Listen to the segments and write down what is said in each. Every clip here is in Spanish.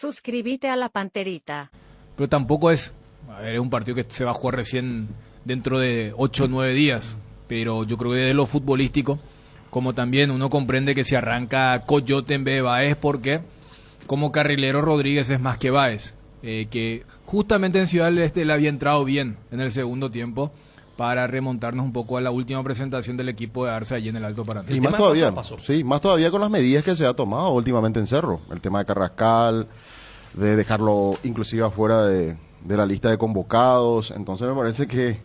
Suscríbete a la Panterita. Pero tampoco es, a ver, es un partido que se va a jugar recién dentro de 8 o 9 días, pero yo creo que de lo futbolístico, como también uno comprende que si arranca Coyote en vez de Báez, porque como carrilero Rodríguez es más que Báez, que justamente en Ciudad del Este le había entrado bien en el segundo tiempo para remontarnos un poco a la última presentación del equipo de Arce allí en el Alto Paraná. Y más todavía, sí, más todavía con las medidas que se ha tomado últimamente en Cerro, el tema de Carrascal, de dejarlo inclusive afuera de la lista de convocados. Entonces me parece que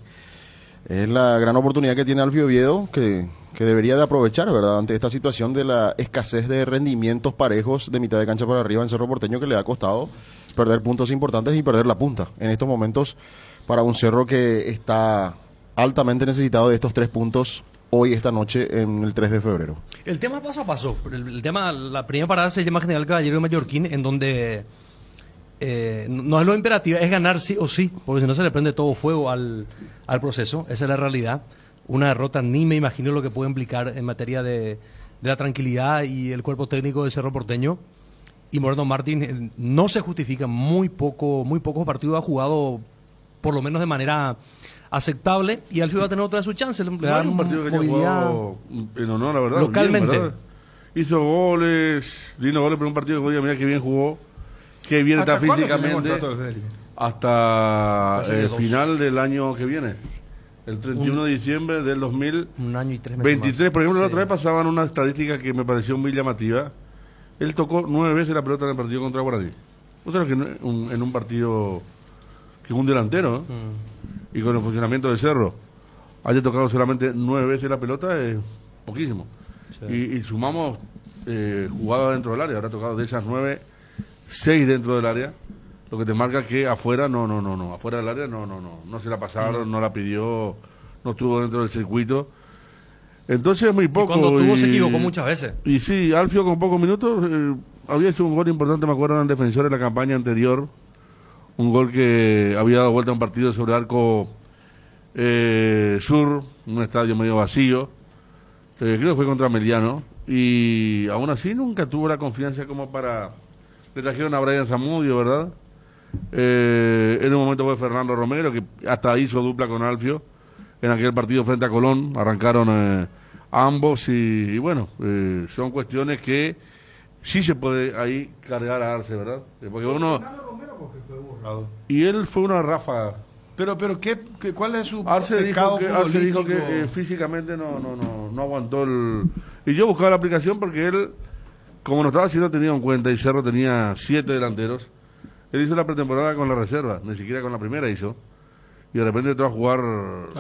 es la gran oportunidad que tiene Alfio Oviedo que debería de aprovechar, ¿verdad?, ante esta situación de la escasez de rendimientos parejos de mitad de cancha para arriba en Cerro Porteño, que le ha costado perder puntos importantes y perder la punta en estos momentos para un Cerro que está altamente necesitado de estos 3 puntos hoy, esta noche, en el 3 de febrero. El tema paso a paso. El tema, la primera parada se llama General Caballero de Mallorquín, en donde no es lo imperativo, es ganar sí o sí, porque si no se le prende todo fuego al proceso. Esa es la realidad. Una derrota ni me imagino lo que puede implicar en materia de la tranquilidad y el cuerpo técnico de Cerro Porteño. Y Moreno Martín no se justifica, muy pocos partidos ha jugado, por lo menos de manera aceptable, y Alfio va a tener otra de sus chances. Le dan un partido que haya jugado en honor, la verdad. Localmente. Bien, ¿verdad? Hizo goles, vino goles, pero un partido que mira que bien jugó, que bien está físicamente, hasta el final del año que viene. El 31 de diciembre del 2023. Un año y 3 meses 23, más. por ejemplo, Sí. la otra vez pasaban una estadística que me pareció muy llamativa. Él tocó 9 veces la pelota en el partido contra Guaraní. ¿No sabes que en un partido que es un delantero, ¿no? Y con el funcionamiento del Cerro haya tocado solamente 9 veces la pelota, es poquísimo. Sí. Y sumamos jugadas dentro del área, habrá tocado de esas 9, 6 dentro del área, lo que te marca que afuera no, afuera del área no se la pasaron, no la pidió, no estuvo dentro del circuito. Entonces es muy poco. Y cuando tuvo se equivocó muchas veces. Y sí, Alfio con pocos minutos había hecho un gol importante, me acuerdo, en el Defensor en la campaña anterior, un gol que había dado vuelta a un partido sobre arco sur, un estadio medio vacío, creo que fue contra Meliano, y aún así nunca tuvo la confianza como para... Le trajeron a Brian Zamudio, ¿verdad? En un momento fue Fernando Romero, que hasta hizo dupla con Alfio en aquel partido frente a Colón. Arrancaron ambos y bueno, son cuestiones que sí se puede ahí cargar a Arce, ¿verdad? Porque uno... Y él fue una ráfaga. Pero ¿cuál es su Arce dijo que físicamente no aguantó el... Y yo buscaba la aplicación porque él, como no estaba siendo tenido en cuenta, y Cerro tenía 7 delanteros, él hizo la pretemporada con la reserva, ni siquiera con la primera hizo. Y de repente entró a jugar...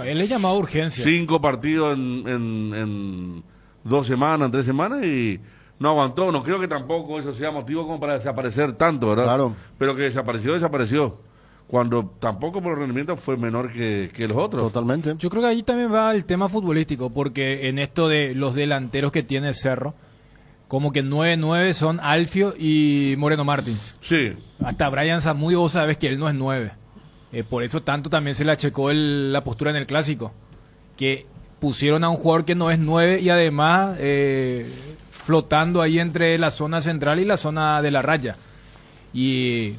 Él le llamaba urgencia. 5 partidos en 2 semanas, en 3 semanas, y no aguantó. No creo que tampoco eso sea motivo como para desaparecer tanto, ¿verdad? Claro. Pero que desapareció. Cuando tampoco por el rendimiento fue menor que los otros. Totalmente. Yo creo que ahí también va el tema futbolístico, porque en esto de los delanteros que tiene Cerro, como que 9-9 son Alfio y Moreno Martins. Sí. Hasta Brian Zamudio, vos sabés que él no es 9. Por eso tanto también se le achecó la postura en el Clásico, que pusieron a un jugador que no es 9 y además flotando ahí entre la zona central y la zona de la raya. Y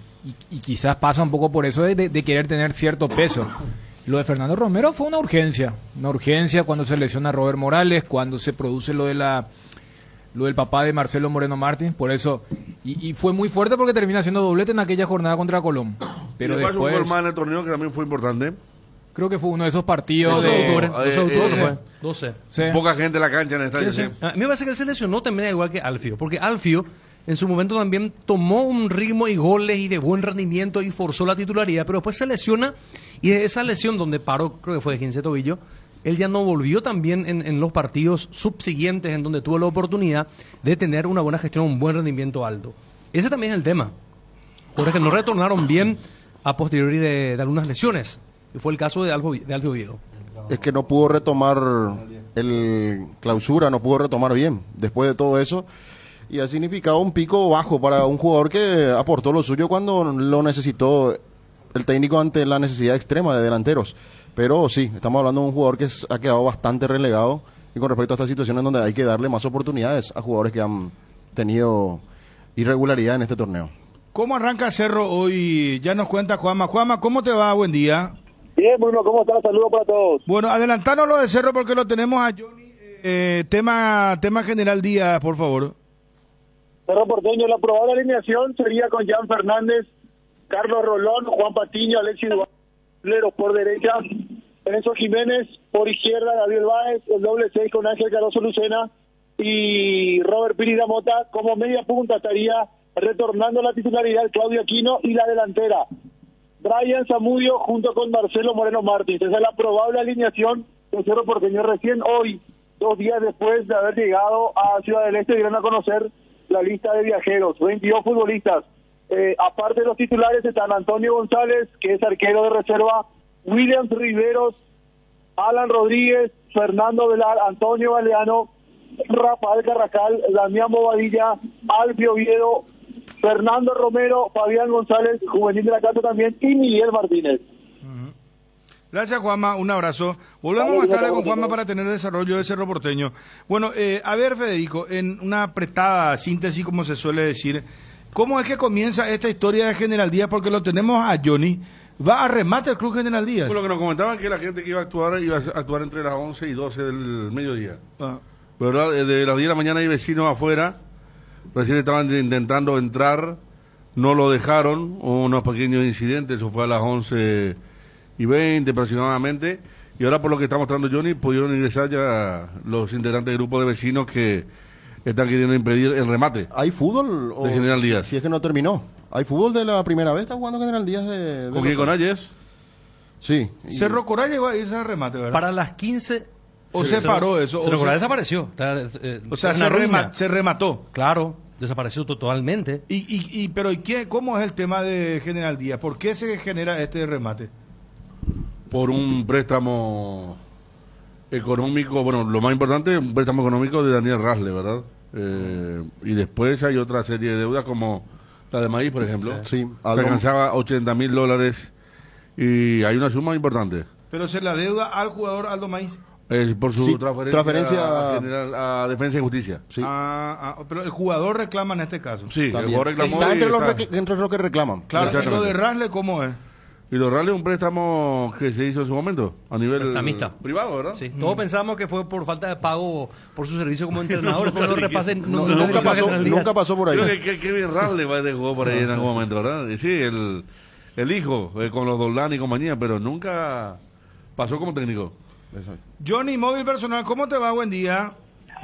quizás pasa un poco por eso de querer tener cierto peso. Lo de Fernando Romero fue una urgencia cuando se lesiona Robert Morales, cuando se produce lo del papá de Marcelo Moreno Martín, por eso, y fue muy fuerte porque termina haciendo doblete en aquella jornada contra Colón. Pero y después un gol más en el torneo que también fue importante. Creo que fue uno de esos partidos 12. Sí. Poca gente en la cancha en el estadio. Sí. A mí me parece que él se lesionó también igual que Alfio, porque Alfio en su momento también tomó un ritmo y goles y de buen rendimiento y forzó la titularidad, pero después se lesiona y de esa lesión donde paró, creo que fue de 15 tobillo, él ya no volvió también en los partidos subsiguientes en donde tuvo la oportunidad de tener una buena gestión, un buen rendimiento alto. Ese también es el tema. Jugadores que no retornaron bien a posteriori de algunas lesiones. Y fue el caso de Alfio Oviedo. Es que no pudo retomar el Clausura, no pudo retomar bien después de todo eso. Y ha significado un pico bajo para un jugador que aportó lo suyo cuando lo necesitó el técnico ante la necesidad extrema de delanteros. Pero sí, estamos hablando de un jugador que ha quedado bastante relegado, y con respecto a estas situaciones donde hay que darle más oportunidades a jugadores que han tenido irregularidad en este torneo. ¿Cómo arranca Cerro hoy? Ya nos cuenta Juanma. Juanma, ¿cómo te va? Buen día. Bien, Bruno, ¿cómo estás? Saludos para todos. Bueno, adelantanos lo de Cerro porque lo tenemos a Johnny. Tema General Díaz, por favor. Cerro Porteño, la probable alineación sería con Jan Fernández, Carlos Rolón, Juan Patiño, Alexis Duvalero por derecha, Enzo Jiménez por izquierda, Gabriel Báez, el doble 6 con Ángel Caroso Lucena y Robert Pirida Mota. Como media punta estaría retornando la titularidad Claudio Aquino y la delantera Brian Zamudio junto con Marcelo Moreno Martins. Esa es la probable alineación de Cerro Porteño. Recién hoy, 2 días después de haber llegado a Ciudad del Este, dieron a conocer la lista de viajeros, 22 futbolistas. Aparte de los titulares están Antonio González, que es arquero de reserva, Williams Riveros, Alan Rodríguez, Fernando Velar, Antonio Galeano, Rafael Carrascal, Damián Bobadilla, Alfio Oviedo, Fernando Romero, Fabián González, juvenil de la casa también, y Miguel Martínez. Gracias, Juanma, un abrazo. Volvemos más tarde con Juanma para tener desarrollo de Cerro Porteño. Bueno, a ver, Federico, en una apretada síntesis, como se suele decir, ¿cómo es que comienza esta historia de General Díaz? Porque lo tenemos a Johnny. ¿Va a remate el Club General Díaz? Por lo que nos comentaban que la gente que iba a actuar entre las 11 y 12 del mediodía. ¿Verdad? De las 10 de la mañana hay vecinos afuera, recién estaban intentando entrar, no lo dejaron, hubo unos pequeños incidentes, eso fue a las 11:20 aproximadamente, y ahora por lo que está mostrando Johnny, pudieron ingresar ya los integrantes del grupo de vecinos que están queriendo impedir el remate. ¿Hay fútbol? De General Díaz. Si es que no terminó. ¿Hay fútbol de la primera vez? ¿Está jugando General Díaz de ¿Con quién? ¿Con Ayes? Sí. Cerro Coral llegó a irse a remate, ¿verdad? Para las 15... ¿O se paró eso? Cerro Coral desapareció. O sea, se remató. Claro, desapareció totalmente. Pero ¿cómo es el tema de General Díaz? ¿Por qué se genera este remate? Por un préstamo económico, bueno, lo más importante, un préstamo económico de Daniel Rasle, ¿verdad? Y después hay otra serie de deudas como la de Maíz, por ejemplo, Sí, que alcanzaba $80,000 y hay una suma importante. Pero se la deuda al jugador Aldo Maíz. Por su Sí, transferencia a Defensa y Justicia. Sí. Pero el jugador reclama en este caso. Sí, También. el jugador reclamó Está entre y entre los que reclaman. Claro, y lo Exactamente. de Rasle, ¿cómo es? Y los Rasle es un préstamo que se hizo en su momento a nivel Prestamista. privado, ¿verdad? Sí, todos pensamos que fue por falta de pago por su servicio como entrenador, pero no repasen. Nunca pasó por ahí. Creo que Kevin Rasle jugó por ahí en algún momento, ¿verdad? Y sí, el hijo con los Doldán y compañía, pero nunca pasó como técnico. Johnny, móvil personal, ¿cómo te va? Buen día.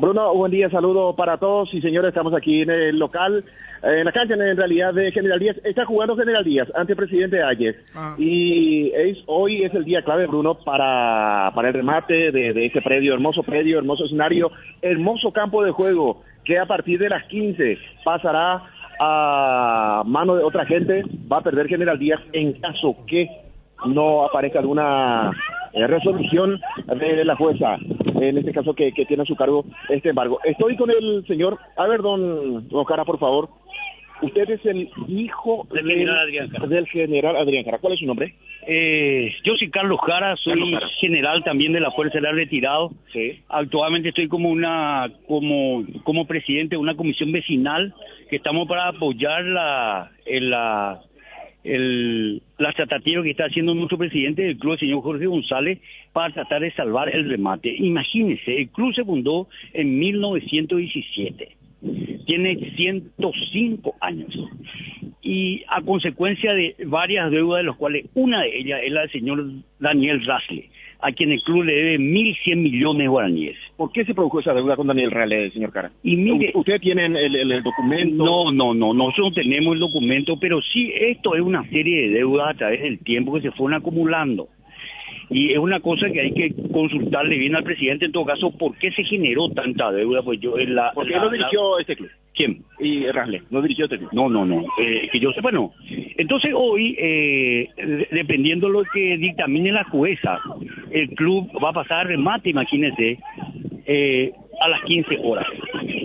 Bruno, buen día, saludo para todos y señores, estamos aquí en el local, en la cancha en realidad de General Díaz. Está jugando General Díaz ante el presidente Ayes y hoy es el día clave, Bruno, para el remate de ese predio, hermoso escenario, hermoso campo de juego que a partir de las 15 pasará a mano de otra gente. Va a perder General Díaz en caso que no aparezca alguna resolución de la jueza, en este caso que tiene a su cargo este embargo. Estoy con el señor, a ver, don Jara, por favor. Usted es el hijo del general Adrián Jara. ¿Cuál es su nombre? Yo soy Carlos Jara, soy general también de la Fuerza Aérea retirado. Sí. Actualmente estoy como presidente de una comisión vecinal que estamos para apoyar la tratativa que está haciendo nuestro presidente del club, el señor Jorge González, para tratar de salvar el remate. Imagínense, el club se fundó en 1917. Tiene 105 años y a consecuencia de varias deudas, de las cuales una de ellas es la del señor Daniel Rasle, a quien el club le debe 1.100 millones de guaraníes. ¿Por qué se produjo esa deuda con Daniel Rasle, señor Cara? Y mire, ¿Usted tiene el documento? No, nosotros no tenemos el documento, pero sí, esto es una serie de deudas a través del tiempo que se fueron acumulando. Y es una cosa que hay que consultarle bien al presidente, en todo caso, ¿por qué se generó tanta deuda? Pues yo ¿Por qué no dirigió este club? ¿Quién? Y Rasle, ¿no dirigió este club? No, que yo sepa no. Entonces hoy, dependiendo lo que dictamine la jueza, el club va a pasar a remate, imagínense, a las 15 horas.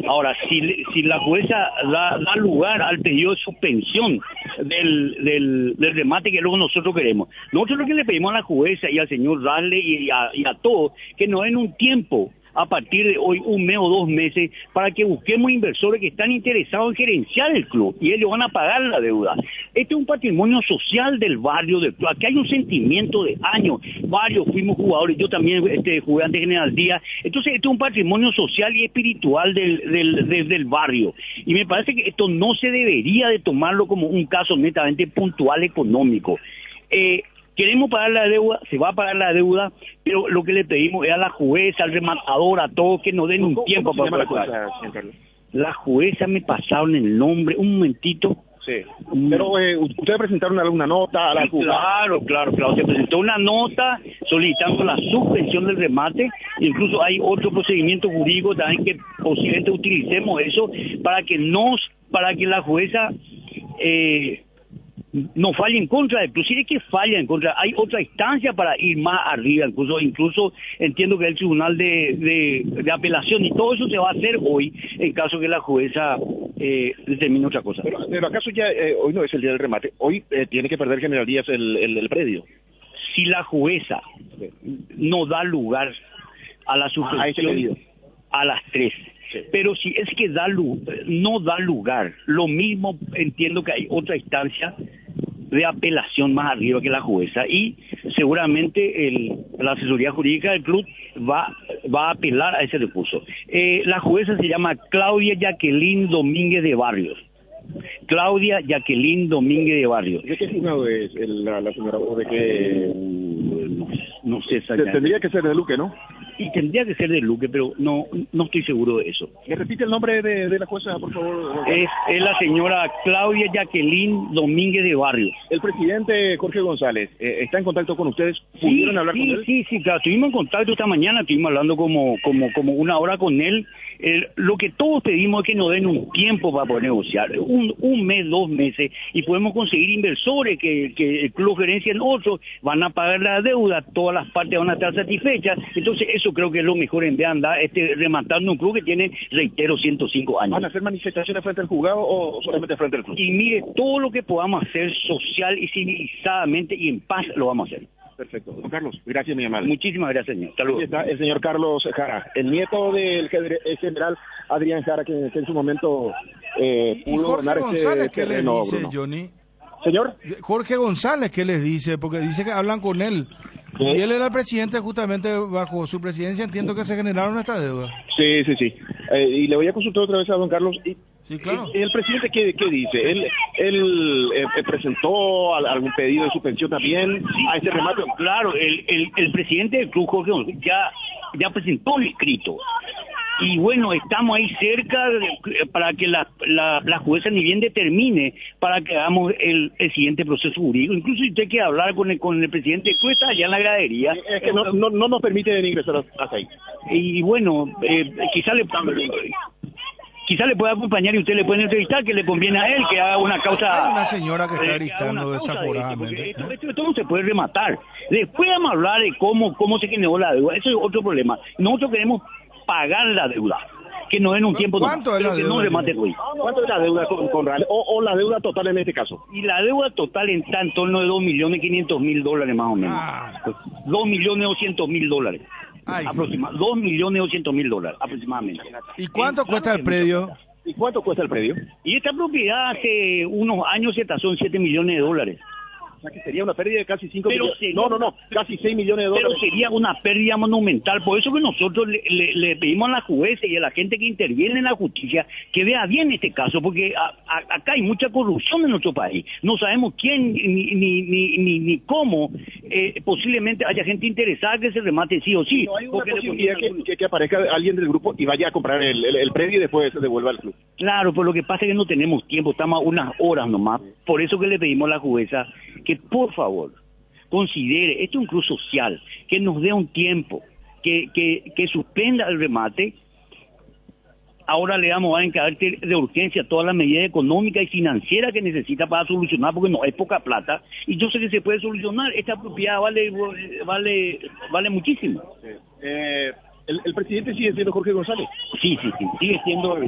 Ahora, si la jueza da lugar al pedido de suspensión del remate, que luego nosotros queremos. Nosotros lo que le pedimos a la jueza y al señor Rasle y a todos, que nos den un tiempo a partir de hoy 1 mes o 2 meses para que busquemos inversores que están interesados en gerenciar el club y ellos van a pagar la deuda. Este es un patrimonio social del barrio del club. Aquí hay un sentimiento de años. Varios fuimos jugadores, yo también jugué ante General Díaz. Entonces este es un patrimonio social y espiritual del barrio. Y me parece que esto no se debería de tomarlo como un caso netamente puntual económico. Queremos pagar la deuda, se va a pagar la deuda, pero lo que le pedimos es a la jueza, al rematador, a todos que nos den un tiempo para ¿Cómo se llama pagar. la jueza, señor Carlos? La jueza me pasaron el nombre, un momentito. Sí. Pero ustedes presentaron alguna nota a la Sí, juzgada. claro. Se presentó una nota solicitando la suspensión del remate. Incluso hay otro procedimiento jurídico también que posiblemente utilicemos eso para que la jueza no falle en contra del club. Si es que falla en contra, hay otra instancia para ir más arriba. Incluso entiendo que el tribunal de apelación y todo eso se va a hacer hoy en caso que la jueza determine otra cosa. Pero ¿acaso ya hoy no es el día del remate? Hoy tiene que perder General Díaz el predio. Si la jueza no da lugar a la suspensión a las 3, pero si es que no da lugar, lo mismo entiendo que hay otra instancia de apelación más arriba que la jueza y seguramente la asesoría jurídica del club va a apelar a ese recurso. La jueza se llama Claudia Jacqueline Domínguez de Barrios. Claudia Jacqueline Domínguez de Barrios. ¿De qué juzgado es la señora? ¿O de qué? No sé exactamente. Tendría que ser de Luque, ¿no? Y tendría que ser de Luque, pero no estoy seguro de eso. ¿Me repite el nombre de la jueza, por favor? Es la señora Claudia Jacqueline Domínguez de Barrios. El presidente Jorge González está en contacto con ustedes. ¿Pudieron hablar con él? Sí, claro. Estuvimos en contacto esta mañana, estuvimos hablando como 1 hora con él. Lo que todos pedimos es que nos den un tiempo para poder negociar, un mes, 2 meses, y podemos conseguir inversores que el club gerencia en otros, van a pagar la deuda, todas las partes van a estar satisfechas. Entonces eso creo que es lo mejor en vez de andar rematando un club que tiene, reitero, 105 años. ¿Van a hacer manifestaciones frente al juzgado o solamente frente al club? Y mire, todo lo que podamos hacer social y civilizadamente y en paz lo vamos a hacer. Perfecto. Don Carlos, gracias, mi amable. Muchísimas gracias, señor. Hasta luego. Aquí está el señor Carlos Jara, el nieto del general Adrián Jara, que en su momento ¿Y pudo Jorge ganar González este qué les terreno, dice, Bruno. Johnny? Señor. Jorge González, ¿qué les dice? Porque dice que hablan con él. Sí. Y él era el presidente, justamente bajo su presidencia entiendo que se generaron esta deuda. Sí. Y le voy a consultar otra vez a don Carlos. Sí, claro. ¿Y el presidente qué dice? ¿Él presentó algún pedido de suspensión también a este remate? Claro, el presidente del club, Jorge González, ya presentó el escrito. Y bueno, estamos ahí cerca para que la jueza ni bien determine para que hagamos el siguiente proceso jurídico. Incluso si usted quiere hablar con el presidente del club, está allá en la gradería. Es que no nos permiten ingresar hasta ahí. Y bueno, quizá le pueda acompañar y usted le puede entrevistar, que le conviene a él que haga una causa. Hay una señora que está que haga gritando una causa desaforadamente. porque esto no se puede rematar. Después vamos a hablar de cómo se generó la deuda. Eso es otro problema. Nosotros queremos pagar la deuda, que nos den un tiempo. ¿Cuánto es la que deuda? no rematen hoy. ¿Cuánto es la deuda con Real? O la deuda total en este caso? Y la deuda total está en torno de $2.500.000 más o menos. Pues, $2.200.000. Ay. 2.200.000 aproximadamente. ¿Y cuánto cuesta el predio? ¿Y cuánto cuesta el predio? Y esta propiedad hace unos años se tasó en $7 millones. O sea que sería una pérdida de casi 5 Pero millones. sería- No, casi 6 millones de Pero dólares. sería una pérdida monumental. Por eso que nosotros le pedimos a la jueza y a la gente que interviene en la justicia que vea bien este caso, porque acá hay mucha corrupción en nuestro país. No sabemos quién ni cómo. Posiblemente haya gente interesada que se remate sí o sí. No hay una porque le posibilidad conviene a que aparezca alguien del grupo y vaya a comprar el predio y después se devuelva al club. Claro, pero lo que pasa es que no tenemos tiempo, estamos a unas horas nomás. Por eso que le pedimos a la jueza que por favor considere, esto es un club social, que nos dé un tiempo, que suspenda el remate. Ahora le damos en carácter de urgencia todas las medidas económicas y financieras que necesita para solucionar, porque no hay poca plata. Y yo sé que se puede solucionar, esta propiedad vale muchísimo. El presidente sigue siendo Jorge González. Sí, sigue siendo el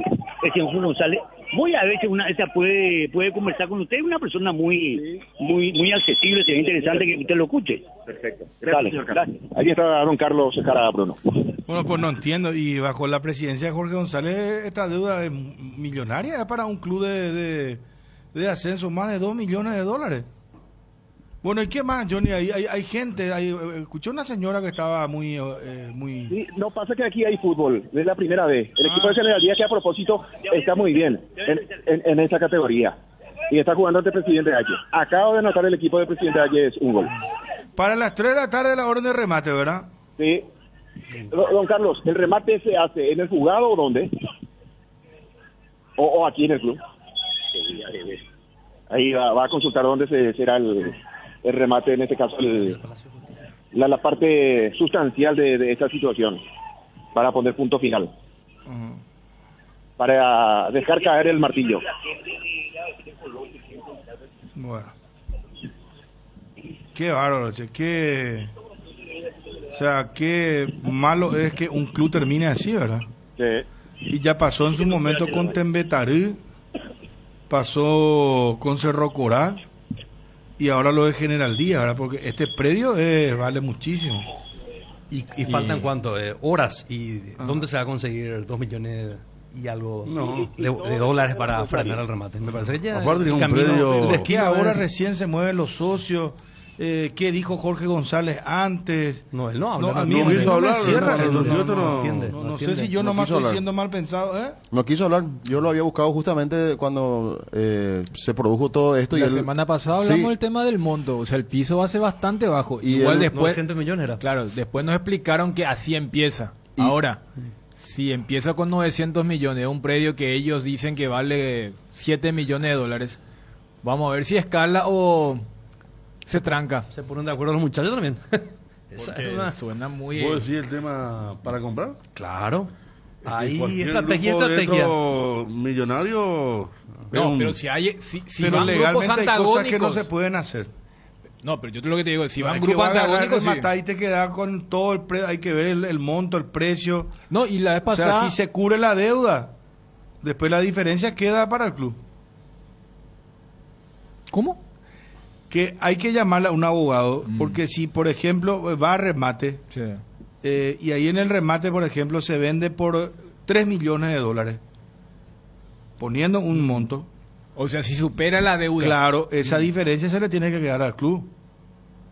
señor González. Voy a ver si esa puede conversar con usted. Es una persona muy accesible, sería interesante que usted lo escuche. Perfecto. Dale, Señor Carlos. gracias. Ahí está don Carlos Jara, Bruno. Bueno, pues no entiendo. Y bajo la presidencia de Jorge González, esta deuda es millonaria para un club de ascenso, más de $2 millones. Bueno, ¿y qué más, Johnny? Hay gente, escuché una señora que estaba muy... Sí, no pasa que aquí hay fútbol, es la primera vez. El equipo de Generalidad que a propósito está muy bien en esa categoría. Y está jugando ante Presidente Valle. Acabo de anotar el equipo de Presidente Valle es un gol. Para las 3 de la tarde la orden de remate, ¿verdad? Sí. Don Carlos, ¿el remate se hace en el jugado o dónde? ¿O aquí en el club? Ahí va a consultar dónde será el remate, en este caso la parte sustancial de esta situación, para poner punto final. Para dejar caer el martillo. Bueno. Qué bárbaro, che, o sea, qué malo es que un club termine así, ¿verdad? Sí. Y ya pasó en su momento con Tembetarí, pasó con Cerro Corá y ahora lo de General Díaz, ¿verdad? Porque este predio vale muchísimo. Y faltan cuánto, horas, y ¿dónde se va a conseguir 2 millones y algo de dólares para frenar el remate? Me parece que ya aparte de un camino predio- del Es destino que ahora es- recién se mueven los socios. ¿Qué dijo Jorge González antes? No, él no habla. A mí no me quiso hablar, cierra no, esto, no, no entiende. no sé entiende. si yo No nomás quiso estoy hablar. siendo mal pensado, ¿eh? No quiso hablar. Yo lo había buscado justamente cuando se produjo todo esto. La y él- semana pasada Sí, hablamos del tema del monto, o sea, el piso va a ser bastante bajo. Y Igual él- después, 900 millones era. claro, después nos explicaron que así empieza. Y- Ahora, si empieza con 900 millones, un predio que ellos dicen que vale 7 millones de dólares, vamos a ver si escala o se tranca. Se ponen de acuerdo los muchachos también. Esa Porque es una- suena muy... ¿Puedo decir el tema para comprar? Claro. Es que Ahí cualquier estrategia, grupo de estrategia. estos millonarios... es No, un- pero si hay... Si Pero van grupos legalmente hay cosas antagónicos... que no se pueden hacer. No, pero yo te lo que te digo, si van Hay que grupos va a agarrar, antagónicos... sí. rematar y te queda con todo el hay que ver el monto, el precio. No, y la vez O sea, pasada... si se cubre la deuda, después la diferencia queda para el club. ¿Cómo? Que hay que llamarle a un abogado, Mm. porque si, por ejemplo, va a remate, Sí. y ahí en el remate, por ejemplo, se vende por $3 millones, poniendo un monto, O sea, si supera la deuda. claro, esa diferencia se le tiene que quedar al club.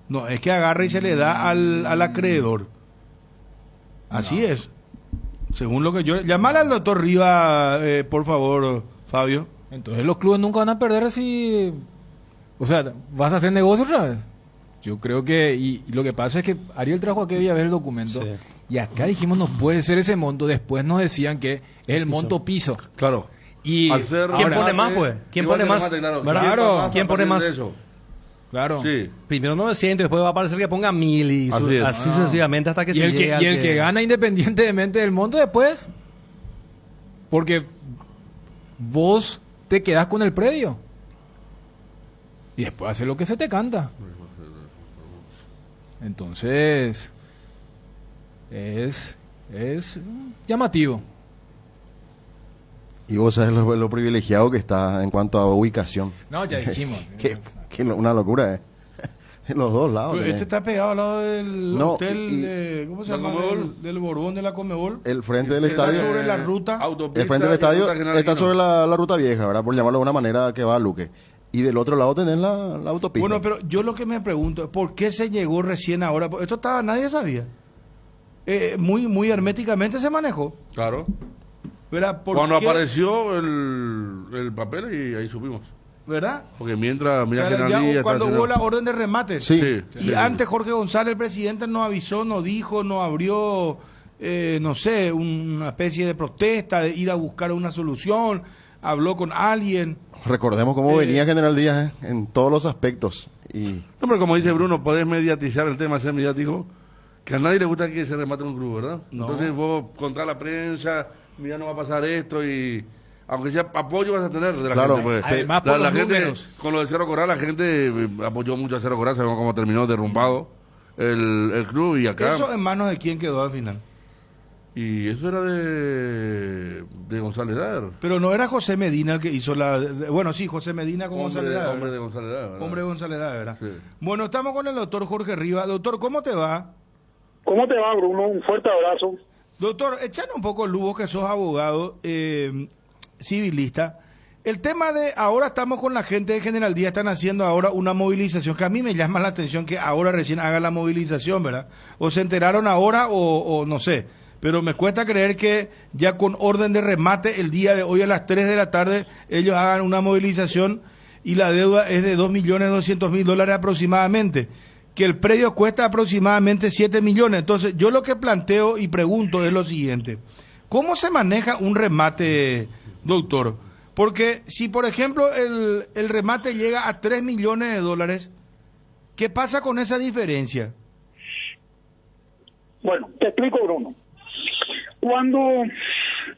No, es que agarra y se le da al acreedor. Así es. Según lo que yo... Llamar al doctor Riva, por favor, Fabio. Entonces los clubes nunca van a perder si... O sea, ¿vas a hacer negocio otra vez? Yo creo que... Y lo que pasa es que Ariel trajo aquella vez el documento. Sí. Y acá dijimos, no puede ser ese monto. Después nos decían que es el monto piso. Claro. Y Al ser ¿Quién remate, pone más, pues? ¿Quién igual pone que más? remate, claro. Claro. ¿Quién pone a partir más? de eso? claro. Sí. Primero 900, después va a parecer que ponga 1000 y Así es. así sucesivamente hasta que Y se el que, llegue al y el que gana independientemente del monto después. Porque vos te quedás con el predio. Y después haces lo que se te canta. Entonces, es llamativo. Y vos sabés lo privilegiado que está en cuanto a ubicación. No, ya dijimos. Una locura, en los dos lados. Pero tenés. este está pegado al lado del No, hotel y- de... ¿Cómo se ¿La llama? Comebol? Del Borbón de la Comebol. El frente del Está estadio. sobre la ruta. Autopista El frente del y estadio ruta General está Quino. sobre la ruta vieja, ¿verdad? Por llamarlo de una manera que va a Luque. Y del otro lado tenés la autopista. Bueno, pero yo lo que me pregunto es ¿por qué se llegó recién ahora? Esto estaba, nadie sabía. Muy herméticamente se manejó, Claro. ¿verdad? ¿Por Cuando qué? apareció el papel y ahí supimos. ¿Verdad? Porque mientras, O mira sea, General ya Díaz cuando está hubo la haciendo- orden de remate. Sí. Y antes Jorge González, el presidente, no avisó, no dijo, no abrió, no sé, una especie de protesta, de ir a buscar una solución, habló con alguien. Recordemos cómo venía General Díaz en todos los aspectos. Y No, pero como dice Bruno, podés mediatizar el tema, ser mediático, que a nadie le gusta que se remate un club, ¿verdad? No. Entonces vos contra la prensa, mira, no va a pasar esto y... Aunque sea apoyo vas a tener de la Claro. gente. Pues. Además, por la los gente, números. con lo de Cerro Corral, la gente apoyó mucho a Cerro Corral, sabemos cómo terminó derrumbado el club y acá... ¿Eso en manos de quién quedó al final? Y eso era de González Daer. Pero no era José Medina el que hizo bueno, sí, José Medina con González Daer, Hombre de ¿verdad? González Daer, ¿verdad? Hombre de González Daer, ¿verdad? Sí. Bueno, estamos con el doctor Jorge Riva. Doctor, ¿cómo te va? ¿Cómo te va, Bruno? Un fuerte abrazo. Doctor, echando un poco luz, vos que sos abogado civilista. El tema de ahora estamos con la gente de General Díaz, están haciendo ahora una movilización, que a mí me llama la atención que ahora recién hagan la movilización, ¿verdad? O se enteraron ahora o no sé, pero me cuesta creer que ya con orden de remate el día de hoy a las 3 de la tarde ellos hagan una movilización y la deuda es de $2.200.000 aproximadamente, que el predio cuesta aproximadamente 7 millones. Entonces yo lo que planteo y pregunto es lo siguiente, ¿cómo se maneja un remate, doctor? Porque si, por ejemplo, el remate llega a $3 millones, ¿qué pasa con esa diferencia? Bueno, te explico, Bruno. Cuando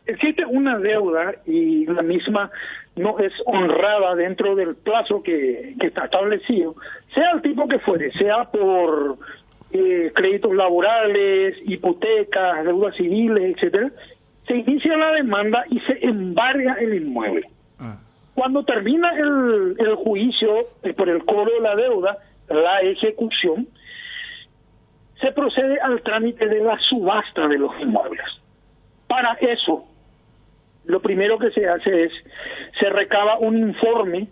existe una deuda y la misma no es honrada dentro del plazo que está establecido, sea el tipo que fuere, sea por créditos laborales, hipotecas, deudas civiles, etcétera, se inicia la demanda y se embarga el inmueble. Cuando termina el juicio por el cobro de la deuda, la ejecución, se procede al trámite de la subasta de los inmuebles. Para eso, lo primero que se hace es, se recaba un informe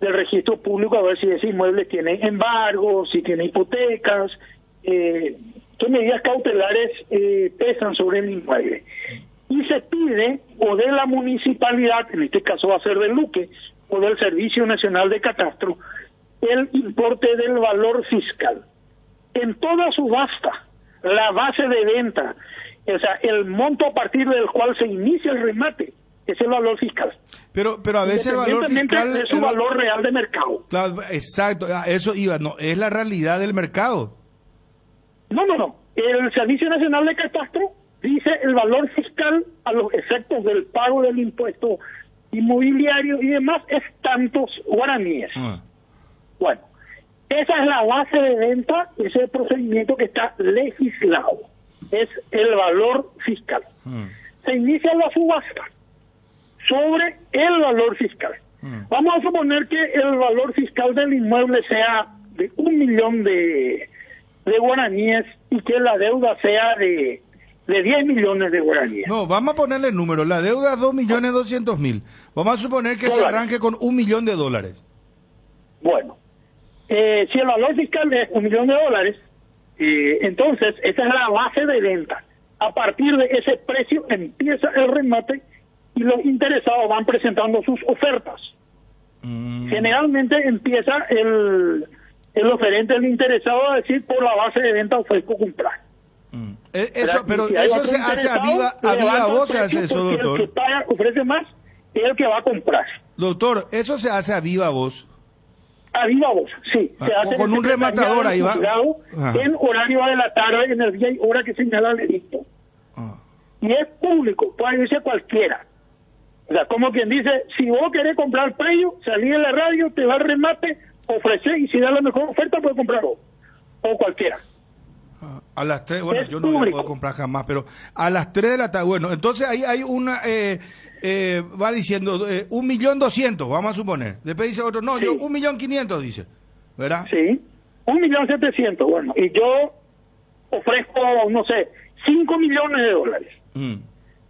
del registro público a ver si ese inmueble tiene embargo, si tiene hipotecas, qué medidas cautelares pesan sobre el inmueble. Y se pide o de la municipalidad, en este caso va a ser del Luque, o del Servicio Nacional de Catastro, el importe del valor fiscal. En toda subasta, la base de venta, o sea, el monto a partir del cual se inicia el remate, es el valor fiscal. Pero a veces el valor fiscal es su valor real de mercado. Claro, exacto, eso iba, no, es la realidad del mercado. No. El Servicio Nacional de Catastro dice el valor fiscal a los efectos del pago del impuesto inmobiliario y demás es tantos guaraníes. Bueno, esa es la base de venta, ese es el procedimiento que está legislado, es el valor fiscal. Se inicia la subasta sobre el valor fiscal. Vamos a suponer que el valor fiscal del inmueble sea de 1 millón de guaraníes y que la deuda sea de 10 millones de guaraníes. No, vamos a ponerle el número. La deuda es $2.200.000. Vamos a suponer que se arranque con $1 millón. Bueno, si el valor fiscal es $1 millón, entonces esa es la base de venta. A partir de ese precio empieza el remate y los interesados van presentando sus ofertas. Generalmente empieza el oferente, el interesado, a decir por la base de venta ofrezco comprar. Pero si eso se hace a viva voz, se hace eso, doctor. El que paga, ofrece más, es el que va a comprar. Doctor, eso se hace a viva voz. A viva voz, sí. Se hace con un rematador ahí va. En horario de la tarde, en el día y hora que señala el edicto. Y es público, puede irse cualquiera. O sea, como quien dice, si vos querés comprar predio, salí de la radio, te va el remate, ofrecer y si da la mejor oferta, puedes comprar vos. O cualquiera. A las 3, bueno, es yo no voy a poder comprar jamás, pero a las 3 de la tarde, bueno, entonces ahí hay una, va diciendo 1.200.000, vamos a suponer. Después dice otro, no, sí. Yo 1.500.000 dice, ¿verdad? Sí, 1.700.000, bueno, y yo ofrezco, no sé, $5 millones.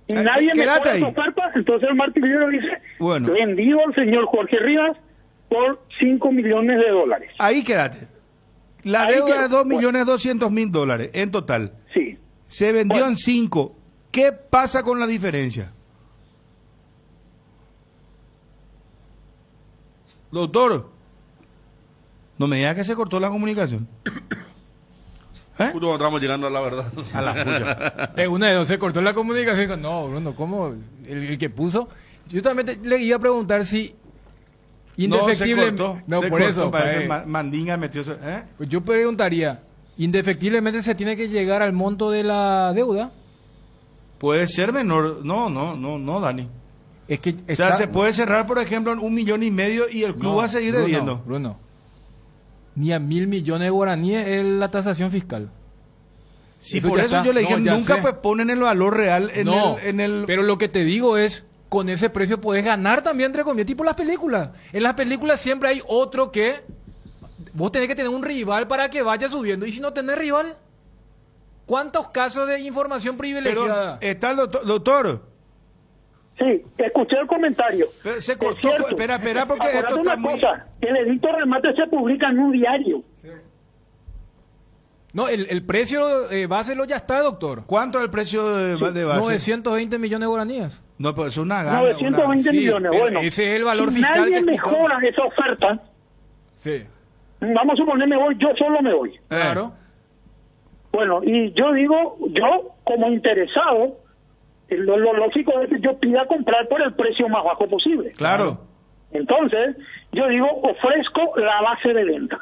Y nadie me pone su oferta, entonces el martillero dice, bueno, vendido al señor Jorge Rivas por $5 millones. Ahí quédate. La deuda es $2.200.000 en total. Sí. Se vendió en 5. ¿Qué pasa con la diferencia? Doctor, no me diga que se cortó la comunicación. Justo estamos llegando a la verdad. A la pucha. Una de dos se cortó la comunicación. No, Bruno, ¿cómo? El que puso. Yo también le iba a preguntar si indefectible. No, por eso. Parece Mandinga metió. Pues yo preguntaría, ¿indefectiblemente se tiene que llegar al monto de la deuda? Puede ser menor. No, Dani. Es que o sea, se puede cerrar, por ejemplo, en 1,5 millones y el club va a seguir debiendo. Bruno, ni a 1.000 millones de guaraníes es la tasación fiscal. Sí, por eso yo le dije, nunca pues ponen el valor real en el... Pero lo que te digo es, con ese precio puedes ganar también, entre comillas, tipo las películas. En las películas siempre hay otro que... Vos tenés que tener un rival para que vaya subiendo. ¿Y si no tenés rival? ¿Cuántos casos de información privilegiada? Está el doctor. Sí, escuché el comentario. Pero se Es cortó. cierto. Espera, porque Acordate esto una está muy... cosa, el edicto de remate se publica en un diario. No, el precio base lo ya está, doctor. ¿Cuánto es el precio de base? 920 millones de guaraníes. No, pero es una gana. 920 Sí, millones, pero bueno. ese es el valor si fiscal nadie que explicó. mejora esa oferta, Sí, vamos a suponer me voy, yo solo me voy. claro. Bueno, y yo digo, yo como interesado, lo lógico es que yo pida comprar por el precio más bajo posible. Claro. Entonces, yo digo, ofrezco la base de venta.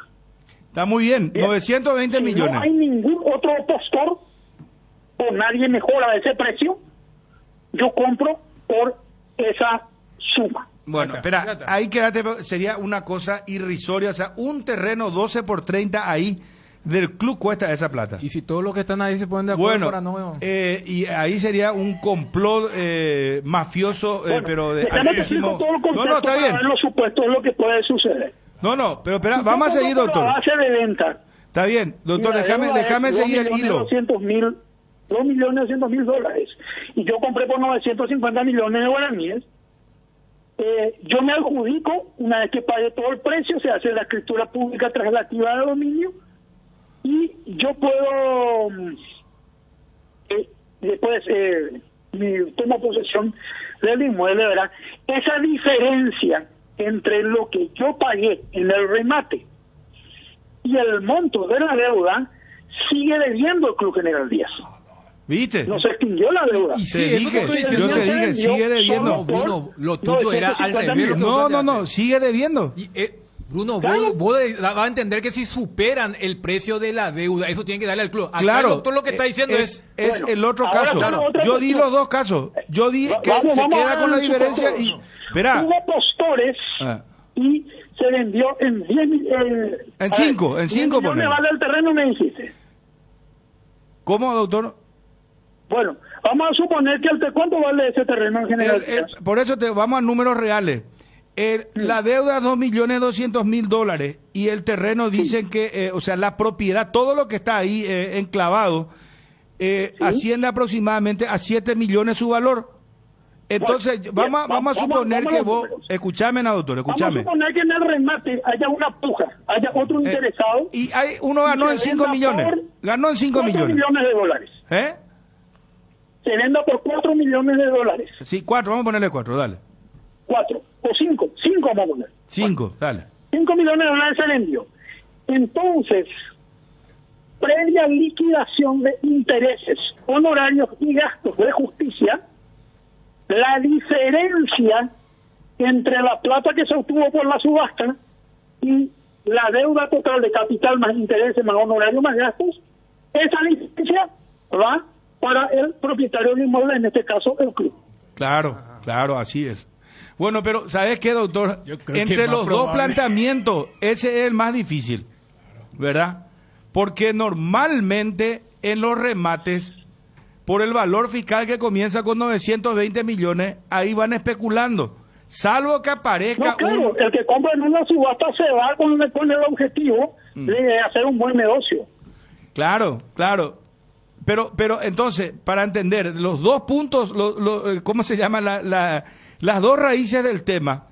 Está muy bien. 920 Si millones. no hay ningún otro postor o nadie mejora ese precio, yo compro por esa suma. Bueno, Acá, espera, ahí quédate, sería una cosa irrisoria, o sea, un terreno 12 por 30 ahí del club cuesta esa plata. Y si todos los que están ahí se ponen de acuerdo Bueno, para no... y ahí sería un complot mafioso, Bueno, pero de déjame te explico altísimo... todo el contexto No, está para bien. ver los supuestos de lo que puede suceder. No, pero espera, Yo vamos a compro seguir, por doctor. La base de venta. Está bien, doctor, Y la déjame deuda es seguir el hilo. 2.200.000 dólares. Y yo compré por 950 millones de guaraníes. Yo me adjudico, una vez que pague todo el precio, se hace la escritura pública traslativa de dominio y yo puedo, después, tomo posesión del inmueble, ¿verdad? Esa diferencia entre lo que yo pagué en el remate y el monto de la deuda sigue debiendo el Club General Díaz. ¿Viste? No se extinguió la deuda. Y Te sí, es lo que dije, estoy diciendo. yo te dije, sigue debiendo. No, Bruno, lo tuyo era al revés. Lo que vos No, planteaste. sigue debiendo. Y, Bruno, Claro. vos vas a entender que si superan el precio de la deuda, eso tiene que darle al club. Acá Claro, el doctor lo que está diciendo es... es Bueno, el otro ahora caso. claro, otra Yo di cuestión. los dos casos. Yo di que Vamos se a queda ver con la el diferencia y... supuesto. Espera, Hubo postores Ah. y se vendió en 10 En cinco, en 5 millones ponele. vale el terreno, me dijiste. ¿cómo, doctor? Bueno, vamos a suponer que ¿cuánto vale ese terreno en general? Por eso vamos a números reales. La deuda es $2.200.000 y el terreno dicen que, o sea, la propiedad, todo lo que está ahí enclavado, asciende aproximadamente a 7 millones su valor. Entonces, Bueno, vamos a suponer vamos que a los vos, números. escúchame, doctor, Vamos a escúchame. suponer que en el remate haya una puja, haya otro interesado. Y uno ganó y en se 5 venda millones. por Ganó en 5 4 millones. millones de dólares. ¿Eh? Se venda por 4 millones de dólares. Sí, 4, vamos a ponerle 4, dale. 4 o 5 vamos a poner. 5, dale. 5 millones de dólares se vendió. Entonces, previa liquidación de intereses, honorarios y gastos de justicia, la diferencia entre la plata que se obtuvo por la subasta y la deuda total de capital más intereses más honorarios más gastos, esa diferencia va para el propietario del inmueble, en este caso el club. Claro, así es. Bueno, pero ¿sabes qué, doctor? Yo creo que Entre es más los dos probable. planteamientos, ese es el más difícil, ¿verdad? Porque normalmente en los remates, por el valor fiscal que comienza con 920 millones, ahí van especulando. Salvo que aparezca No, claro, un... el que compra en una subasta se va con el objetivo de hacer un buen negocio. Claro. Pero entonces, para entender, los dos puntos, ¿cómo se llama? Las dos raíces del tema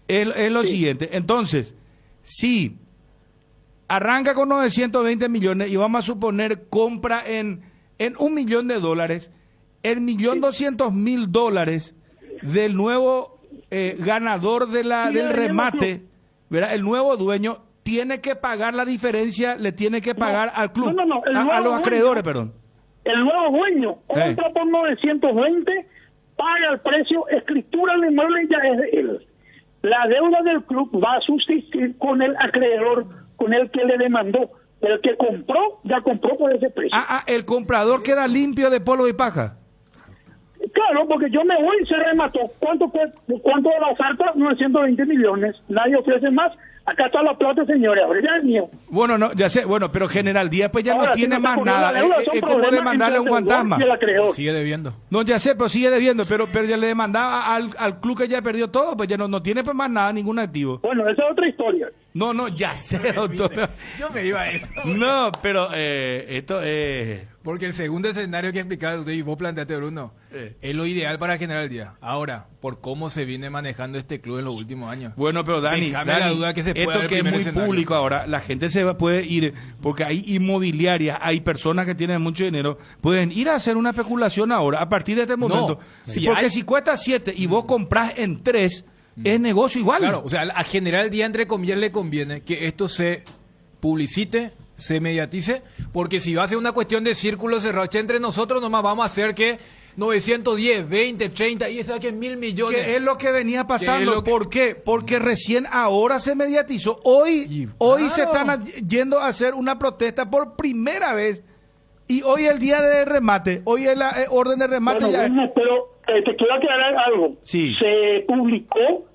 es lo siguiente. Entonces, si arranca con 920 millones y vamos a suponer compra en $1 millón, el 1.200.000 del nuevo ganador del remate, ¿verdad? El nuevo dueño tiene que pagar la diferencia, le tiene que pagar al club, No, el a nuevo los acreedores, dueño. perdón. El nuevo dueño compra por 920, paga el precio, escritura el inmueble y ya es de él. La deuda del club va a subsistir con el acreedor, con el que le demandó. El que compró, ya compró por ese precio. El comprador queda limpio de polvo y paja. Claro, porque yo me voy y se remató. ¿Cuánto de la oferta? 920 millones. Nadie ofrece más. Acá está la plata, señores. Ahora ya es mío. Bueno, no, ya sé, bueno, pero General Díaz pues ya Ahora, no si tiene no se más cubrió nada. la deuda, son Es como problemas demandarle a un entre el deudor fantasma. y el acreedor. Sigue debiendo. No, ya sé, pero sigue debiendo, pero ya le demandaba al club que ya perdió todo, pues ya no tiene pues más nada, ningún activo. Bueno, esa es otra historia. No, ya sé, doctor. Yo me iba a ir. No, pero esto es... Porque el segundo escenario que explicaba usted y vos planteaste, Bruno, es lo ideal para General Díaz. Ahora, por cómo se viene manejando este club en los últimos años. Bueno, pero Dani, Déjame la duda que se pueda esto ver que es primer muy escenario. público ahora, la gente puede ir, porque hay inmobiliarias, hay personas que tienen mucho dinero, pueden ir a hacer una especulación ahora, a partir de este momento. si Porque hay- si cuesta 7 y vos comprás en 3, es negocio igual. Claro, o sea, a General Díaz, entre comillas, le conviene que esto se publicite, se mediatice, porque si va a ser una cuestión de círculo cerrado, che, entre nosotros nomás vamos a hacer que 910, 20, 30, y eso que es 1.000 millones. Que es lo que venía pasando. Que es lo que- ¿Por qué? Porque recién ahora se mediatizó. Hoy se claro. están yendo a hacer una protesta por primera vez. Y hoy es el día de remate. Hoy es la orden de remate. Bueno, ya. bueno, pero te quiero aclarar algo. Sí. Se publicó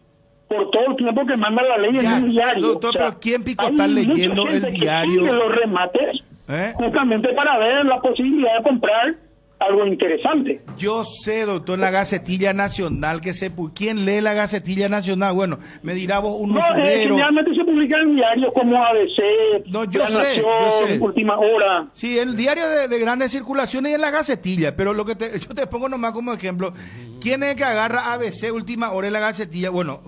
por todo el tiempo que manda la ley en Ya un sé, diario. doctor, pero ¿quién pico está hay leyendo mucha el gente que diario? sigue los remates ¿Eh? justamente para ver la posibilidad de comprar algo interesante. Yo sé, doctor, la Gacetilla Nacional, ¿quién lee la Gacetilla Nacional? Bueno, me dirá vos un No, usurero. generalmente se publica en diarios como ABC, No, yo La sé, Nación, yo sé. Última Hora. Sí, el diario de grandes circulaciones y en la Gacetilla, pero lo que yo te pongo nomás como ejemplo, ¿quién es el que agarra ABC Última Hora en la Gacetilla? Bueno,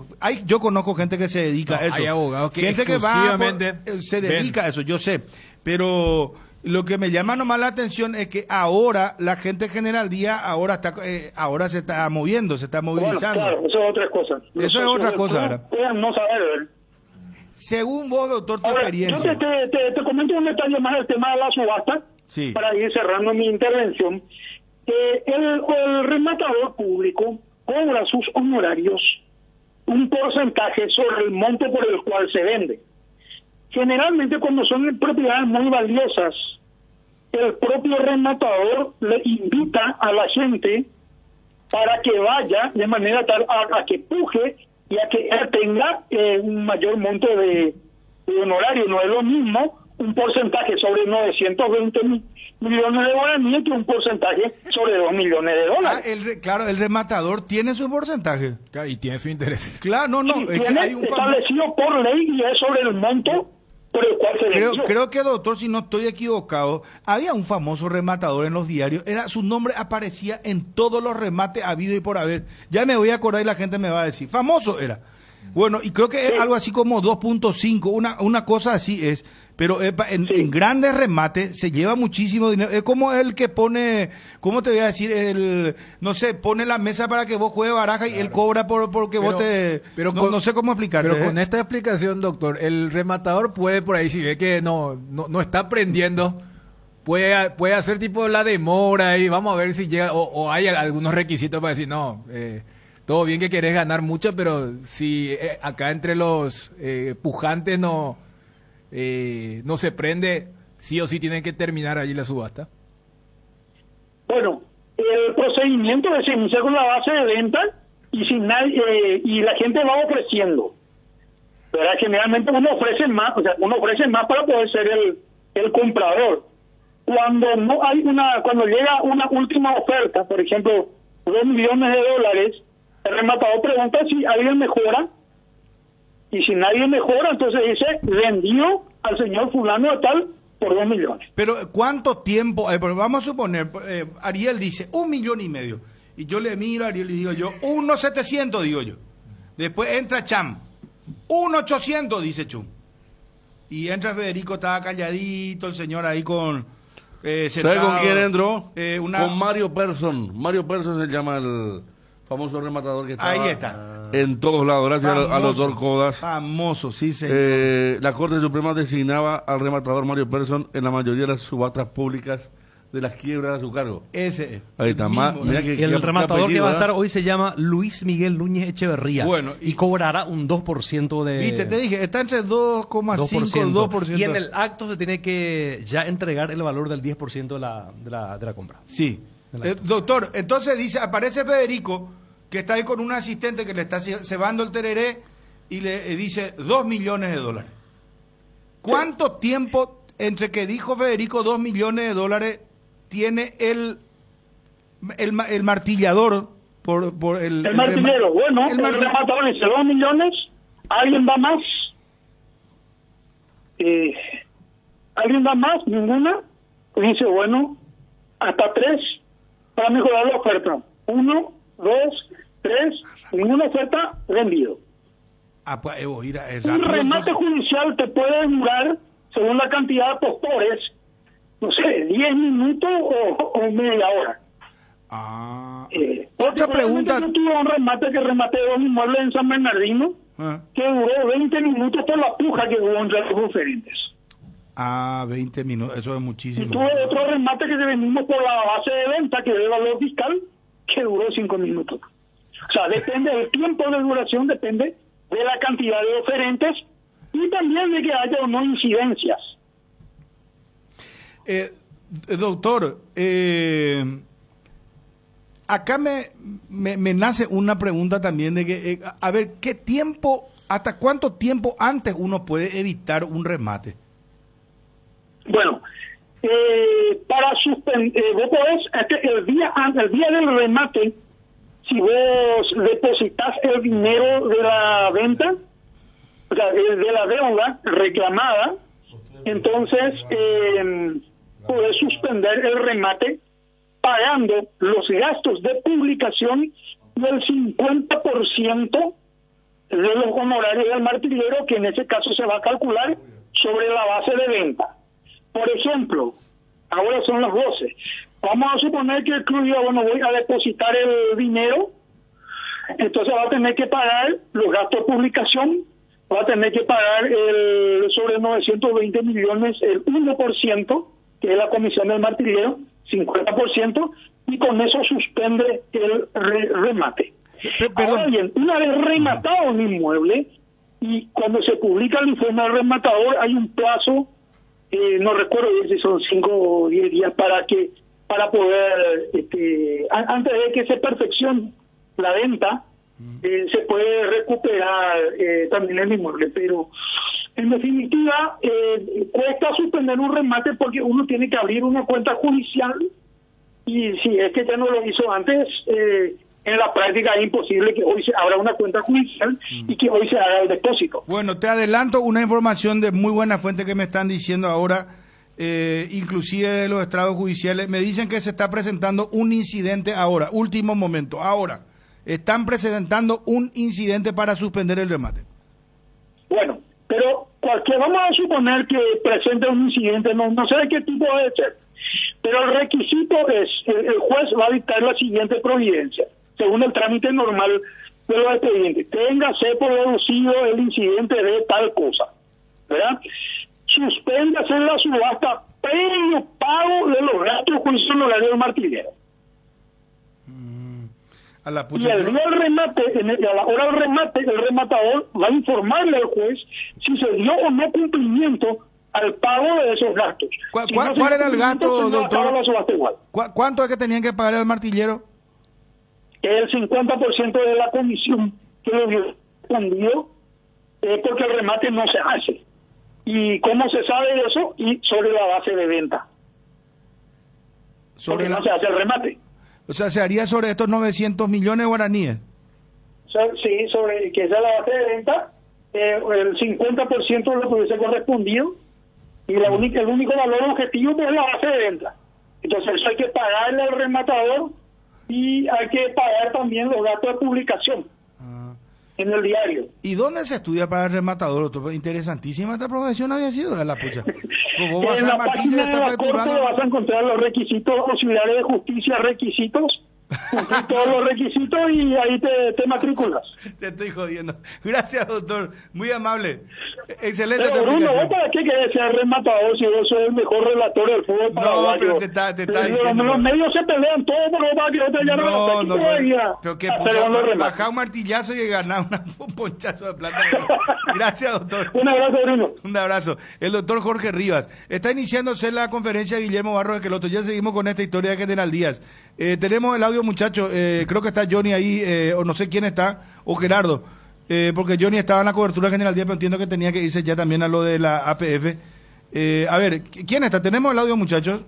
yo conozco gente que se dedica a eso. Hay abogados que gente que va exclusivamente se dedica a eso, yo sé, pero lo que me llama nomás la atención es que ahora la gente General Díaz ahora se está moviendo, se está Bueno, movilizando. claro, eso es otra cosa. Los Eso es socios otra del cosa, club ¿verdad? puedan no saber, ¿verdad? Según vos, doctor, tu Ahora, yo experiencia. te comento un detalle más del tema de la subasta, Sí. para ir cerrando mi intervención. El rematador público cobra sus honorarios un porcentaje sobre el monto por el cual se vende. Generalmente cuando son propiedades muy valiosas, el propio rematador le invita a la gente para que vaya de manera tal a que puje y a que él tenga un mayor monto de honorario. No es lo mismo un porcentaje sobre 920 millones de guaraníes que un porcentaje sobre 2 millones de dólares. Claro, el rematador tiene su porcentaje. Y tiene su interés. Claro, no, Sí, es que tiene hay un establecido por ley y es sobre el monto por el cual se vendió. Creo que, doctor, si no estoy equivocado, había un famoso rematador en los diarios, su nombre aparecía en todos los remates habido y por haber. Ya me voy a acordar y la gente me va a decir, famoso era. Bueno, y creo que es algo así como 2.5, una cosa así es, pero en grandes remates se lleva muchísimo dinero. Es como el que pone, ¿cómo te voy a decir? No sé, pone la mesa para que vos juegues baraja y él cobra porque vos te... pero no sé cómo explicarte. Pero con esta explicación, doctor, el rematador puede por ahí, si ve que no está aprendiendo, puede hacer tipo la demora y vamos a ver si llega, o hay algunos requisitos para decir, no, todo bien que querés ganar mucho, pero si acá entre los pujantes no se prende, sí o sí tienen que terminar allí la subasta. Bueno, el procedimiento se inicia con la base de venta y si nadie y la gente va ofreciendo. ¿Verdad? Generalmente uno ofrece más para poder ser el comprador. Cuando no hay cuando llega una última oferta, por ejemplo, 2 millones de dólares, el rematador pregunta si alguien mejora, y si nadie mejora, entonces dice, vendió al señor fulano de tal por 2 millones. Pero ¿cuánto tiempo? Vamos a suponer, Ariel dice 1,5 millones, y yo le miro a Ariel y digo yo, 1,700 digo yo. Después entra Cham, 1,800 dice Chum. Y entra Federico, estaba calladito, el señor ahí con... ¿Sabe con quién entró? Una... Con Mario Persson. Mario Persson se llama el famoso rematador que está ahí está. En todos lados, gracias a los dos codas. Famoso, sí, señor. La Corte Suprema designaba al rematador Mario Persson en la mayoría de las subastas públicas de las quiebras a su cargo. Ese es. Ahí está. Mira El rematador que va a estar ¿verdad? hoy se llama Luis Miguel Núñez Echeverría. Bueno, y cobrará un 2% de... Viste, te dije, está entre 2,5 y 2%. Y en el acto se tiene que ya entregar el valor del 10% de la compra. Sí. Doctor, entonces aparece Federico, que está ahí con un asistente que le está cebando el tereré y le dice 2 millones de dólares. ¿Cuánto tiempo entre que dijo Federico $2 millones tiene el martillador por el martillero? Bueno, el rematador dice 2 millones, ¿alguien da más? ¿Alguien da más? ¿Ninguna? Pues dice, bueno, hasta 3 para mejorar la oferta. 1, 2, 3, ninguna oferta, vendido. Pues, un remate judicial te puede durar, según la cantidad de postores, no sé, 10 minutos o media hora. Otra pregunta. Yo tuve un remate que rematé 2 inmuebles en San Bernardino, que duró 20 minutos por la puja que hubo entre los diferentes. 20 minutos, eso es muchísimo. Y tuve otro remate que vendimos por la base de venta, que es el valor fiscal, que duró 5 minutos. O sea, depende del tiempo de duración, depende de la cantidad de oferentes y también de que haya o no incidencias. Doctor, acá me nace una pregunta también de que, a ver, ¿hasta cuánto tiempo antes uno puede evitar un remate? Bueno, para suspender, vos podés, el día del remate, si vos depositas el dinero de la venta, o sea, de la deuda reclamada, entonces podés suspender el remate pagando los gastos de publicación y el 50% de los honorarios del martillero, que en ese caso se va a calcular sobre la base de venta. Por ejemplo, ahora son las 12. Vamos a suponer que el club diga, bueno, voy a depositar el dinero, entonces va a tener que pagar los gastos de publicación, va a tener que pagar sobre 920 millones el 1%, que es la comisión del martillero, 50%, y con eso suspende el remate. Ahora bien, una vez rematado un inmueble, y cuando se publica el informe del rematador, hay un plazo, no recuerdo si son 5 o 10 días para poder, antes de que se perfeccione la venta, se puede recuperar también el inmueble, pero en definitiva cuesta suspender un remate porque uno tiene que abrir una cuenta judicial, y si es que ya no lo hizo antes, en la práctica es imposible que hoy se abra una cuenta judicial y que hoy se haga el depósito. Bueno, te adelanto una información de muy buena fuente que me están diciendo ahora, inclusive de los estrados judiciales. Me dicen que se está presentando un incidente ahora, último momento, ahora. Están presentando un incidente para suspender el remate. Bueno, pero vamos a suponer que presente un incidente, no sé de qué tipo debe ser, pero el requisito es, el juez va a dictar la siguiente providencia, según el trámite normal de los expedientes. Téngase producido el incidente de tal cosa, ¿verdad? Suspéndase la subasta previo pago de los gastos de juicio honorario del martillero. Y el día del remate, a la hora del remate, el rematador va a informarle al juez si se dio o no cumplimiento al pago de esos gastos. ¿Cuál era el gasto, doctor? ¿Cuánto es que tenían que pagar al martillero? El 50% de la comisión que le dio respondido, porque el remate no se hace. ¿Y cómo se sabe de eso? Y sobre la base de venta. Porque no se hace el remate. O sea, se haría sobre estos 900 millones de guaraníes. Sí, sobre que sea la base de venta, el 50% de lo que hubiese correspondido, y el único valor objetivo es la base de venta. Entonces eso hay que pagarle al rematador y hay que pagar también los gastos de publicación en el diario. ¿Y dónde se estudia para el rematador, doctor? Interesantísima esta profesión había sido de la pucha. En la página de la Corte vas a encontrar los requisitos, auxiliares de justicia, requisitos, cumplir todos los requisitos y ahí te matriculas. Te estoy jodiendo. Gracias, doctor. Muy amable. Excelente. Pero Bruno, ¿vos para qué querés ser rematador si vos sos el mejor relator del fútbol paraguayo? No, pero te está diciendo. Los medios se pelean todos, pero para que te llamen pero que bajar un martillazo y ganar un ponchazo de plata. Gracias, doctor. Un abrazo, Bruno. Un abrazo. El doctor Jorge Rivas. Está iniciándose la conferencia de Guillermo Barros de Queloto. Ya seguimos con esta historia de General Díaz. Tenemos el audio, muchachos. Creo que está Johnny ahí, o no sé quién está, o Gerardo. porque Johnny estaba en la cobertura general día, pero entiendo que tenía que irse ya también a lo de la APF. A ver, ¿quién está? ¿Tenemos el audio, muchachos?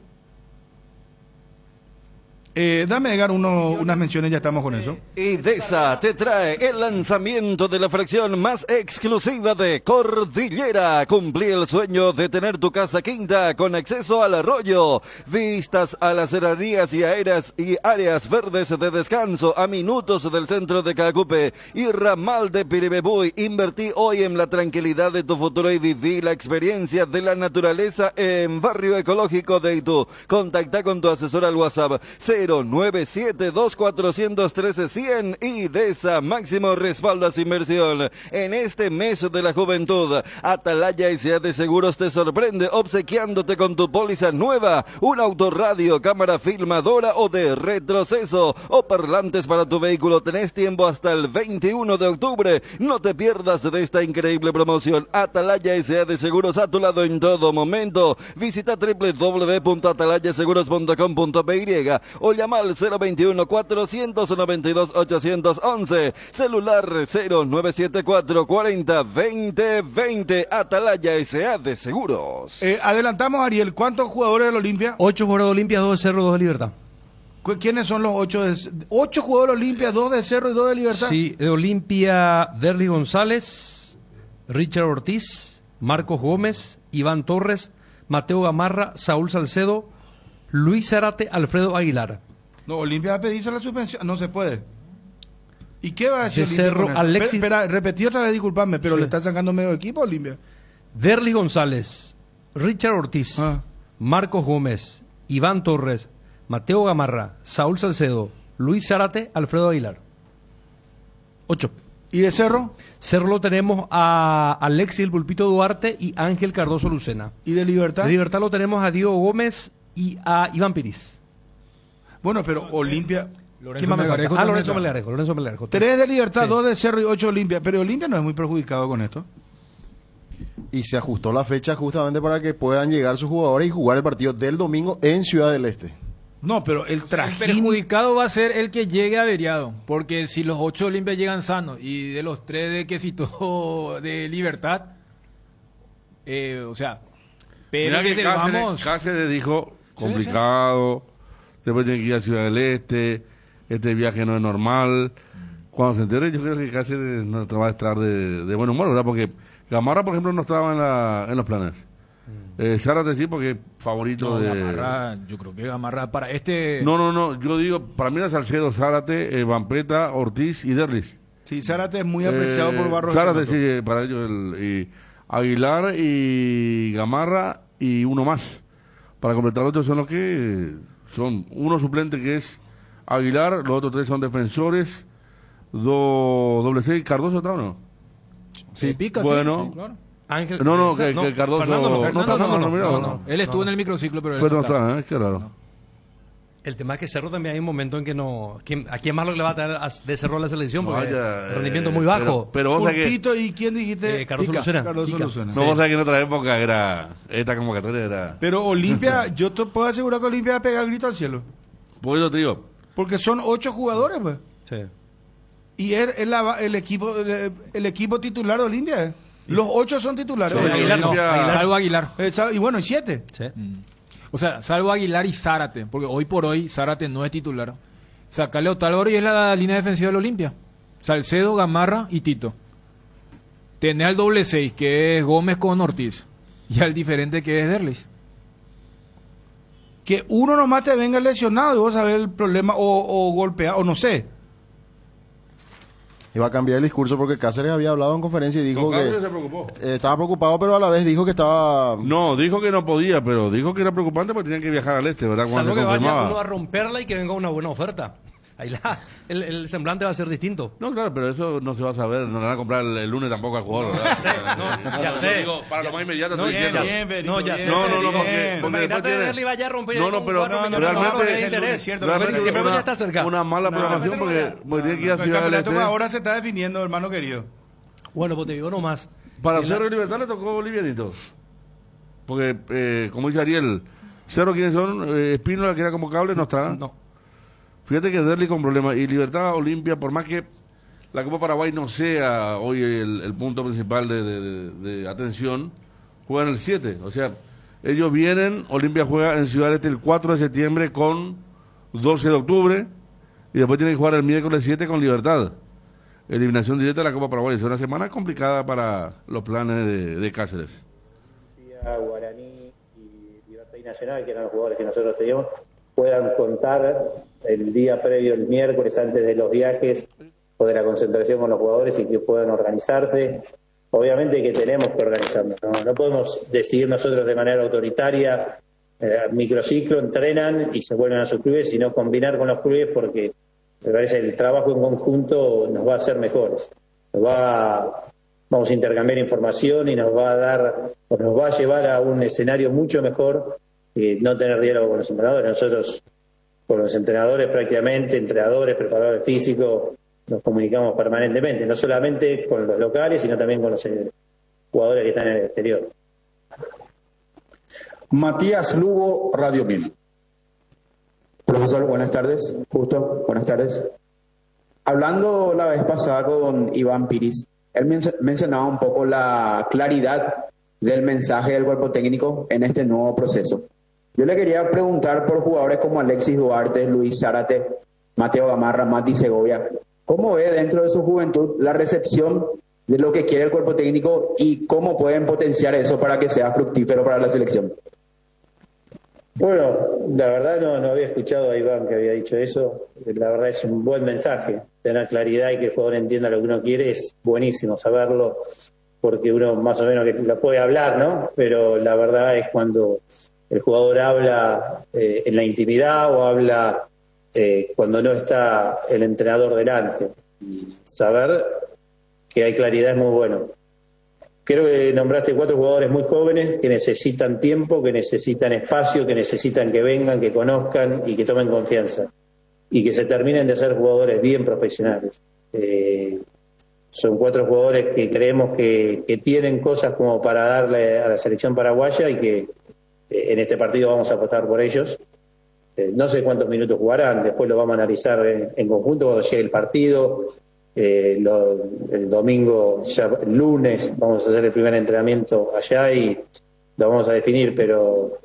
Dame, Edgar, unas menciones, ya estamos con eso. IDESA te trae el lanzamiento de la fracción más exclusiva de Cordillera. Cumplí el sueño de tener tu casa quinta con acceso al arroyo, vistas a las serranías y áreas verdes de descanso a minutos del centro de Cacupe y ramal de Piribebuy. Invertí hoy en la tranquilidad de tu futuro y viví la experiencia de la naturaleza en Barrio Ecológico de Itu. Contacta con tu asesor al WhatsApp 0972413 IDESA, máximo respaldas inversión. En este mes de la juventud, Atalaya S.A. de Seguros te sorprende obsequiándote con tu póliza nueva un autorradio, cámara filmadora o de retroceso o parlantes para tu vehículo. Tenés tiempo hasta el 21 de octubre. No te pierdas de esta increíble promoción. Atalaya S.A. de Seguros, a tu lado en todo momento. Visita www.atalayaseguros.com.py o llama al 021-492-811, celular 0974-40-2020, Atalaya S.A. de Seguros. Adelantamos, Ariel, ¿cuántos jugadores del Olimpia? 8 jugadores de Olimpia, 2 de Cerro, 2 de Libertad. ¿Quiénes son los 8? 8 jugadores de Olimpia, 2 de Cerro y 2 de Libertad. Sí, de Olimpia, Derly González, Richard Ortiz, Marcos Gómez, Iván Torres, Mateo Gamarra, Saúl Salcedo, Luis Zárate, Alfredo Aguilar. No, Olimpia va a pedirse la suspensión, no se puede. ¿Y qué va a decir De Cerro, Olimpia? Alexis... Espera, repetí otra vez, disculpadme, pero le está sacando medio equipo a Olimpia. Derly González, Richard Ortiz, Marcos Gómez, Iván Torres, Mateo Gamarra, Saúl Salcedo, Luis Zárate, Alfredo Aguilar. 8. ¿Y de Cerro? Cerro lo tenemos a Alexis El Pulpito Duarte y Ángel Cardoso Lucena. ¿Y de Libertad? De Libertad lo tenemos a Diego Gómez y a Iván Piris. Bueno, pero Olimpia... Lorenzo Melgarejo. Lorenzo Melgarejo. 3 de Libertad, Sí. 2 de Cerro y 8 de Olimpia. Pero Olimpia no es muy perjudicado con esto. Y se ajustó la fecha justamente para que puedan llegar sus jugadores y jugar el partido del domingo en Ciudad del Este. No, pero el El trajín... perjudicado va a ser el que llegue averiado, porque si los 8 Olimpia llegan sanos y de los 3 de que citó de Libertad, o sea, pero Mirá que desde Cáceres dijo complicado, después tiene que ir a Ciudad del Este viaje no es normal. Cuando se entere, yo creo que Cáceres no va a estar de buen humor, ¿verdad? Porque Gamarra, por ejemplo, no estaba en los planes. Zárate sí, porque favorito de... Gamarra, yo creo que Gamarra para este... No, yo digo, para mí era Salcedo, Zárate, Vampeta, Ortiz y Derlis. Sí, Zárate es muy apreciado por Barros. Zárate sí, para ellos, y Aguilar y Gamarra y uno más. Para completar los otros son los que son uno suplente que es Aguilar, los otros 3 son defensores, 2 doble 6, ¿Cardoso está o no? Sí, pica, bueno, sí, claro. Ángel, que Cardoso Fernando No. Él estuvo en el microciclo, pero él Pero no no está, qué raro. El tema es que Cerro también hay un momento en que no... ¿A quién más lo que le va a traer de Cerro a la selección? Porque el rendimiento muy bajo. Pero vos sabés que... Pulpito, ¿y quién dijiste? Cardoso Lucena. Cardoso Lucena. No, vos sabés que en otra época era... Esta convocatoria era... Pero Olimpia, yo te puedo asegurar que Olimpia va a pegar el grito al cielo. Por eso te digo. Porque son 8 jugadores, pues. Sí. Y es el equipo titular de Olimpia. Los 8 son titulares. Sí, Aguilar no, Salvo Aguilar. Y bueno, y 7. Sí. O sea, salvo Aguilar y Zárate, porque hoy por hoy Zárate no es titular. Sacale a Otálvaro y es la línea defensiva del Olimpia. Salcedo, Gamarra y Tito. Tenés al doble 6, que es Gómez con Ortiz. Y al diferente que es Derlis. Que uno nomás te venga lesionado y vos sabés el problema o golpeado, o no sé. Iba a cambiar el discurso porque Cáceres había hablado en conferencia y dijo No, que Cáceres se preocupó. Estaba preocupado, pero a la vez dijo que estaba... No, dijo que no podía, pero dijo que era preocupante porque tenían que viajar al este, ¿verdad? Cuando Salvo se que vaya confirmaba. uno a romperla y que venga una buena oferta. Ahí el semblante va a ser distinto. No, claro, pero eso no se va a saber. No le van a comprar el lunes tampoco al jugador, ¿verdad? Ya sé. Digo, para lo más inmediato No, estoy diciendo. ya sé. No, Federico. porque Imagínate después tiene- Derly vaya a romper No, un pero cuatro millones realmente de interés. es cierto, realmente pero siempre una- ya está cerca. Una mala programación porque tiene que ir a El Ciudad del campeonato Este. ahora se está definiendo, hermano querido. Bueno, pues te digo nomás. Para Que Cerro y Libertad le tocó livianito. Porque, como dice Ariel, Cerro, ¿quiénes son? Espínola, que era convocable, no está. No. Fíjate que Derly con problemas. Y Libertad, Olimpia, por más que la Copa Paraguay no sea hoy el punto principal de atención, juegan el 7. O sea, ellos vienen, Olimpia juega en Ciudad Este el 4 de septiembre con 12 de octubre y después tienen que jugar el miércoles 7 con Libertad. Eliminación directa de la Copa Paraguay. Es una semana complicada para los planes de Cáceres. Guaraní y Libertad y Nacional, que eran los jugadores que nosotros teníamos, puedan contar el día previo, el miércoles, antes de los viajes o de la concentración con los jugadores y que puedan organizarse. Obviamente que tenemos que organizarnos, no podemos decidir nosotros de manera autoritaria, microciclo, entrenan y se vuelven a sus clubes, sino combinar con los clubes, porque me parece que el trabajo en conjunto nos va a hacer mejores. Vamos a intercambiar información y nos va a llevar a un escenario mucho mejor que no tener diálogo con los entrenadores. Nosotros, con los entrenadores prácticamente, entrenadores, preparadores físicos, nos comunicamos permanentemente, no solamente con los locales, sino también con los jugadores que están en el exterior. Matías Lugo, Radio 1000. Profesor, buenas tardes. Justo, buenas tardes. Hablando la vez pasada con Iván Piris, él mencionaba un poco la claridad del mensaje del cuerpo técnico en este nuevo proceso. Yo le quería preguntar por jugadores como Alexis Duarte, Luis Zárate, Mateo Gamarra, Mati Segovia. ¿Cómo ve dentro de su juventud la recepción de lo que quiere el cuerpo técnico y cómo pueden potenciar eso para que sea fructífero para la selección? Bueno, la verdad no había escuchado a Iván que había dicho eso. La verdad es un buen mensaje. Tener claridad y que el jugador entienda lo que uno quiere es buenísimo saberlo, porque uno más o menos que lo puede hablar, ¿no? Pero la verdad es cuando el jugador habla en la intimidad o habla cuando no está el entrenador delante. Y saber que hay claridad es muy bueno. Creo que nombraste 4 jugadores muy jóvenes que necesitan tiempo, que necesitan espacio, que necesitan que vengan, que conozcan y que tomen confianza. Y que se terminen de ser jugadores bien profesionales. Son 4 jugadores que creemos que tienen cosas como para darle a la selección paraguaya y que en este partido vamos a apostar por ellos. No sé cuántos minutos jugarán, después lo vamos a analizar en conjunto cuando llegue el partido. El domingo, ya el lunes, vamos a hacer el primer entrenamiento allá y lo vamos a definir, pero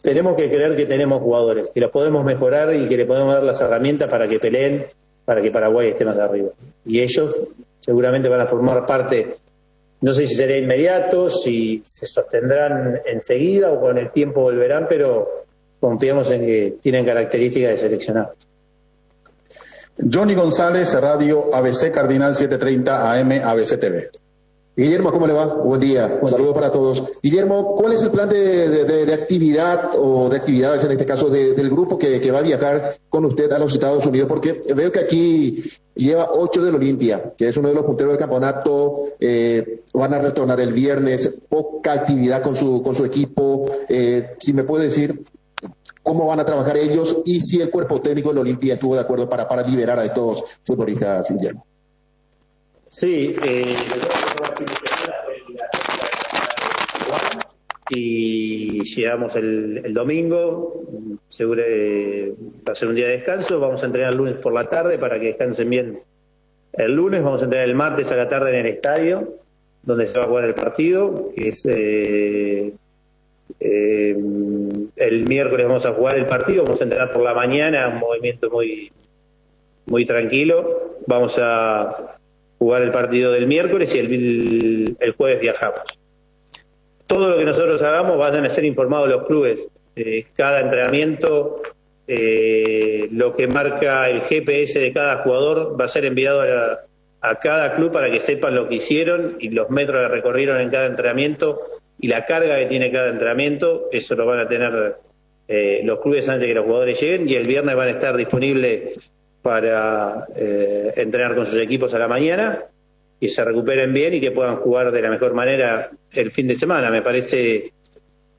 tenemos que creer que tenemos jugadores, que los podemos mejorar y que le podemos dar las herramientas para que peleen, para que Paraguay esté más arriba. Y ellos seguramente van a formar parte, no sé si será inmediato, si se sostendrán enseguida o con el tiempo volverán, pero confiamos en que tienen características de seleccionados. Johnny González, Radio ABC Cardinal 730 AM ABC TV. Guillermo, ¿cómo le va? Buen día. Un saludo para todos. Guillermo, ¿cuál es el plan de actividad o de actividades, en este caso, del grupo que va a viajar con usted a los Estados Unidos? Porque veo que aquí lleva 8 del Olimpia, que es uno de los punteros del campeonato. Van a retornar el viernes. Poca actividad con su equipo. Si me puede decir cómo van a trabajar ellos y si el cuerpo técnico del Olimpia estuvo de acuerdo para liberar a estos futbolistas, Guillermo. Sí, y llegamos el domingo, seguro va a ser un día de descanso, vamos a entrenar el lunes por la tarde para que descansen bien el lunes, vamos a entrenar el martes a la tarde en el estadio, donde se va a jugar el partido, que es el miércoles vamos a jugar el partido, vamos a entrenar por la mañana, un movimiento muy tranquilo, vamos a jugar el partido del miércoles y el jueves viajamos. Todo lo que nosotros hagamos van a ser informados los clubes. Cada entrenamiento, lo que marca el GPS de cada jugador va a ser enviado a cada club para que sepan lo que hicieron y los metros que recorrieron en cada entrenamiento y la carga que tiene cada entrenamiento. Eso lo van a tener los clubes antes de que los jugadores lleguen, y el viernes van a estar disponibles para entrenar con sus equipos a la mañana y se recuperen bien y que puedan jugar de la mejor manera el fin de semana. Me parece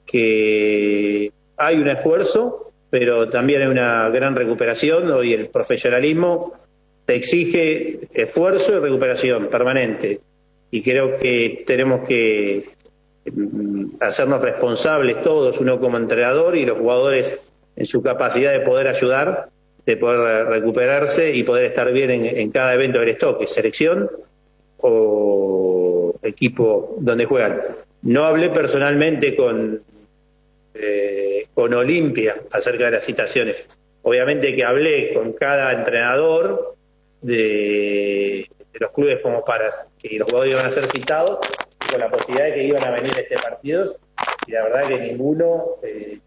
que hay un esfuerzo, pero también hay una gran recuperación. Hoy el profesionalismo te exige esfuerzo y recuperación permanente, y creo que tenemos que hacernos responsables todos, uno como entrenador y los jugadores en su capacidad de poder ayudar de poder recuperarse y poder estar bien en cada evento del stock, selección o equipo donde juegan. No hablé personalmente con Olimpia acerca de las citaciones. Obviamente que hablé con cada entrenador de los clubes como para que los jugadores iban a ser citados, con la posibilidad de que iban a venir partidos, y la verdad que ninguno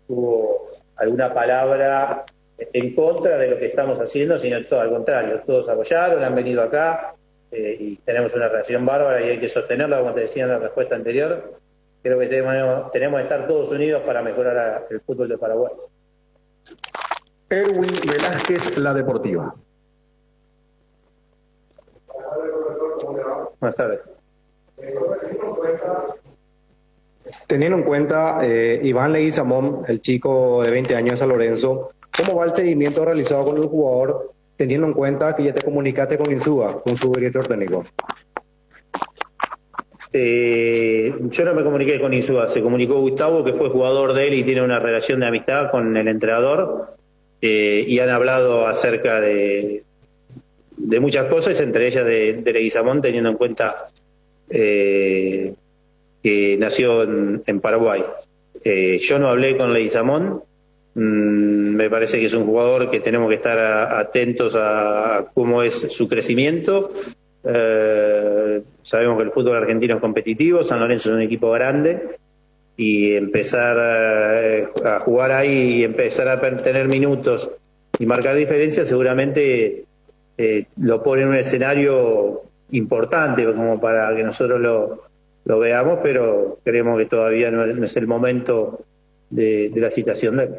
tuvo alguna palabra en contra de lo que estamos haciendo, sino todo al contrario, todos apoyaron, han venido acá y tenemos una relación bárbara y hay que sostenerla, como te decía en la respuesta anterior. Creo que tenemos que estar todos unidos para mejorar el fútbol de Paraguay. Erwin Velázquez, La Deportiva. Buenas tardes. Teniendo en cuenta Iván Leguizamón, el chico de 20 años de San Lorenzo, ¿cómo va el seguimiento realizado con el jugador, teniendo en cuenta que ya te comunicaste con Insúa, con su director técnico? Yo no me comuniqué con Insúa, se comunicó Gustavo, que fue jugador de él y tiene una relación de amistad con el entrenador, y han hablado acerca de muchas cosas, entre ellas de Leguizamón, teniendo en cuenta que nació en Paraguay. Yo no hablé con Leguizamón, me parece que es un jugador que tenemos que estar atentos a cómo es su crecimiento. Sabemos que el fútbol argentino es competitivo, San Lorenzo es un equipo grande, y empezar a jugar ahí y empezar a tener minutos y marcar diferencias seguramente lo pone en un escenario importante como para que nosotros lo veamos, pero creemos que todavía no es el momento de la citación de él.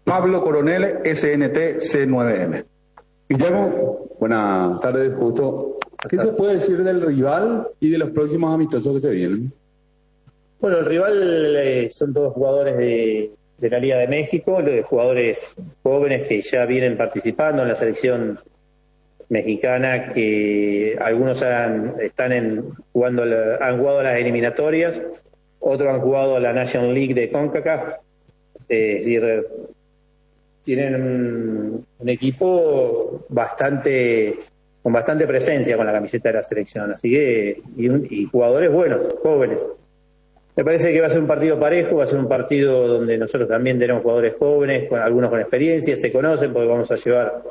Pablo Coronel, SNT C9M. Guillermo, buenas tardes, justo. ¿Qué se puede decir del rival y de los próximos amistosos que se vienen? Bueno, el rival son todos jugadores de la Liga de México, jugadores jóvenes que ya vienen participando en la selección mexicana, que algunos han jugado las eliminatorias, otros han jugado la National League de CONCACAF, es decir, tienen un equipo con bastante presencia con la camiseta de la selección, así que y jugadores buenos, jóvenes. Me parece que va a ser un partido parejo, va a ser un partido donde nosotros también tenemos jugadores jóvenes, algunos con experiencia, se conocen porque vamos a llevar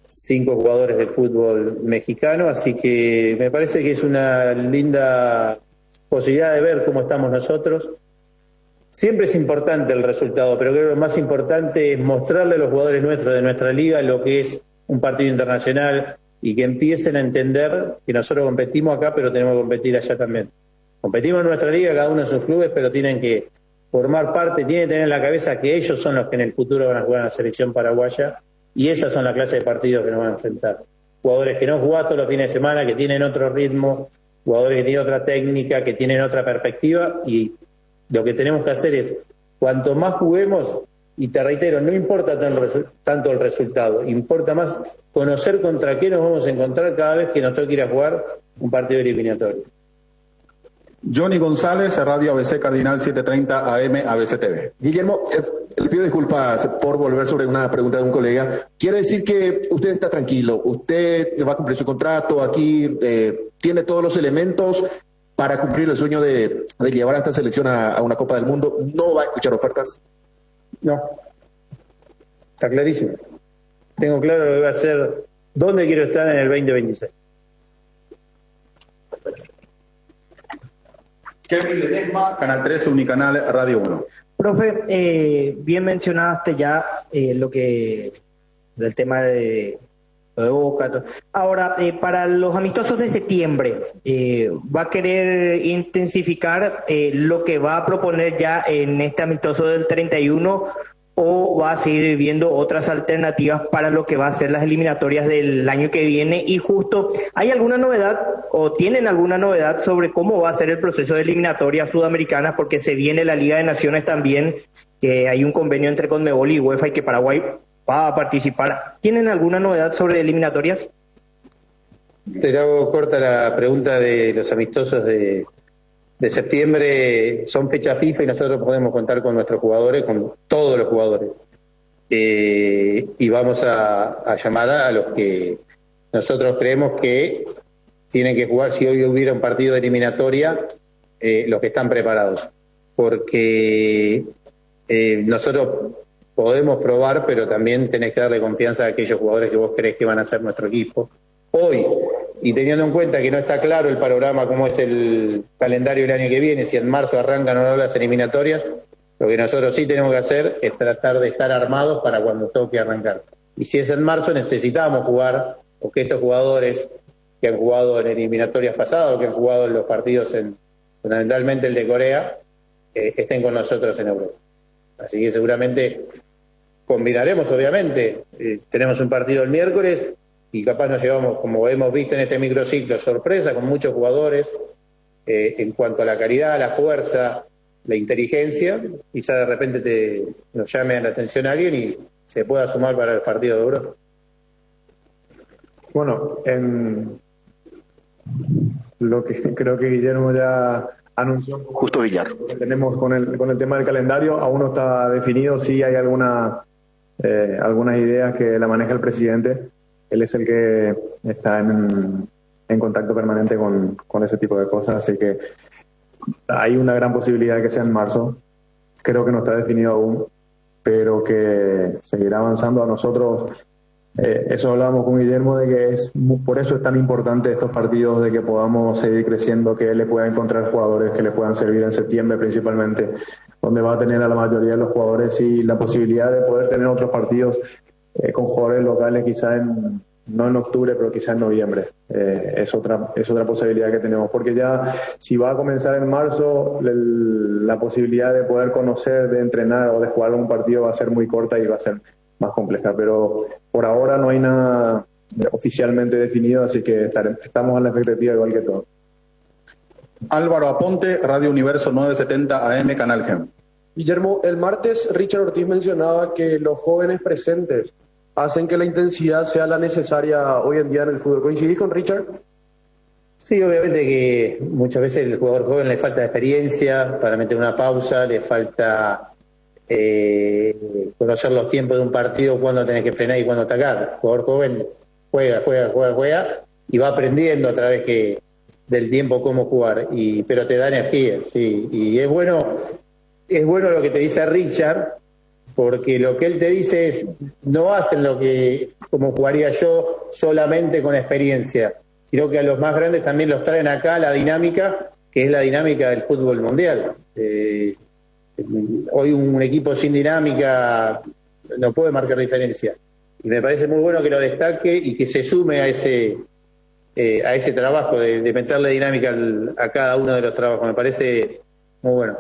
5 jugadores de fútbol mexicano, así que me parece que es una linda posibilidad de ver cómo estamos nosotros. Siempre es importante el resultado, pero creo que lo más importante es mostrarle a los jugadores nuestros de nuestra liga lo que es un partido internacional y que empiecen a entender que nosotros competimos acá, pero tenemos que competir allá también. Competimos en nuestra liga, cada uno en sus clubes, pero tienen que formar parte, tienen que tener en la cabeza que ellos son los que en el futuro van a jugar en la selección paraguaya, y esas son las clases de partidos que nos van a enfrentar. Jugadores que no juegan todos los fines de semana, que tienen otro ritmo, jugadores que tienen otra técnica, que tienen otra perspectiva, y lo que tenemos que hacer es, cuanto más juguemos, y te reitero, no importa tanto el resultado, importa más conocer contra qué nos vamos a encontrar cada vez que nos toque ir a jugar un partido eliminatorio. Johnny González, Radio ABC Cardinal 730 AM ABC TV. Guillermo, le pido disculpas por volver sobre una pregunta de un colega. Quiere decir que usted está tranquilo, usted va a cumplir su contrato aquí, tiene todos los elementos para cumplir el sueño de llevar a esta selección a una Copa del Mundo. ¿No va a escuchar ofertas? No, está clarísimo. Tengo claro lo que va a hacer, dónde quiero estar en el 2026. Kevin Ledesma, Canal 13, Unicanal, Radio 1. Profe, bien mencionaste ya del tema de Boca. Ahora, para los amistosos de septiembre, ¿va a querer intensificar lo que va a proponer ya en este amistoso del 31 o va a seguir viendo otras alternativas para lo que va a ser las eliminatorias del año que viene? Y justo, ¿hay alguna novedad o tienen alguna novedad sobre cómo va a ser el proceso de eliminatorias sudamericanas? Porque se viene la Liga de Naciones también, que hay un convenio entre CONMEBOL y UEFA y que Paraguay va a participar. ¿Tienen alguna novedad sobre eliminatorias? Te hago corta la pregunta de los amistosos de septiembre. Son fechas FIFA y nosotros podemos contar con nuestros jugadores, con todos los jugadores. y vamos a llamar a los que nosotros creemos que tienen que jugar, si hoy hubiera un partido de eliminatoria, los que están preparados, porque nosotros podemos probar, pero también tenés que darle confianza a aquellos jugadores que vos creés que van a ser nuestro equipo. Hoy, y teniendo en cuenta que no está claro el panorama, cómo es el calendario del año que viene, si en marzo arrancan o no las eliminatorias, lo que nosotros sí tenemos que hacer es tratar de estar armados para cuando toque arrancar. Y si es en marzo, necesitamos jugar, o que estos jugadores que han jugado en eliminatorias pasadas, que han jugado en los partidos, fundamentalmente el de Corea, estén con nosotros en Europa. Así que seguramente combinaremos, obviamente. Tenemos un partido el miércoles y capaz nos llevamos, como hemos visto en este microciclo, sorpresa con muchos jugadores en cuanto a la calidad, la fuerza, la inteligencia. Quizá de repente nos llame la atención a alguien y se pueda sumar para el partido de Europa. Bueno, en lo que creo que Guillermo ya anunció, Justo Villar, lo que tenemos con el tema del calendario, aún no está definido. Sí hay algunas ideas que la maneja el presidente. Él es el que está en contacto permanente con ese tipo de cosas, así que hay una gran posibilidad de que sea en marzo. Creo que no está definido aún, pero que seguirá avanzando. A nosotros, eso hablábamos con Guillermo, de que por eso es tan importante estos partidos, de que podamos seguir creciendo, que él le pueda encontrar jugadores que le puedan servir en septiembre principalmente, donde va a tener a la mayoría de los jugadores, y la posibilidad de poder tener otros partidos con jugadores locales, quizá no en octubre, pero quizá en noviembre. Es otra posibilidad que tenemos, porque ya si va a comenzar en marzo, la posibilidad de poder conocer, de entrenar o de jugar un partido va a ser muy corta y va a ser más compleja, pero por ahora no hay nada oficialmente definido, así que estamos en la expectativa igual que todos. Álvaro Aponte, Radio Universo 970 AM, Canal Gem. Guillermo, el martes Richard Ortiz mencionaba que los jóvenes presentes hacen que la intensidad sea la necesaria hoy en día en el fútbol. ¿Coincidís con Richard? Sí, obviamente que muchas veces el jugador joven le falta experiencia para meter una pausa, le falta conocer los tiempos de un partido, cuándo tenés que frenar y cuándo atacar. El jugador joven juega y va aprendiendo a través del tiempo cómo jugar, pero te da energía, sí. Y es bueno lo que te dice Richard, porque lo que él te dice es, no hacen como jugaría yo solamente con experiencia, sino que a los más grandes también los traen acá la dinámica, que es la dinámica del fútbol mundial. Hoy un equipo sin dinámica no puede marcar diferencia, y me parece muy bueno que lo destaque y que se sume a ese trabajo de meterle dinámica a cada uno de los trabajos. Me parece muy bueno.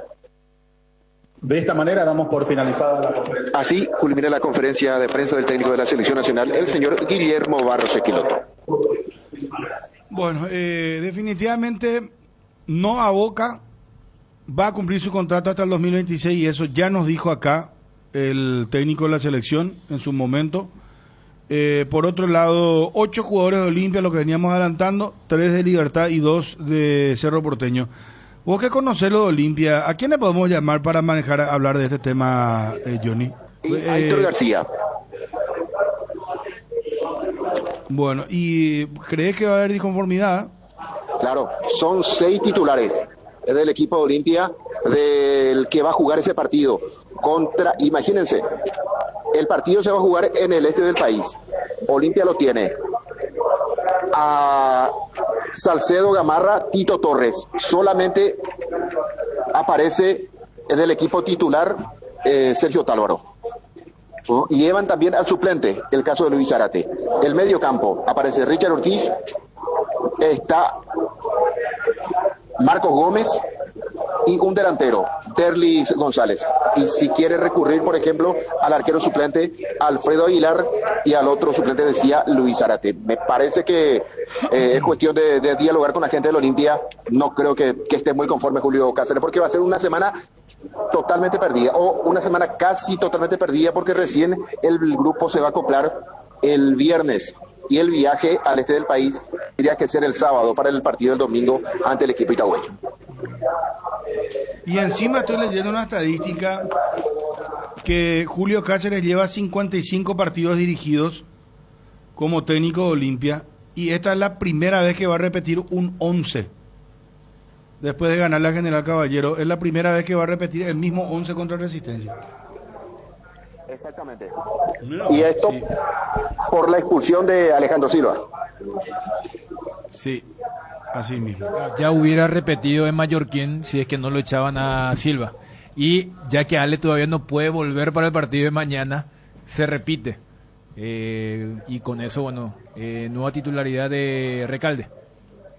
De esta manera damos por finalizada la conferencia. Así culmina la conferencia de prensa del técnico de la Selección Nacional, el señor Guillermo Barros Esquiloto. Bueno, definitivamente no aboca, va a cumplir su contrato hasta el 2026 y eso ya nos dijo acá el técnico de la selección en su momento. Por otro lado, 8 jugadores de Olimpia, lo que veníamos adelantando, 3 de Libertad y 2 de Cerro Porteño. Vos que conocés lo de Olimpia, ¿a quién le podemos llamar para hablar de este tema, Johnny? Héctor García. Bueno, ¿y crees que va a haber disconformidad? Claro, son 6 titulares del equipo de Olimpia, del que va a jugar ese partido imagínense, el partido se va a jugar en el este del país. Olimpia lo tiene a Salcedo, Gamarra, Tito Torres. Solamente aparece del equipo titular Sergio Tálvaro. Y llevan también al suplente, el caso de Luis Zárate. El medio campo aparece Richard Ortiz, está Marcos Gómez y un delantero, Derlis González. Y si quiere recurrir, por ejemplo, al arquero suplente Alfredo Aguilar, y al otro suplente decía Luis Zárate. Me parece que es cuestión de dialogar con la gente del Olimpia. No creo que esté muy conforme Julio Cáceres, porque va a ser una semana totalmente perdida, o una semana casi totalmente perdida, porque recién el grupo se va a acoplar el viernes, y el viaje al este del país tendría que ser el sábado para el partido del domingo ante el equipo itagüeño. Y encima estoy leyendo una estadística que Julio Cáceres lleva 55 partidos dirigidos como técnico de Olimpia y esta es la primera vez que va a repetir un 11. Después de ganar la General Caballero, es la primera vez que va a repetir el mismo 11 contra Resistencia. Exactamente. Y esto por la expulsión de Alejandro Silva. Sí, así mismo. Ya hubiera repetido en Mallorquín si es que no lo echaban a Silva. Y ya que Ale todavía no puede volver para el partido de mañana, se repite. Y con eso, bueno, nueva titularidad de Recalde,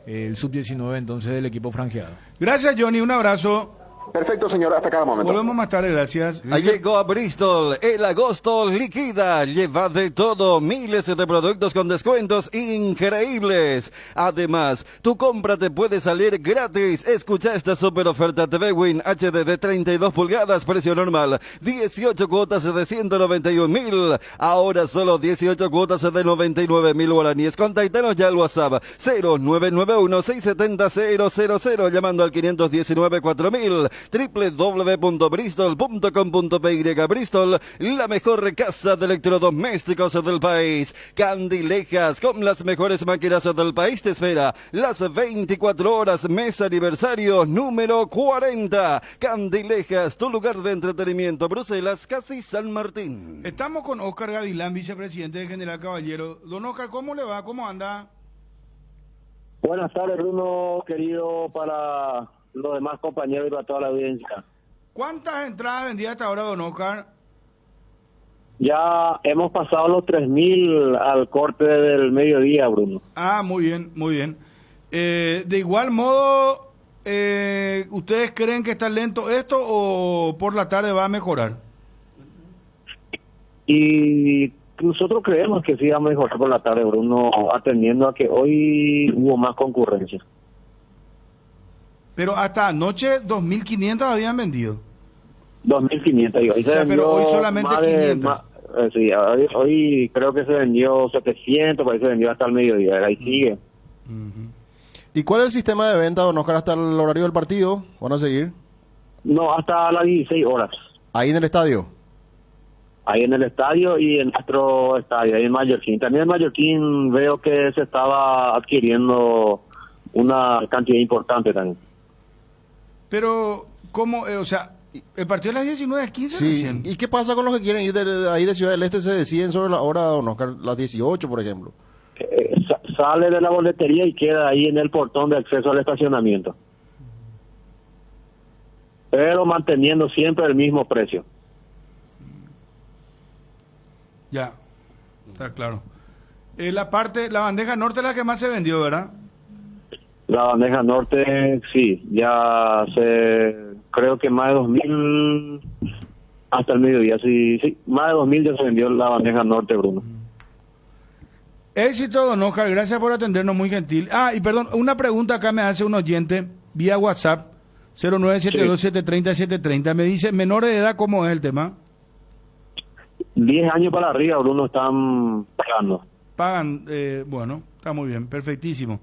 el sub-19 entonces del equipo franjeado. Gracias, Johnny, un abrazo. Perfecto, señor, hasta cada momento. Volvemos más tarde, gracias. Llegó a Bristol, el agosto liquida, lleva de todo, miles de productos con descuentos increíbles. Además, tu compra te puede salir gratis. Escucha esta super oferta: TV Win HD de 32 pulgadas, precio normal, 18 cuotas de 191.000, ahora solo 18 cuotas de 99.000 guaraníes. Contáctanos ya al WhatsApp 0991-670-000, llamando al 519-4000. www.bristol.com.py. Bristol, la mejor casa de electrodomésticos del país. Candilejas, con las mejores máquinas del país, te espera las 24 horas. Mes aniversario número 40. Candilejas, tu lugar de entretenimiento. Bruselas, casi San Martín. Estamos con Óscar Gavilán, vicepresidente de General Caballero. Don Óscar, ¿cómo le va? ¿Cómo anda? Buenas tardes, Bruno, querido, para los demás compañeros y para toda la audiencia. ¿Cuántas entradas vendidas hasta ahora, don Óscar? Ya hemos pasado los 3.000 al corte del mediodía, Bruno. Ah, muy bien, muy bien. De igual modo, ¿ustedes creen que está lento esto o por la tarde va a mejorar? Y nosotros creemos que sí va a mejorar por la tarde, Bruno, atendiendo a que hoy hubo más concurrencia. Pero hasta anoche 2.500 habían vendido. 2.500 y hoy se vendió, pero hoy solamente 500. Sí, hoy creo que se vendió 700, por ahí se vendió hasta el mediodía, ahí sigue. ¿Y cuál es el sistema de venta, don Oscar, hasta el horario del partido? ¿Van a seguir? No, hasta las 16 horas. ¿Ahí en el estadio? Ahí en el estadio y en nuestro estadio, ahí en Mallorquín. También en Mallorquín veo que se estaba adquiriendo una cantidad importante también. Pero, ¿cómo? O sea, ¿el partido a las 19:15 Sí. recién? ¿Y qué pasa con los que quieren ir de ahí de Ciudad del Este? ¿Se deciden sobre la hora, don Oscar, las 18, por ejemplo? Sale de la boletería y queda ahí en el portón de acceso al estacionamiento. Pero manteniendo siempre el mismo precio. Ya, está claro. La bandeja norte es la que más se vendió, ¿verdad? La bandeja norte, sí, ya creo que más de 2.000 hasta el mediodía, sí, más de 2.000 ya se vendió la bandeja norte, Bruno. Éxito, don Oscar, gracias por atendernos, muy gentil. Ah, y perdón, una pregunta acá me hace un oyente vía WhatsApp, 0972-730-730, me dice, menores de edad, ¿cómo es el tema? 10 años para arriba, Bruno, están pagando. Pagan, bueno, está muy bien, perfectísimo.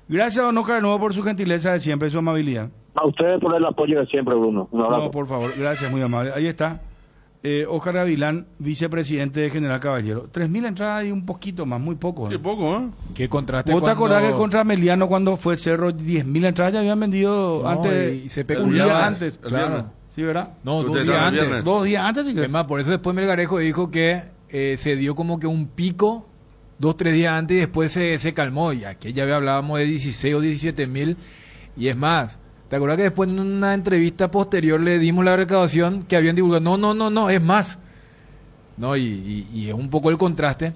Gracias, don Oscar, de nuevo por su gentileza de siempre y su amabilidad. A ustedes por el apoyo de siempre, Bruno. Un abrazo. No, por favor, gracias, muy amable. Ahí está, Óscar Gavilán, vicepresidente de General Caballero. 3.000 entradas y un poquito más, muy poco. Qué poco, ¿eh? ¿Qué contraste? ¿Vos te acordás que contra Meliano cuando fue Cerro 10.000 entradas ya habían vendido No, antes? y se Un día pegó antes, claro. ¿Sí, verdad? No, Ustedes 2 días estaban el antes. viernes. 2 días antes, sí que. Es más, por eso después Melgarejo dijo que se dio como que un pico 2-3 días antes y después se calmó. Y aquí ya hablábamos de 16 o 17.000. Y es más, ¿te acuerdas que después en una entrevista posterior le dimos la recaudación que habían divulgado? No, es más. No, y es un poco el contraste.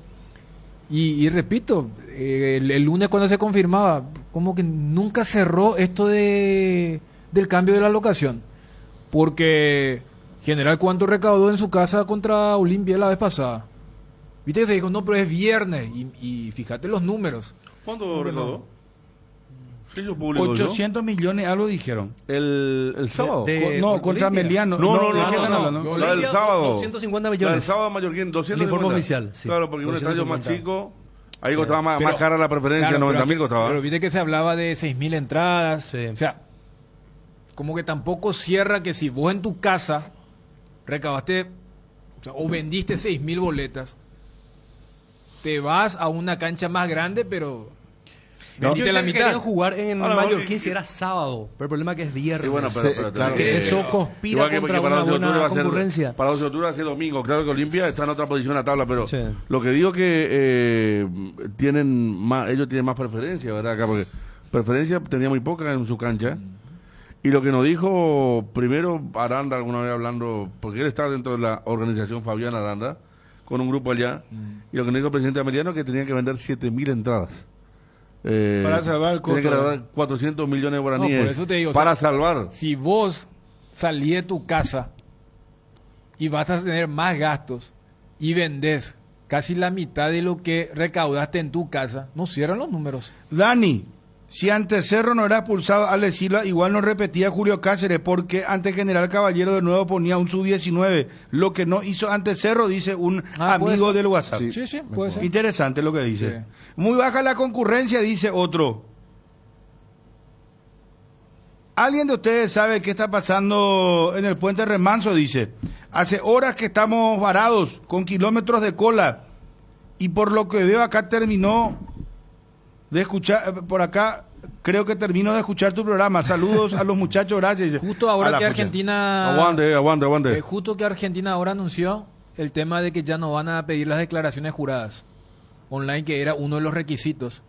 Y repito, el lunes cuando se confirmaba, como que nunca cerró esto del cambio de la locación. Porque General, ¿cuánto recaudó en su casa contra Olimpia la vez pasada? Viste que se dijo, no, pero es viernes. Y fíjate los números. ¿Cuánto recaudó? Sí, yo publico 800 millones, algo dijeron. ¿El sábado? Contra Meliano. No, La del sábado. 250 millones. La del sábado Mallorquín, 250. El informe oficial, sí. Claro, porque un estadio más 250. chico, ahí costaba más cara la preferencia, Claro, 90.000 costaba. Pero viste que se hablaba de 6.000 entradas. Sí. O sea, como que tampoco cierra que si vos en tu casa recabaste o vendiste 6.000 boletas, te vas a una cancha más grande, pero vendiste la mitad. Querían jugar en Ahora, Mallorquín si era sábado, pero el problema es que es viernes. Sí, bueno, pero claro, eso conspira contra una buena concurrencia. Para 12 de octubre va a ser domingo. Claro que Olimpia está en otra posición en la tabla, pero Sí. lo que digo que ellos tienen más preferencia, ¿verdad? Acá, porque preferencia tenía muy poca en su cancha. Y lo que nos dijo primero Aranda alguna vez hablando, porque él está dentro de la organización Fabián Aranda, con un grupo allá, y lo que nos dijo el presidente Ameliano es que tenían que vender 7.000 entradas. Para salvar el costo. Tienen que dar 400 millones de guaraníes. No, por eso te digo, para o sea, salvar. Si vos salís de tu casa y vas a tener más gastos y vendés casi la mitad de lo que recaudaste en tu casa, no cierran los números. Dani, si ante Cerro no era expulsado Ale Silva, igual no repetía Julio Cáceres, porque ante General Caballero de nuevo ponía un sub-19, lo que no hizo ante Cerro, dice un amigo del WhatsApp. Sí, puede ser. Interesante lo que dice. Sí. Muy baja la concurrencia, dice otro. ¿Alguien de ustedes sabe qué está pasando en el puente Remanso? Dice, hace horas que estamos varados, con kilómetros de cola, y por lo que veo acá terminó de escuchar, por acá creo que termino de escuchar tu programa. Saludos a los muchachos, gracias. Justo ahora que Argentina... Aguante. Justo que Argentina ahora anunció el tema de que ya no van a pedir las declaraciones juradas online, que era uno de los requisitos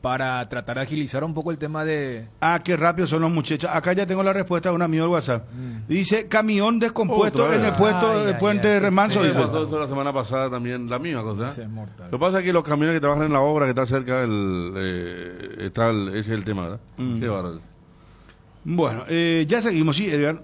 para tratar de agilizar un poco el tema de... Ah, qué rápido son los muchachos. Acá ya tengo la respuesta de un amigo del WhatsApp. Dice, camión descompuesto en el puente Remanso. Sí, dice. pasó eso la semana pasada también, la misma cosa. Ese es mortal. Lo que pasa es que los camiones que trabajan en la obra que está cerca ese es el tema, ¿verdad? Qué bárbaro. Bueno, ya seguimos, sí, Edgar.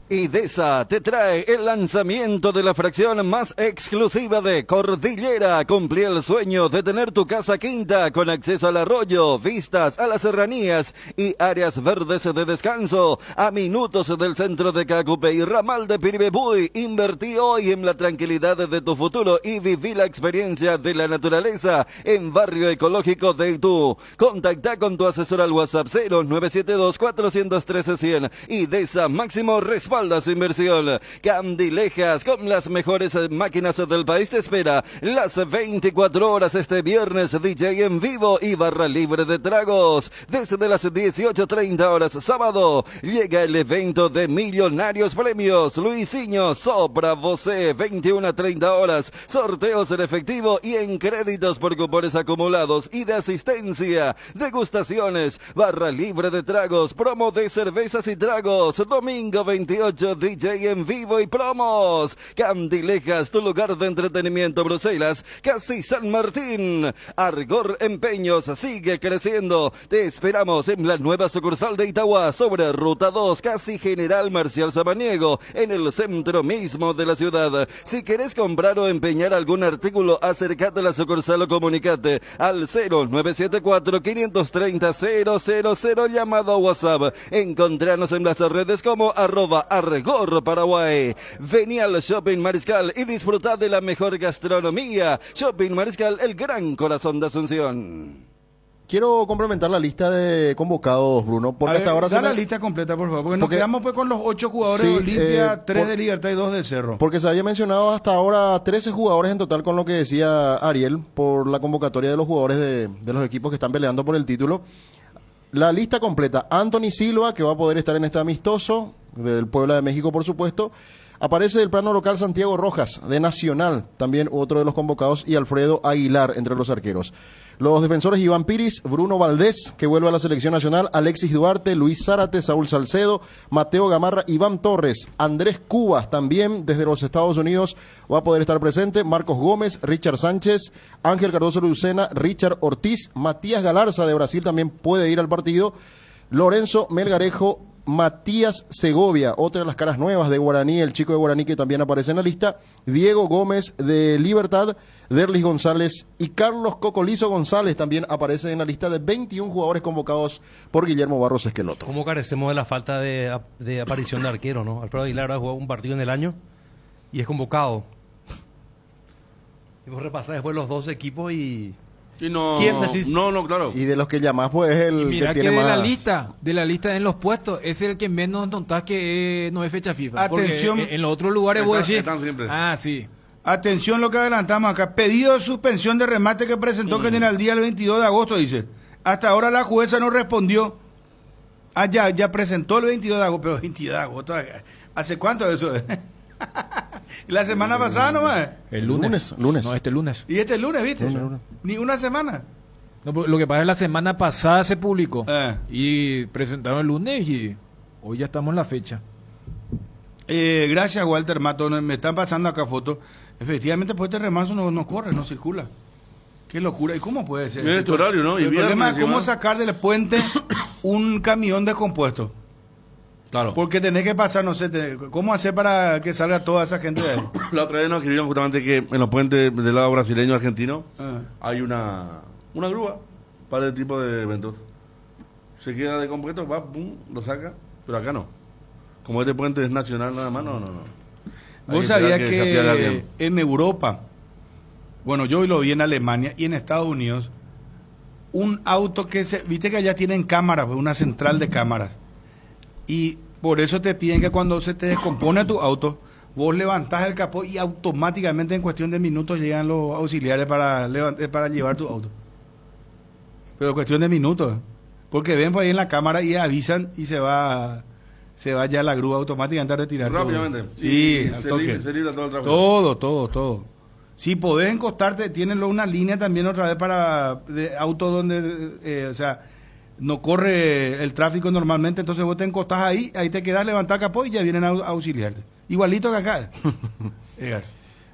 IDESA te trae el lanzamiento de la fracción más exclusiva de Cordillera. Cumplí el sueño de tener tu casa quinta con acceso al arroyo, vistas a las serranías y áreas verdes de descanso. A minutos del centro de Cacupe y ramal de Piribebuy. Invertí hoy en la tranquilidad de tu futuro y viví la experiencia de la naturaleza en Barrio Ecológico de Itu. Contacta con tu asesor al WhatsApp 0972-413-100. IDESA, máximo respaldo. Su inversión. Candilejas, con las mejores máquinas del país, te espera las 24 horas este viernes. DJ en vivo y barra libre de tragos desde las 18:30 horas sábado. Llega el evento de Millonarios Premios Luisinho Sopra Vocé, 21:30 horas. Sorteos en efectivo y en créditos por cupones acumulados y de asistencia. Degustaciones, barra libre de tragos, promo de cervezas y tragos. Domingo 28, DJ en vivo y promos. Candilejas, tu lugar de entretenimiento. Bruselas, casi San Martín. Argor Empeños sigue creciendo. Te esperamos en la nueva sucursal de Itagua, sobre Ruta 2, casi General Marcial Samaniego, en el centro mismo de la ciudad. Si querés comprar o empeñar algún artículo, acércate a la sucursal o comunicate al 0974-530-000, llamado a WhatsApp. Encontranos en las redes como @Argor Paraguay. Vení al Shopping Mariscal y disfruta de la mejor gastronomía. Shopping Mariscal, el gran corazón de Asunción. Quiero complementar la lista de convocados, Bruno, porque hasta ahora da la lista completa, por favor, porque nos quedamos pues con los 8 jugadores de Olimpia, 3 de Libertad y 2 de Cerro. Porque se había mencionado hasta ahora 13 jugadores en total, con lo que decía Ariel, por la convocatoria de los jugadores de los equipos que están peleando por el título. La lista completa: Anthony Silva, que va a poder estar en este amistoso, del Puebla de México, por supuesto. Aparece del plano local Santiago Rojas, de Nacional, también otro de los convocados, y Alfredo Aguilar entre los arqueros. Los defensores: Iván Piris, Bruno Valdés, que vuelve a la selección nacional, Alexis Duarte, Luis Zárate, Saúl Salcedo, Mateo Gamarra, Iván Torres, Andrés Cubas, también desde los Estados Unidos va a poder estar presente, Marcos Gómez, Richard Sánchez, Ángel Cardoso Lucena, Richard Ortiz, Matías Galarza de Brasil también puede ir al partido, Lorenzo Melgarejo, Matías Segovia, otra de las caras nuevas de Guaraní, el chico de Guaraní que también aparece en la lista, Diego Gómez de Libertad, Derlis González y Carlos Cocolizo González también aparece en la lista de 21 jugadores convocados por Guillermo Barros Esqueloto. ¿Cómo carecemos de la falta de aparición de arquero, no? Alfredo Aguilar ha jugado un partido en el año y es convocado. Y vos repasás después los dos equipos y Y no, ¿Quién decís? No, claro. Y de los que llamás, pues es el Mira que que tiene de más. la lista en los puestos, es el que menos notás que no es fecha FIFA. Atención. Porque en los otros lugares vos decís, Están siempre. ah, sí. Atención lo que adelantamos acá. Pedido de suspensión de remate que presentó General Díaz el 22 de agosto, dice. Hasta ahora la jueza no respondió. Ah, ya presentó el 22 de agosto, pero 22 de agosto, ¿hace cuánto eso? La semana pasada nomás. El lunes. No, este lunes. Y este lunes, ¿viste? Lunes. Ni una semana. No, lo que pasa es que la semana pasada se publicó. Y presentaron el lunes y hoy ya estamos en la fecha. Gracias, Walter Mato. Me están pasando acá fotos. Efectivamente, pues este remanso no corre, no circula. Qué locura. ¿Y cómo puede ser? En este horario, ¿no? Y El problema es viernes, cómo ¿no? sacar del puente un camión descompuesto. Claro. Porque tenés que pasar, no sé, ¿cómo hacer para que salga toda esa gente de ahí? La otra vez nos escribieron justamente que en los puentes del lado brasileño argentino hay una grúa para el tipo de eventos. Se queda descompuesto, va, pum, lo saca, pero acá no. Como este puente es nacional nada más, no. Hay Vos esperar sabías se apiade que alguien. en Europa, bueno, yo lo vi en Alemania y en Estados Unidos, un auto viste que allá tienen cámaras, pues, una central de cámaras. Y por eso te piden que cuando se te descompone tu auto, vos levantás el capó y automáticamente en cuestión de minutos llegan los auxiliares para llevar tu auto. Pero cuestión de minutos, porque ven por ahí en la cámara y avisan y se va ya la grúa automáticamente a retirar. Rápidamente. Todo. Sí, al toque. Se libra todo el tráfico. Todo. Si podés encostarte, tienen una línea también otra vez para de autos donde, o sea, no corre el tráfico normalmente, entonces vos te encostás ahí te quedás, levantás capó y ya vienen a auxiliarte. Igualito que acá.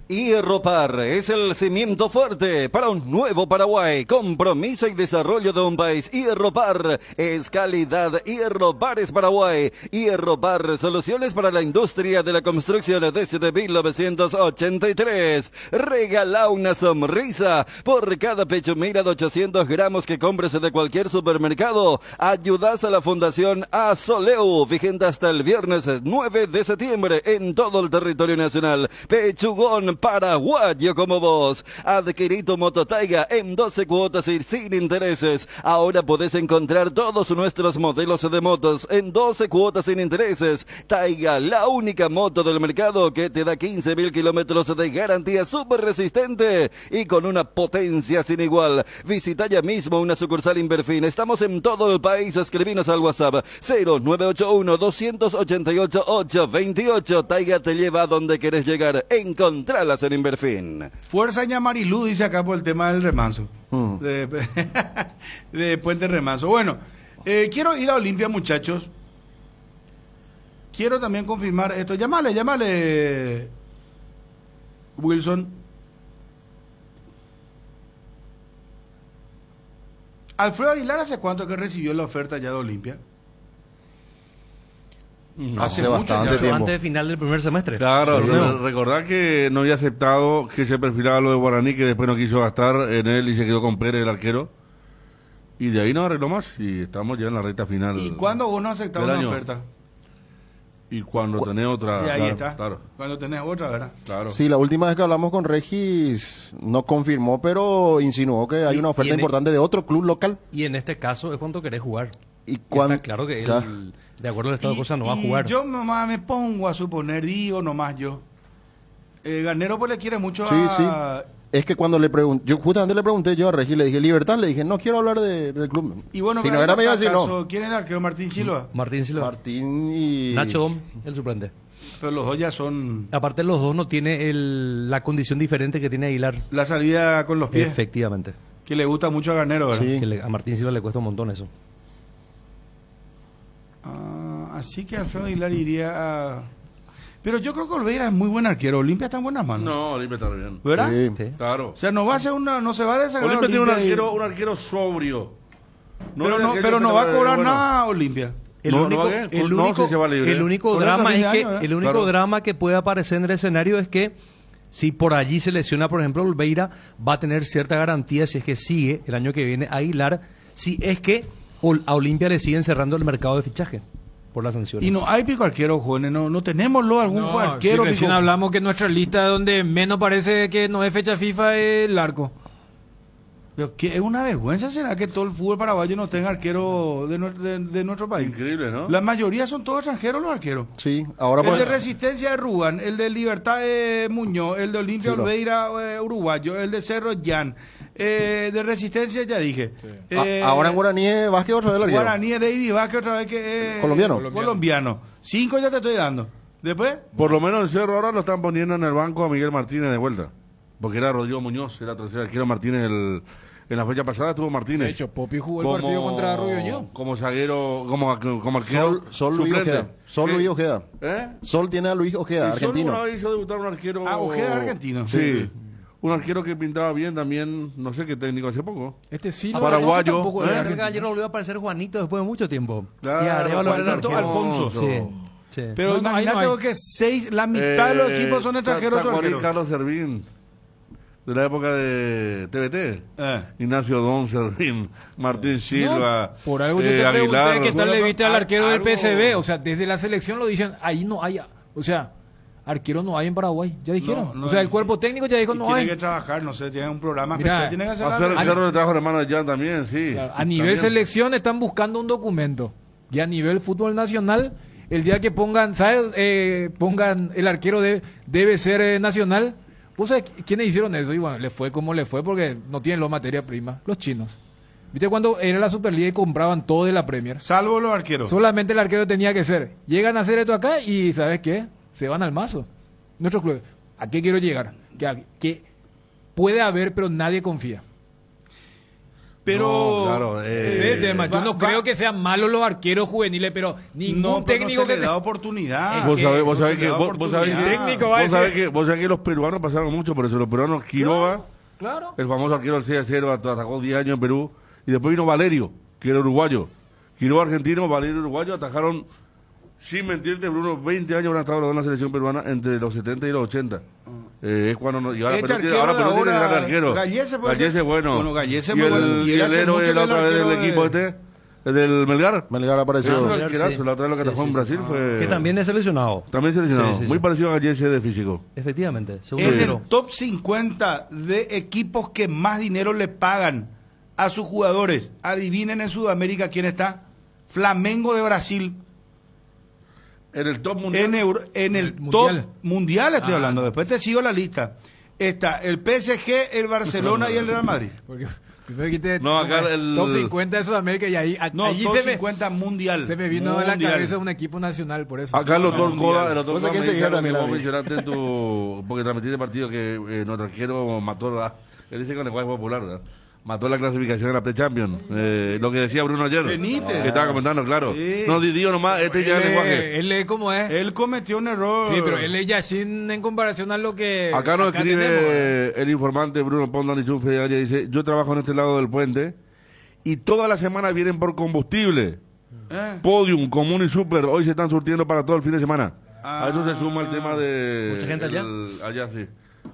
Hierropar es el cimiento fuerte para un nuevo Paraguay. Compromiso y desarrollo de un país. Hierropar es calidad. Hierropar es Paraguay. Hierropar, soluciones para la industria de la construcción desde 1983. Regala una sonrisa por cada pechumira de 800 gramos que compres de cualquier supermercado. Ayudas a la Fundación Asoleu, vigente hasta el viernes 9 de septiembre en todo el territorio nacional. Pechugón paraguayo como vos. Adquirí tu moto Taiga en 12 cuotas y sin intereses. Ahora podés encontrar todos nuestros modelos de motos en 12 cuotas sin intereses. Taiga, la única moto del mercado que te da 15.000 kilómetros de garantía súper resistente y con una potencia sin igual. Visita ya mismo una sucursal Inverfin. Estamos en todo el país. Escribinos al WhatsApp 0981-288-828. Taiga te lleva a donde querés llegar. Encontralas en Inverfin. Fuerza Ñamarilú, dice acá por el tema del remanso. De Puente Remanso. Bueno, quiero ir a Olimpia, muchachos. Quiero también confirmar esto. Llámale, Wilson. Alfredo Aguilar, ¿hace cuánto que recibió la oferta ya de Olimpia? Hace bastante tiempo. Antes de final del primer semestre. Claro, Sí. recordá que no había aceptado que se perfilaba lo de Guaraní, que después no quiso gastar en él y se quedó con Pérez, el arquero. Y de ahí no arregló más y estamos ya en la recta final. ¿Y cuándo vos no aceptabas del una año. oferta? Y cuando tenés otra. Y ahí claro, está. Claro. Cuando tenés otra, ¿verdad? Claro. Sí, la última vez que hablamos con Regis no confirmó, pero insinuó que hay una oferta importante de otro club local. Y en este caso es cuando querés jugar. Y está claro que él, de acuerdo al estado de cosas, no va a jugar. Yo nomás me pongo a suponer, digo nomás yo. Garnero pues le quiere mucho Sí, a... Es que cuando le pregunté, yo justamente le pregunté yo a Regis, le dije Libertad, le dije no quiero hablar del club. Y bueno, si no era me iba a decir no. ¿Quién es el arquero? Martín Silva. Martín Silva. Martín y... Nacho Dom, el suplente. Pero los dos ya son... Aparte los dos no tiene la condición diferente que tiene Aguilar. La salida con los pies. Efectivamente. Que le gusta mucho a Garnero, ¿verdad? Sí. A Martín Silva le cuesta un montón eso. Así que Alfredo Aguilar iría a... Pero yo creo que Olveira es muy buen arquero. Olimpia está en buenas manos. No, Olimpia está bien. ¿Verdad? Sí. Claro. O sea, no va a ser no se va a desagradar. Olimpia tiene Olimpia un arquero sobrio. Pero no va a cobrar nada Olimpia. El único drama que puede aparecer en el escenario es que si por allí se lesiona, por ejemplo, Olveira, va a tener cierta garantía si es que sigue el año que viene Aguilar, si es que a Olimpia le siguen cerrando el mercado de fichaje por las sanciones. Y no hay pico arquero, jóvenes, no tenemos algún arquero. Si recién hablamos que nuestra lista donde menos parece que no es fecha FIFA es el arco. Pero que es una vergüenza, ¿será que todo el fútbol paraguayo no tenga arquero de nuestro país? Increíble, ¿no? La mayoría son todos extranjeros los arqueros. Sí, ahora El de Resistencia de Ruban, el de Libertad de Muñoz, el de Olimpia Sí, no. Olveira uruguayo, el de Cerro Jan, de Resistencia ya dije. Ahora en Guaraní es Vázquez otra vez el arquero. Guaraní es David Vázquez otra vez que es Colombiano. 5 ya te estoy dando. Después, Por lo menos en Cerro ahora lo están poniendo en el banco a Miguel Martínez de vuelta. Porque era Rodrigo Muñoz, era tercer arquero Martínez. En la fecha pasada estuvo Martínez. De hecho, Popi jugó el partido contra Rubio Ñu. Como zaguero, como arquero. Sol Luis suplente. Ojeda. Sol Luis Ojeda. ¿Eh? Sol tiene a Luis Ojeda, Y argentino. Sol una vez hizo debutar un arquero. Ojeda argentino. Sí. Un arquero que pintaba bien también, no sé qué técnico hace poco. Este sí, paraguayo. Tampoco, el gallero volvió a aparecer Juanito después de mucho tiempo. Claro, y arriba lo Juan era Alfonso. Sí. Sí. pero No, no, ahí imagínate no hay. que la mitad de los equipos son extranjeros. ¿Te acuerdas arqueros. Carlos Servín? De la época de TVT. Ignacio Don Servín, Martín Silva. No, por algo yo te Aguilar. pregunté qué tal le viste al arquero del algo- PSV. O sea, desde la selección lo dicen, ahí no hay. O sea, arquero no hay en Paraguay. Ya dijeron. No, o sea, el sí. cuerpo técnico ya dijo Y no tiene hay. que trabajar, no sé, tiene un programa Mira, especial, tiene que hacer Hacer la- el cerro de trabajo de hermano de Jan también, sí. A nivel También. selección están buscando un documento. Y a nivel fútbol nacional, el día que pongan, ¿sabes? Pongan el arquero debe ser nacional. ¿Vos sabés quiénes hicieron eso? Y bueno, le fue como le fue porque no tienen la materia prima. Los chinos. ¿Viste cuando era la Superliga y compraban todo de la Premier? Salvo los arqueros. Solamente el arquero tenía que ser. Llegan a hacer esto acá y ¿sabes qué? Se van al mazo. Nuestros clubes. ¿A qué quiero llegar? Que puede haber, pero nadie confía. Pero No, claro, Ese es el tema. Yo no creo que sean malos los arqueros juveniles, pero ningún no, pero técnico no se que le da oportunidad. Vos sabés No se que le da vos sabés oportunidad. que vos sabés que los peruanos pasaron mucho por eso. Los peruanos, Quiroga, Claro. el famoso arquero del 6-0, atajó 10 años en Perú, y después vino Valerio, que era uruguayo. Quiroga argentino, Valerio uruguayo, atajaron, sin mentirte, Bruno, 20 años han estado en la selección peruana entre los 70 y los 80. Es cuando nos lleva Este ahora arquero Perú de tiene ahora, gran arquero. Gallese puede Gallese ser. bueno. Bueno, Gallese y muy bueno. el, Y y él el hace héroe mucho la que el otra vez del arquero equipo de- el del Melgar. Melgar apareció. Ah, Melgar, arquerazo, sí. la otra vez lo que atajó en Brasil fue... Que también es seleccionado. También seleccionado. Sí, sí, Muy sí. parecido a Gallese de físico. Efectivamente. Segundo En arquero. el top 50 de equipos que más dinero le pagan a sus jugadores, adivinen en Sudamérica quién está. Flamengo de Brasil. En el top mundial. En el mundial. top mundial estoy hablando. Después te sigo la lista. Está el PSG, el Barcelona y el Real Madrid. Porque primero quité No, acá el- top 50 de Sudamérica y ahí, No, allí top se me, 50 mundial. se me vino a la Mundial. cabeza un equipo nacional, por eso. Acá el doctor mundial. Coda, el doctor Vos Coda sabés que me ese dice día algo que también la vos vi. mencionaste en tu... Porque transmitiste el partido que nuestro arquero mató la... Él dice con lenguaje popular, ¿verdad? Mató la clasificación de la Pre-Champions. Lo que decía Bruno ayer. Benítez. Que estaba comentando, claro. Sí. No, digo nomás, este ya es el lenguaje. Él lee como es. Él cometió un error. Sí, pero él es Yashin en comparación a lo que Acá nos escribe tenemos. el informante Bruno Pondan y Chunfe de Área, dice, yo trabajo en este lado del puente y toda la semana vienen por combustible. Podium, Común y Super, hoy se están surtiendo para todo el fin de semana. A eso se suma el tema de... ¿Mucha gente allá? Allá, sí.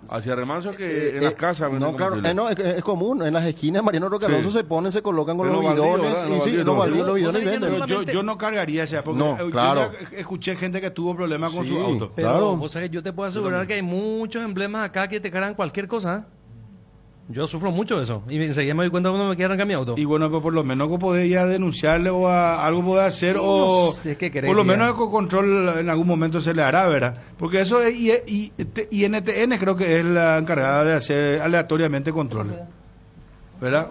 Hacia Remanso que en las casas venden No, claro, combustible. no, es común. En las esquinas, Mariano Roque Alonso Sí. se ponen, se colocan con En los los baldíos, bidones. ¿verdad? En Y los sí, baldíos, los no. baldíos, los Vos bidones y sabés que venden. Yo no cargaría ese, porque No, yo claro. ya escuché gente que tuvo problemas con Sí. su auto. Pero Claro. vos sabés, yo te puedo asegurar que hay muchos emblemas acá que te cargan cualquier cosa. ¿eh? Yo sufro mucho de eso. Y enseguida me doy cuenta cuando me quiere arrancar mi auto. Y bueno, pues por lo menos que podés ya denunciarle o algo podés hacer o No sé qué querés, por lo mira. menos el control en algún momento se le hará, ¿verdad? Porque eso es INTN creo que es la encargada de hacer aleatoriamente controles. ¿Verdad?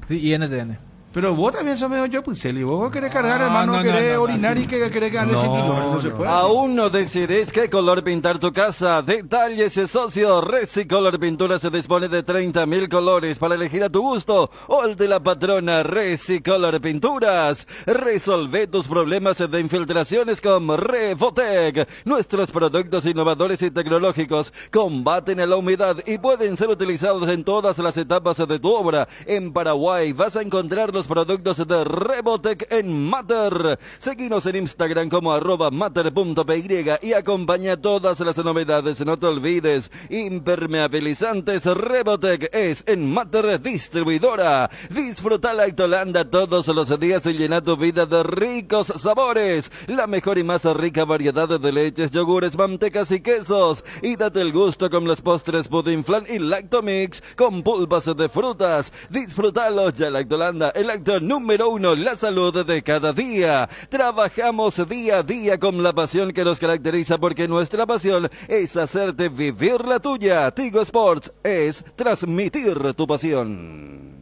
Sí, INTN. Pero vos también sos medio yo, Puceli. Vos querés cargar, No, hermano, no, querés no, no, orinar sí. y que querés que ande sin kilómetros. No se puede. ¿Aún no decides qué color pintar tu casa? Detalles, socio. Resicolor Pintura se dispone de 30.000 colores para elegir a tu gusto o el de la patrona Resicolor Pinturas. Resolve tus problemas de infiltraciones con Revotec. Nuestros productos innovadores y tecnológicos combaten la humedad y pueden ser utilizados en todas las etapas de tu obra. En Paraguay vas a encontrarlos los productos de Rebotec en Mater. Seguinos en Instagram como @mater.py y acompaña todas las novedades. No te olvides, impermeabilizantes Rebotec es en Mater Distribuidora. Disfruta Lactolanda todos los días y llena tu vida de ricos sabores. La mejor y más rica variedad de leches, yogures, mantecas y quesos. Y date el gusto con los postres Pudding Flan y Lactomix con pulpas de frutas. Disfrútalos ya. Lactolanda, el acto número 1, la salud de cada día. Trabajamos día a día con la pasión que nos caracteriza, porque nuestra pasión es hacerte vivir la tuya. Tigo Sports es transmitir tu pasión.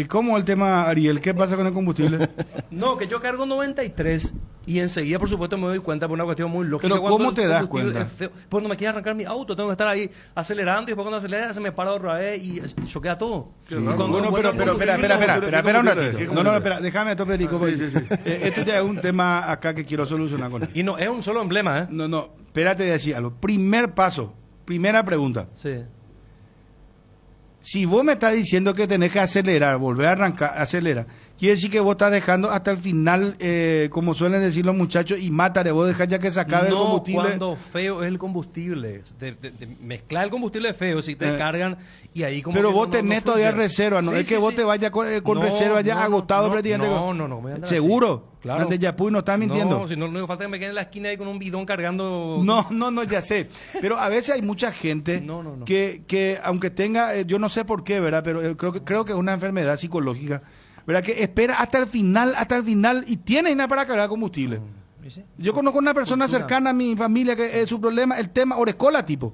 ¿Cómo el tema, Ariel? ¿Qué pasa con el combustible? No, que yo cargo 93 y enseguida, por supuesto, me doy cuenta por una cuestión muy lógica. Pero ¿cómo te das cuenta? Pues no me quiere arrancar mi auto, tengo que estar ahí acelerando y después cuando acelera se me para otra vez y choquea todo. Bueno, pero espera un ratito. No, espera, déjame tope, Rico. Esto ya es un tema acá que quiero solucionar con él. Y no, es un solo emblema, ¿eh? No, espérate, voy a decir algo. Primer paso, primera pregunta. Sí. Si vos me estás diciendo que tenés que acelerar, volver a arrancar, acelera, quiere decir que vos estás dejando hasta el final, como suelen decir los muchachos, y mátale, vos dejás ya que se acabe el combustible. No, cuando feo es el combustible, de mezclar el combustible feo, si te cargan, y ahí como... Pero vos tenés todavía reserva, no es que vos te vayas con reserva ya agotado prácticamente. No. ¿Seguro? Claro. Antes ya no estás mintiendo. No, si no falta que me quede en la esquina ahí con un bidón cargando... No, ya sé. Pero a veces hay mucha gente que aunque tenga, yo no sé por qué, ¿verdad? Pero creo que es una enfermedad psicológica, ¿verdad? Que espera hasta el final y tiene nada para cargar combustible. Yo conozco una persona cercana a mi familia que es su problema, el tema orecola tipo.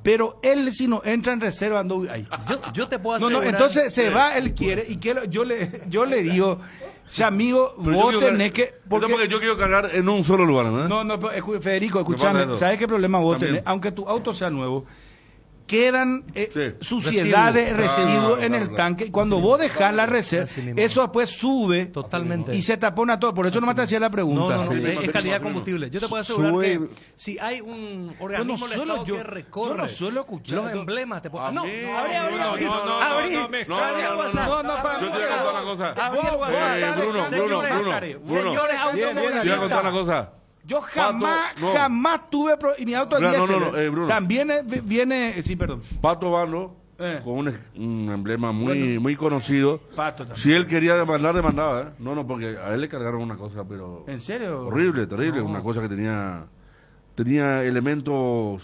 Pero él, si no entra en reserva, ando ahí. Yo te puedo asegurar... No, entonces se va, él quiere, y que yo le digo, o sea, amigo, vos tenés que... Porque yo quiero cargar en un solo lugar, ¿no? No, Federico, escúchame, ¿sabes qué problema vos tenés? Aunque tu auto sea nuevo, quedan suciedades, residuos en el tanque, y cuando vos dejás la reserva, eso después sube totalmente y se tapona todo. Por eso no me te hacía la pregunta. No, es calidad de combustible. Yo te puedo asegurar que si hay un organismo del Estado que recorre, yo no suelo escuchar los emblemas, te puedo... Abrí el WhatsApp. Yo jamás tuve y mi auto Bruno. También viene, sí, perdón. Pato Bando, con un emblema muy conocido. Pato también. Si él quería demandaba, ¿eh? No, porque a él le cargaron una cosa, pero... ¿En serio? Horrible, terrible, una cosa que tenía elementos...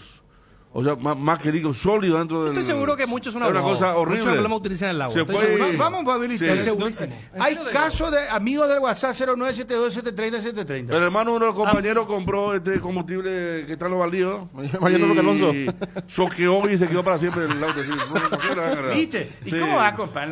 O sea, más que digo, sólido dentro del... Estoy seguro que muchos son una cosa horrible. Muchos emblemas utilizan el agua. Vamos a habilitar. Hay casos de amigos del WhatsApp 0972-730-730. El hermano de uno de los compañeros compró este combustible que está en los baldíos. Mariano Roque Alonso. Choqueó y se quedó para siempre en el auto. ¿Viste? ¿Y cómo vas a comprar?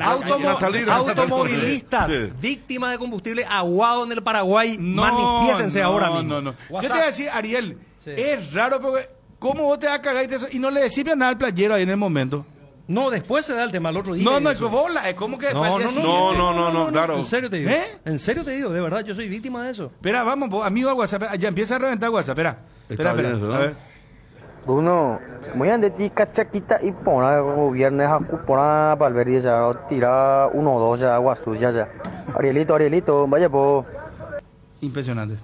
Automovilistas, víctimas de combustible aguado en el Paraguay, manifiéstense ahora mismo. No. Yo te voy a decir, Ariel, es raro porque... ¿Cómo vos te vas a cagar y no le decís nada al playero ahí en el momento? No, después se da el tema el otro día. Es como que... No, claro. En serio te digo. En serio te digo, de verdad, yo soy víctima de eso. Espera, vamos, amigo al WhatsApp, ya empieza a reventar WhatsApp, espera. A ver. Bruno, muy ande ti cachaquita y pona viernes a pona Valverde ya, tira 1 o 2 ya, agua suya ya. Arielito, vaya po. Impresionante.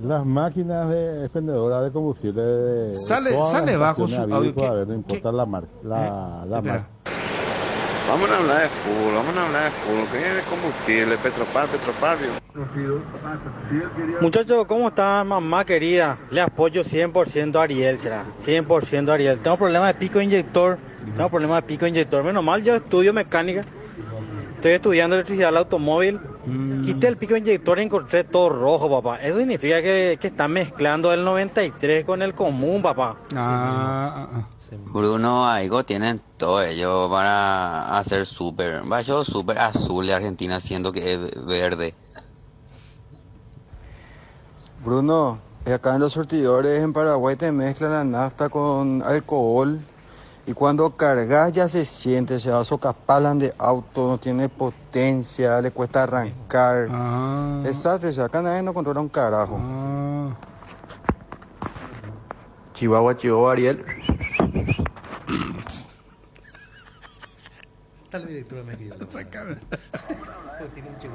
Las máquinas de expendedoras de combustible sale bajo su audio. No importa la marca. Marca. Vamos a hablar de fútbol, ¿qué es de combustible? Petropar. Muchachos, ¿cómo están, mamá querida? Le apoyo 100% a Ariel, será. 100% a Ariel. Tengo problemas de pico inyector. Menos mal, yo estudio mecánica. Estoy estudiando electricidad del automóvil. Quité el pico inyector y encontré todo rojo, papá. Eso significa que están mezclando el 93 con el común, papá. Bruno, algo tienen todo ellos para hacer súper. Vaya súper azul de Argentina, siendo que es verde. Bruno, acá en los surtidores en Paraguay te mezclan la nafta con alcohol. Y cuando cargas ya se siente, se socapalan de auto, no tiene potencia, le cuesta arrancar. Exacto, acá nadie no controla un carajo. Chihuahua, Ariel. Está el director de México.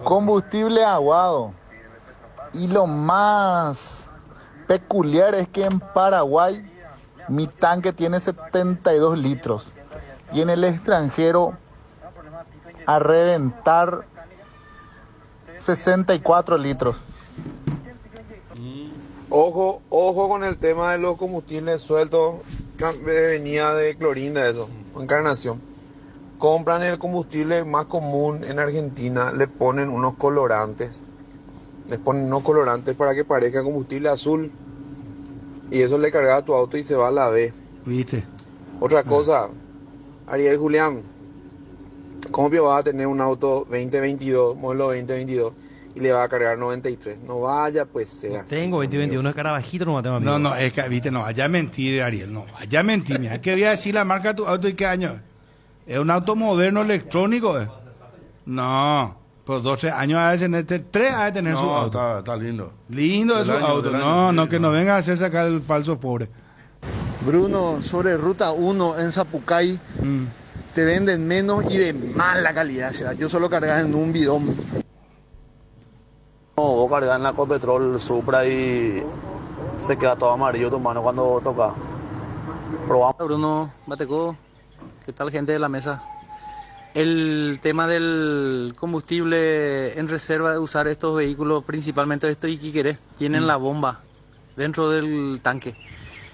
combustible aguado. Y lo más peculiar es que en Paraguay mi tanque tiene 72 litros y en el extranjero a reventar 64 litros. Ojo con el tema de los combustibles sueltos, venía de clorinda eso, Encarnación. Compran el combustible más común en Argentina, le ponen unos colorantes. Les ponen unos colorantes para que parezca combustible azul. Y eso le carga a tu auto y se va a la B. ¿Viste? Otra cosa, Ariel Julián, ¿cómo vas a tener un auto 2022, modelo 2022, y le va a cargar 93? No vaya, pues sea. Tengo 2021, es cara bajito, no tengo amigo. No, es que, viste, no vaya a mentir, Ariel, no vaya a mentir. Mira, ¿qué voy a decir la marca de tu auto y qué año? ¿Es un auto moderno electrónico? No, pues 12 años ha de tener, 3 ha de tener su auto. Está lindo. Lindo es su auto. No, que no venga a hacer sacar el falso pobre. Bruno, sobre Ruta 1 en Zapucay, te venden menos y de mala calidad. O sea, yo solo cargaba en un bidón. No, vos cargas en la Copetrol Supra y se queda todo amarillo tu mano cuando toca. Probamos. Bruno Bateco, ¿qué tal, gente de la mesa? El tema del combustible en reserva de usar estos vehículos, principalmente estos Iquiquerés, tienen la bomba dentro del tanque.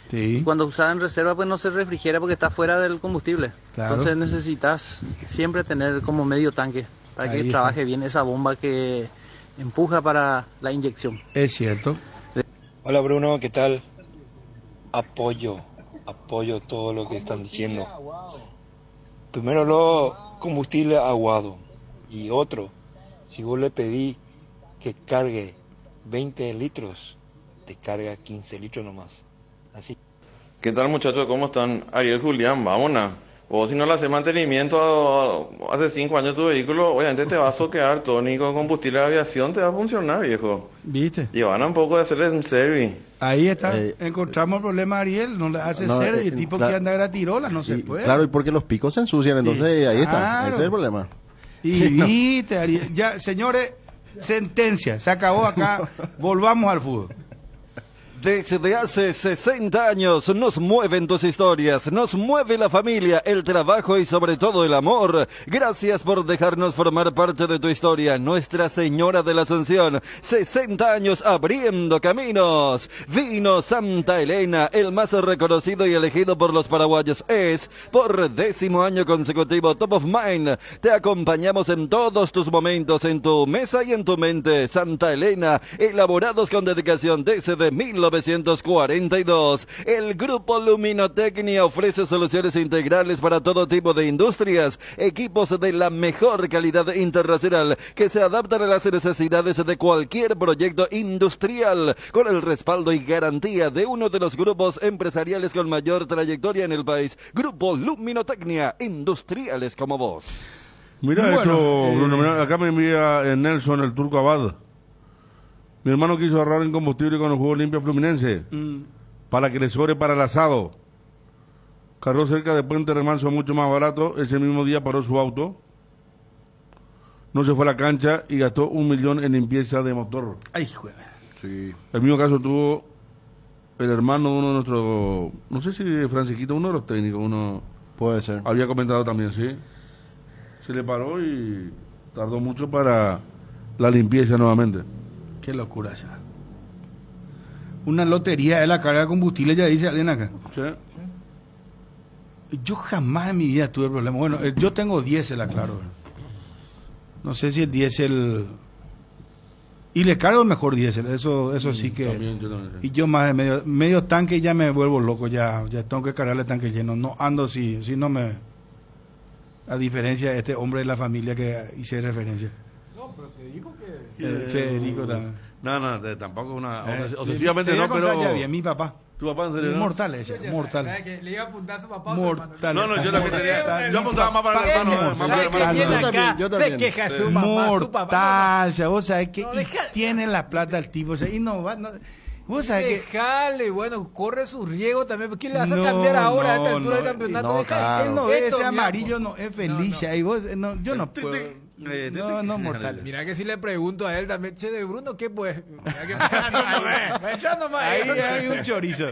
Sí. Y cuando usas en reserva pues no se refrigera porque está fuera del combustible. Claro. Entonces necesitas siempre tener como medio tanque para que trabaje bien esa bomba que empuja para la inyección. Es cierto. Hola Bruno, ¿qué tal? Apoyo todo lo que están diciendo. Primero lo combustible aguado y otro, si vos le pedí que cargue 20 litros, te carga 15 litros nomás. Así. ¿Qué tal, muchachos? ¿Cómo están? Ariel Julián, vámonos. Vos si no le haces mantenimiento hace 5 años tu vehículo, obviamente te va a soquear todo, ni con combustible de aviación te va a funcionar, viejo. ¿Viste? Y van a un poco de hacerle un service. Ahí está, encontramos el problema, Ariel, no le hace service, el tipo que anda a gratirola, no se puede. Claro, y porque los picos se ensucian, entonces ahí está, ese es el problema. Y viste, Ariel, ya, señores, sentencia, se acabó acá, volvamos al fútbol. Desde hace 60 años nos mueven tus historias, nos mueve la familia, el trabajo y sobre todo el amor. Gracias por dejarnos formar parte de tu historia, Nuestra Señora de la Asunción. 60 años abriendo caminos. Vino Santa Elena, el más reconocido y elegido por los paraguayos. Es, por 10º año consecutivo, Top of Mind. Te acompañamos en todos tus momentos, en tu mesa y en tu mente. Santa Elena, elaborados con dedicación desde 1942. El Grupo Luminotecnia ofrece soluciones integrales para todo tipo de industrias, equipos de la mejor calidad internacional que se adaptan a las necesidades de cualquier proyecto industrial, con el respaldo y garantía de uno de los grupos empresariales con mayor trayectoria en el país. Grupo Luminotecnia, industriales como vos. Mira esto, Bruno, mira, acá me envía Nelson, el Turco Abad. Mi hermano quiso ahorrar en combustible con el juego Olimpia Fluminense para que le sobre para el asado. Cargó cerca de Puente Remanso mucho más barato. Ese mismo día paró su auto. No se fue a la cancha y gastó 1 millón en limpieza de motor. Ay, joder. Sí. El mismo caso tuvo el hermano de uno de nuestros, no sé si Francisquito, uno de los técnicos, uno puede ser. Había comentado también, sí. Se le paró y tardó mucho para la limpieza nuevamente. Qué locura ya. Una lotería de la carga de combustible, ya dice alguien acá. Sí. Yo jamás en mi vida tuve problema. Bueno, yo tengo diésel, aclaro. No sé si el diésel... Y le cargo el mejor diésel, eso sí que... También, yo también, sí. Y yo más de medio tanque ya me vuelvo loco, ya tengo que cargarle tanque lleno. No ando si no me... A diferencia de este hombre de la familia que hice referencia. Pero te digo que... Federico también. No, tampoco una... Obsesivamente no, pero... Ya bien, mi papá. ¿Tu papá en serio? Mortal ese, mortal. Le iba a apuntar a su papá. Mortal. No, yo también tenía... Yo apuntaba más para el hermano. Yo también. Se queja su mamá, mortal, su papá. o sea, vos sabés que tiene la plata el tipo, o sea, y no va... Vos sabés que... Dejale, bueno, corre su riego también. ¿Quién le vas a cambiar ahora a esta altura del campeonato? Él no ve ese amarillo, no es feliz. Ahí vos, yo no puedo. No, mortal. Mira que si le pregunto a él también, che, de Bruno, ¿qué pues? Ahí hay un chorizo.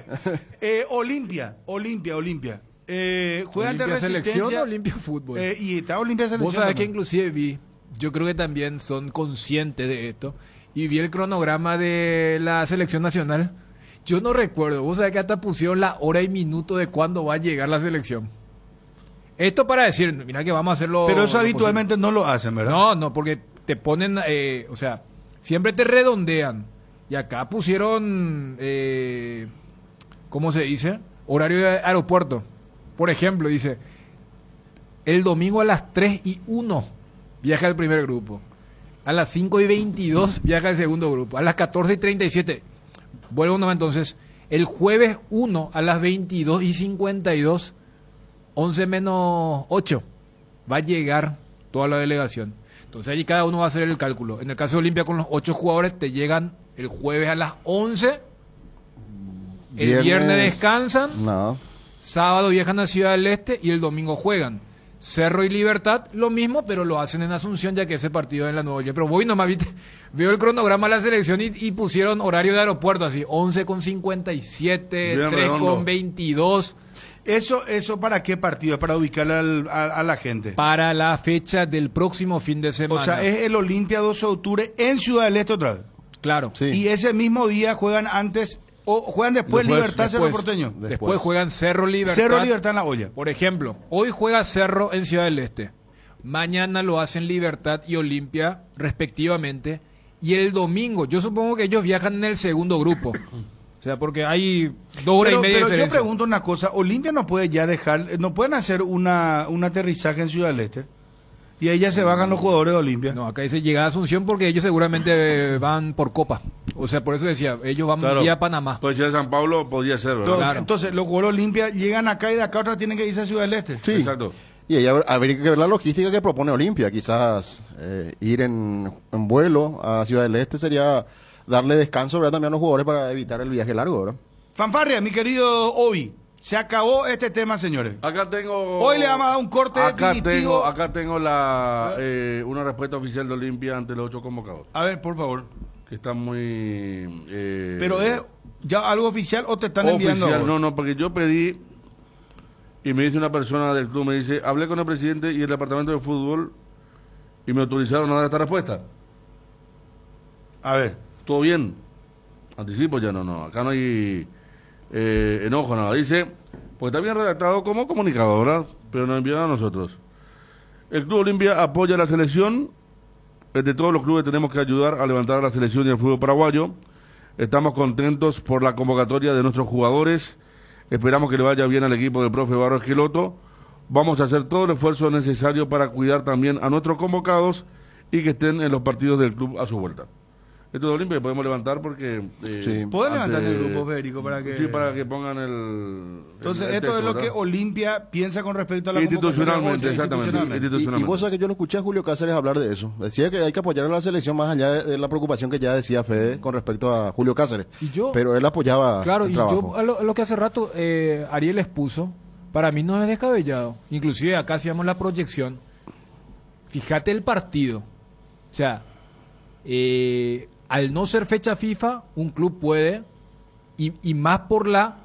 Olimpia. Juega ante ¿Olimpia selección Resistencia. o Olimpia fútbol? Y está Olimpia selección. Vos sabés que también. inclusive vi, yo creo que también son conscientes de esto, y vi el cronograma de la selección nacional. Yo no recuerdo, vos sabés que hasta pusieron la hora y minuto de cuándo va a llegar la selección. Esto para decir, mira que vamos a hacerlo... Pero eso habitualmente no lo hacen, ¿verdad? No, porque te ponen, o sea, siempre te redondean. Y acá pusieron, ¿cómo se dice? Horario de aeropuerto. Por ejemplo, dice, el domingo a las 3:01 viaja el primer grupo. A las 5:22 viaja el segundo grupo. A las 14:37, vuelvo nomás entonces, el jueves 1 a las 22:52, 11 menos 8, va a llegar toda la delegación. Entonces allí cada uno va a hacer el cálculo. En el caso de Olimpia, con los 8 jugadores, te llegan el jueves a las 11, el viernes descansan, No. sábado viajan a Ciudad del Este y el domingo juegan. Cerro y Libertad, lo mismo, pero lo hacen en Asunción, ya que ese partido es en la Nueva York. Pero voy nomás, ¿viste? Veo el cronograma de la selección y pusieron horario de aeropuerto, así, 11:57, 3:22. ¿Eso para qué partido? ¿Para ubicarle a la gente? Para la fecha del próximo fin de semana. O sea, es el Olimpia 12 de octubre en Ciudad del Este otra vez. Claro. Sí. Y ese mismo día juegan antes, o juegan después Libertad, Cerro Porteño. Después juegan Cerro Libertad. Cerro Libertad en la olla. Por ejemplo, hoy juega Cerro en Ciudad del Este. Mañana lo hacen Libertad y Olimpia, respectivamente. Y el domingo, yo supongo que ellos viajan en el segundo grupo. O sea, porque hay 2 horas y media de Pero yo diferencia. pregunto una cosa, Olimpia no puede ya dejar, no pueden hacer un aterrizaje en Ciudad del Este. Y ahí ya se bajan los jugadores de Olimpia. No, acá dice llega a Asunción porque ellos seguramente van por Copa. O sea, por eso decía, ellos van vía Panamá. Pues si es San Pablo, podría ser, ¿verdad? Claro. Entonces, los jugadores de Olimpia llegan acá y de acá otra tienen que irse a Ciudad del Este. Sí. Exacto. Y ahí habría que ver la logística que propone Olimpia. Quizás ir en vuelo a Ciudad del Este sería darle descanso, ¿verdad?, también a los jugadores para evitar el viaje largo, ¿verdad? Fanfarria, mi querido Obi, se acabó este tema, señores. Acá tengo... Hoy le vamos a dar un corte definitivo. Acá tengo una respuesta oficial de Olimpia ante los 8 convocados. A ver, por favor. Que están muy... ¿Pero es ya algo oficial o te están enviando? Oficial, no, porque yo pedí y me dice una persona del club, me dice, hablé con el presidente y el departamento de fútbol y me autorizaron a dar esta respuesta. A ver, ¿todo bien? Anticipo ya, no, acá no hay enojo, nada. Dice, pues está bien redactado como comunicado, ¿verdad? Pero nos enviaron a nosotros. El Club Olimpia apoya a la selección. De todos los clubes tenemos que ayudar a levantar a la selección y al fútbol paraguayo. Estamos contentos por la convocatoria de nuestros jugadores. Esperamos que le vaya bien al equipo del profe Barro Esqueloto. Vamos a hacer todo el esfuerzo necesario para cuidar también a nuestros convocados y que estén en los partidos del club a su vuelta. Esto de Olimpia podemos levantar porque... sí. ¿Pueden levantar el grupo, Federico? Para que... Sí, para que pongan el... Entonces, el esto texto, es lo ¿verdad? que Olimpia piensa con respecto a la institucionalmente, convocatoria. exactamente. Y vos sabés que yo lo escuché a Julio Cáceres hablar de eso. Decía que hay que apoyar a la selección más allá de la preocupación que ya decía Fede con respecto a Julio Cáceres. Pero él apoyaba claro, el y trabajo. yo a lo que hace rato Ariel expuso, para mí no es descabellado. Inclusive acá hacíamos la proyección. Fíjate el partido. O sea, al no ser fecha FIFA, un club puede, y más por la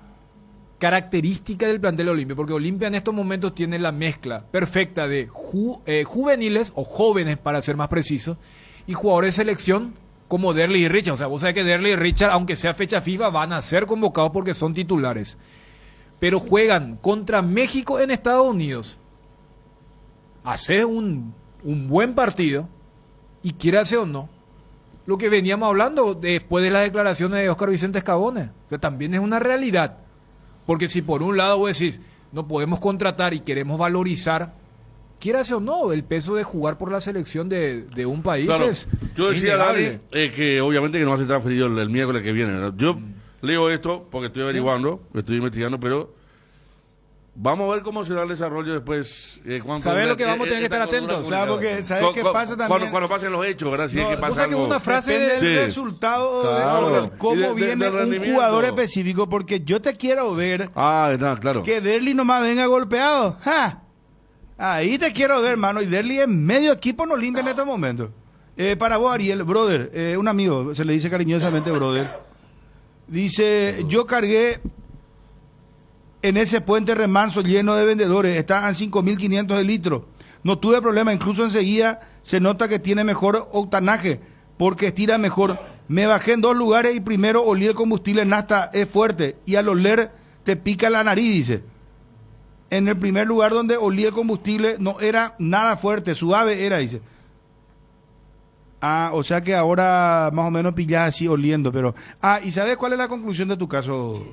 característica del plantel de Olimpia, porque Olimpia en estos momentos tiene la mezcla perfecta de juveniles, o jóvenes para ser más preciso, y jugadores de selección como Derley y Richard. O sea, vos sabés que Derley y Richard, aunque sea fecha FIFA, van a ser convocados porque son titulares. Pero juegan contra México en Estados Unidos. Hace un buen partido, y quiera hacer o no, lo que veníamos hablando después de las declaraciones de Óscar Vicente Escabones, que también es una realidad. Porque si por un lado vos decís, no podemos contratar y queremos valorizar, quieras o no, el peso de jugar por la selección de un país Claro, es yo decía, innegable. Dani, que obviamente que no va a ser transferido el miércoles que viene, ¿no? Yo leo esto porque estoy averiguando, estoy investigando, pero vamos a ver cómo se da el desarrollo después. ¿Sabes lo que vamos a tener que estar atentos? Claro, porque ¿sabes qué pasa también? Cuando pasen los hechos, ¿verdad? Si es que pasa que algo. una frase depende del resultado, Claro. de cómo viene un jugador específico, porque yo te quiero ver claro. que Derley nomás venga golpeado. ¡Ja! Ahí te quiero ver, hermano. Y Derli en medio equipo no limpia en estos momentos. Para vos, Ariel, brother, un amigo, se le dice cariñosamente brother. Dice, yo cargué en ese puente remanso lleno de vendedores, estaban 5.500 de litro. No tuve problema, incluso enseguida se nota que tiene mejor octanaje, porque estira mejor. Me bajé en 2 lugares y primero olí el combustible nafta, es fuerte, y al oler te pica la nariz, dice. En el primer lugar donde olí el combustible no era nada fuerte, suave era, dice. O sea que ahora más o menos pillás así oliendo, pero... ¿y sabes cuál es la conclusión de tu caso,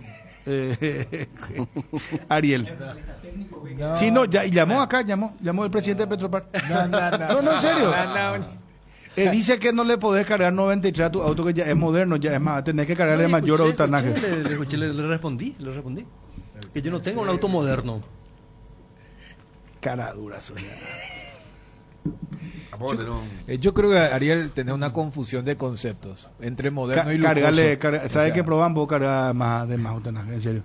Ariel? No. Sí, no, ya, y llamó el presidente de Petropar. No, en serio. Dice que no le podés cargar 93 a tu auto, que ya es moderno, ya es más, tenés que cargarle mayor octanaje. Le respondí. Que yo no tengo un auto moderno. Cara dura, Sonia. Yo creo que Ariel tiene una confusión de conceptos entre moderno y lujoso. ¿Sabes que proban vos cargar más octanaje? En serio.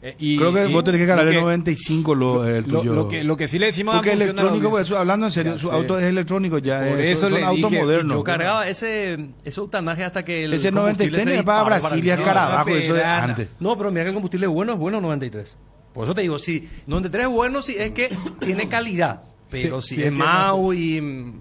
Creo que vos tenés que cargar el 95 el tuyo. Lo que sí le decimos porque electrónico, pues, hablando en serio, su auto es electrónico ya. Por eso son autos modernos. Yo cargaba ese octanaje hasta que el ese 93 es para Brasil y es cara abajo, eso de antes. No, pero mira que el combustible es bueno 93. Por eso te digo, si 93 es bueno, sí es que tiene calidad. Pero si es Mau y...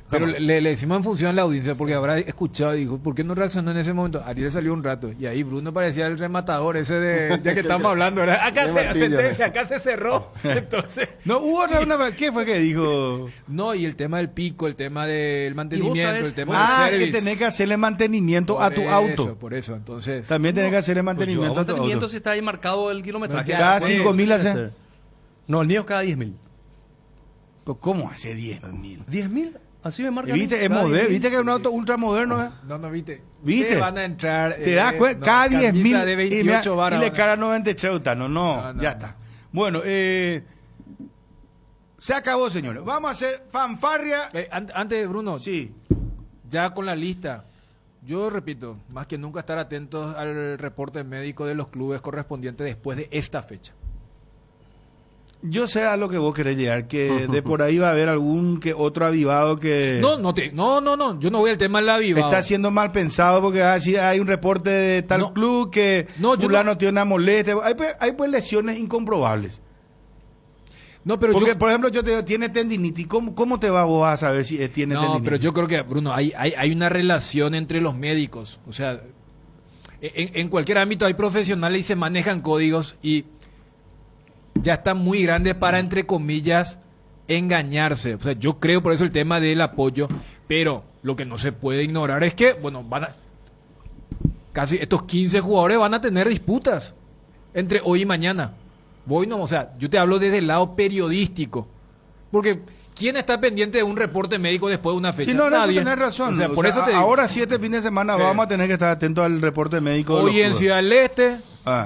Pero le decimos en función a la audiencia, porque habrá escuchado y dijo, ¿por qué no reaccionó en ese momento? Ariel salió un rato, y ahí Bruno parecía el rematador ese de... Ya que estamos hablando, ¿verdad? Acá se cerró. Entonces... No, hubo ¿qué fue que dijo? No, y el tema del pico, el tema del mantenimiento, el tema del service. Que tenés que hacerle mantenimiento a tu auto. Por eso, entonces... También tenés que hacerle mantenimiento a tu auto. Si está ahí marcado el kilometraje. Cada 5.000 hace... No, el mío es cada 10.000. ¿Cómo hace 10.000? ¿10.000? Así me marca. ¿Viste? Es moderno. ¿Viste que es un auto ultra moderno? No, ¿viste? ¿Viste? Te van a entrar... Te das cuenta, cada 10.000 de 28 y le carga 93 no, ya está. Bueno, se acabó, señores. Vamos a hacer fanfarria. Antes, Bruno. Sí. Ya con la lista. Yo repito, más que nunca estar atentos al reporte médico de los clubes correspondientes después de esta fecha. Yo sé a lo que vos querés llegar, que de por ahí va a haber algún que otro avivado que... No, yo no voy al tema del avivado. Está siendo mal pensado porque hay un reporte de tal club que fulano tiene una molestia. Hay pues lesiones incomprobables. No, pero porque, por ejemplo, yo te digo, tiene tendinitis. ¿Cómo te vos a saber si tiene tendinitis? No, pero yo creo que, Bruno, hay una relación entre los médicos. O sea, en cualquier ámbito hay profesionales y se manejan códigos y... ya está muy grande para, entre comillas, engañarse. O sea, yo creo por eso el tema del apoyo, pero lo que no se puede ignorar es que, bueno, casi estos 15 jugadores van a tener disputas entre hoy y mañana. O sea, yo te hablo desde el lado periodístico, porque ¿quién está pendiente de un reporte médico después de una fecha? Sí, no, Nadie. Tenés razón. O sea, por eso te digo. Ahora 7 fines de semana vamos a tener que estar atentos al reporte médico. Hoy en Ciudad del Este,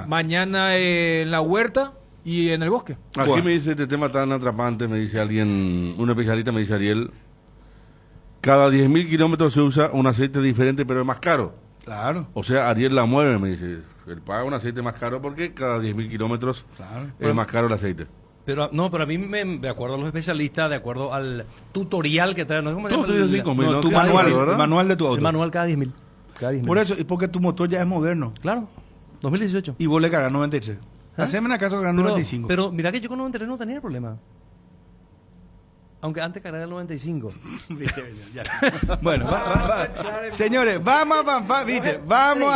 mañana en La Huerta y en el Bosque. Aquí me dice este tema tan atrapante, me dice alguien, un especialista me dice Ariel, cada 10.000 kilómetros se usa un aceite diferente pero es más caro. Claro. O sea, Ariel la mueve, me dice, él paga un aceite más caro porque cada 10.000 kilómetros es más caro el aceite. Pero a mí, de acuerdo a los especialistas, de acuerdo al tutorial que traen, ¿cómo se llama? Tu manual de tu auto. El manual cada 10.000. Por eso, y porque tu motor ya es moderno. Claro, 2018. Y vos le cargas 93. Haceme acaso cargar 95. Pero mira que yo con 93 no tenía problema. Aunque antes cargaba el 95. Bueno, señores, vamos a fanfarria, ¿viste? Vamos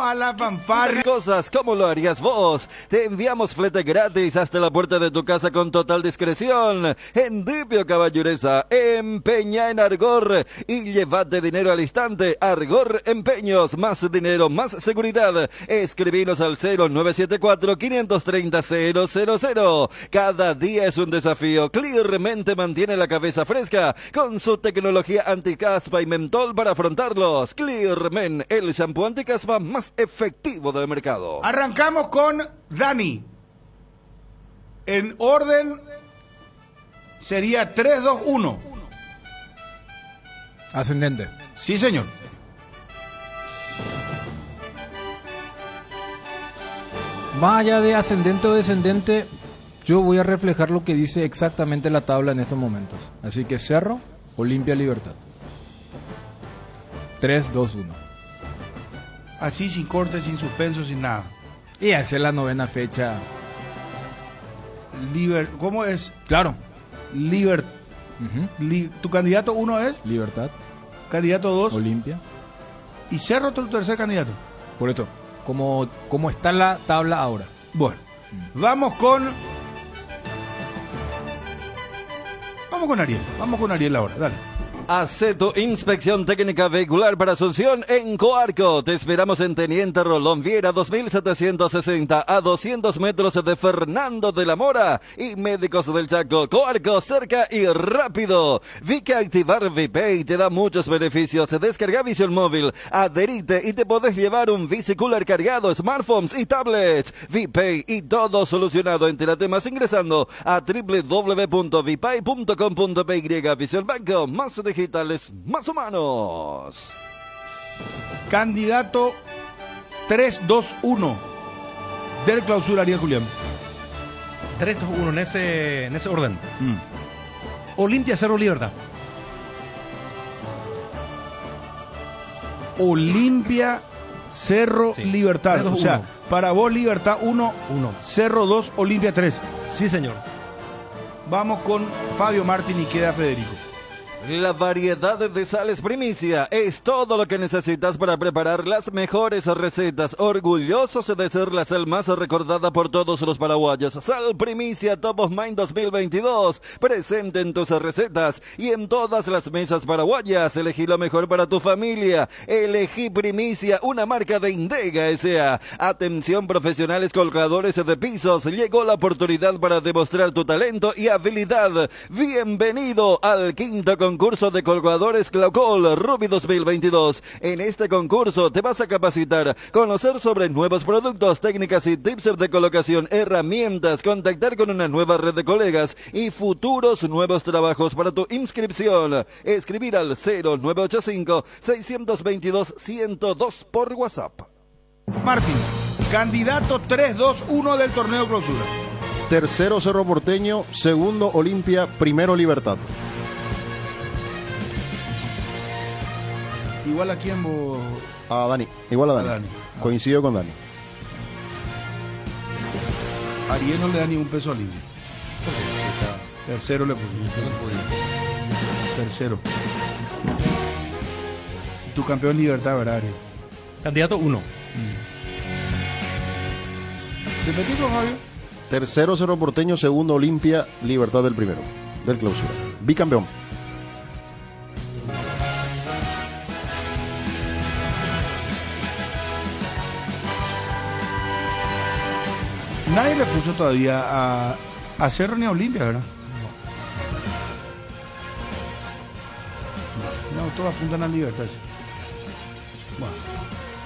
a la fanfarria. Cosas, ¿cómo lo harías vos? Te enviamos flete gratis hasta la puerta de tu casa con total discreción. En Dipio Caballureza, empeña en Argor y llévate dinero al instante. Argor Empeños, más dinero, más seguridad. Escribinos al 0974-530-000. Cada día es un desafío. Clearmente mantiene la cabeza fresca con su tecnología anticaspa y mentol para afrontarlos. Clearment, el shampoo anticaspa más efectivo del mercado. Arrancamos con Dani. En orden sería 3, 2, 1. Ascendente. Sí, señor. Más allá de ascendente o descendente, Yo voy a reflejar lo que dice exactamente la tabla en estos momentos. Así que Cerro, Olimpia, Libertad. 3-2-1. Así, sin corte, sin suspenso, sin nada. Y hacer la 9ª fecha. ¿Cómo es? Claro. ¿Tu candidato 1 es? Libertad. Candidato 2. Olimpia. ¿Y Cerro tu tercer candidato? Por eso, como está la tabla ahora. Bueno, vamos con Ariel. Vamos con Ariel ahora, dale. Hace tu inspección técnica vehicular para Asunción en Coarco. Te esperamos en Teniente Rolón Viera 2760 a 200 metros de Fernando de la Mora y Médicos del Chaco. Coarco, cerca y rápido. Vi que activar VPay te da muchos beneficios. Descarga Visión Móvil, adherite y te podés llevar un bicicooler cargado, smartphones y tablets. VPay y todo solucionado. Entérate más ingresando a www.vipay.com.py. Visión Banco, más digitales, más humanos. Candidato 3-2-1 del Clausura, Ariel Julián. 3-2-1 en ese orden. Olimpia, Cerro, Libertad. Olimpia, Cerro, sí. Libertad. 3-2-1. O sea, para vos Libertad 1, Cerro 2, Olimpia 3. Sí, señor. Vamos con Fabio Martín y queda Federico. La variedad de sales Primicia es todo lo que necesitas para preparar las mejores recetas. Orgullosos de ser la sal más recordada por todos los paraguayos. Sal Primicia Top of Mind 2022. Presente en tus recetas y en todas las mesas paraguayas. Elegí lo mejor para tu familia. Elegí Primicia, una marca de Indega S.A. Atención profesionales colgadores de pisos. Llegó la oportunidad para demostrar tu talento y habilidad. Bienvenido al quinto concurso de colgadores Claucol Ruby 2022. En este concurso te vas a capacitar, conocer sobre nuevos productos, técnicas y tips de colocación, herramientas, contactar con una nueva red de colegas y futuros nuevos trabajos. Para tu inscripción, escribir al 0985-622-102 por WhatsApp. Martín, candidato 3-2-1 del torneo Clausura. Tercero Cerro Porteño, segundo Olimpia, primero Libertad. Igual a quién vos. A Dani, igual a Dani. Coincido con Dani. Ariel no le da ni un peso a Olimpia. Tercero le pusiste. Tercero. Tu campeón Libertad, ¿verdad, Ariel? Candidato 1. Repetimos, Fabio. Tercero Cerro Porteño, segundo Olimpia, Libertad del primero, del Clausura. Bicampeón. Nadie le puso todavía a Cerro ni a Olimpia, ¿verdad? No, todos apuntan a Libertad. Bueno,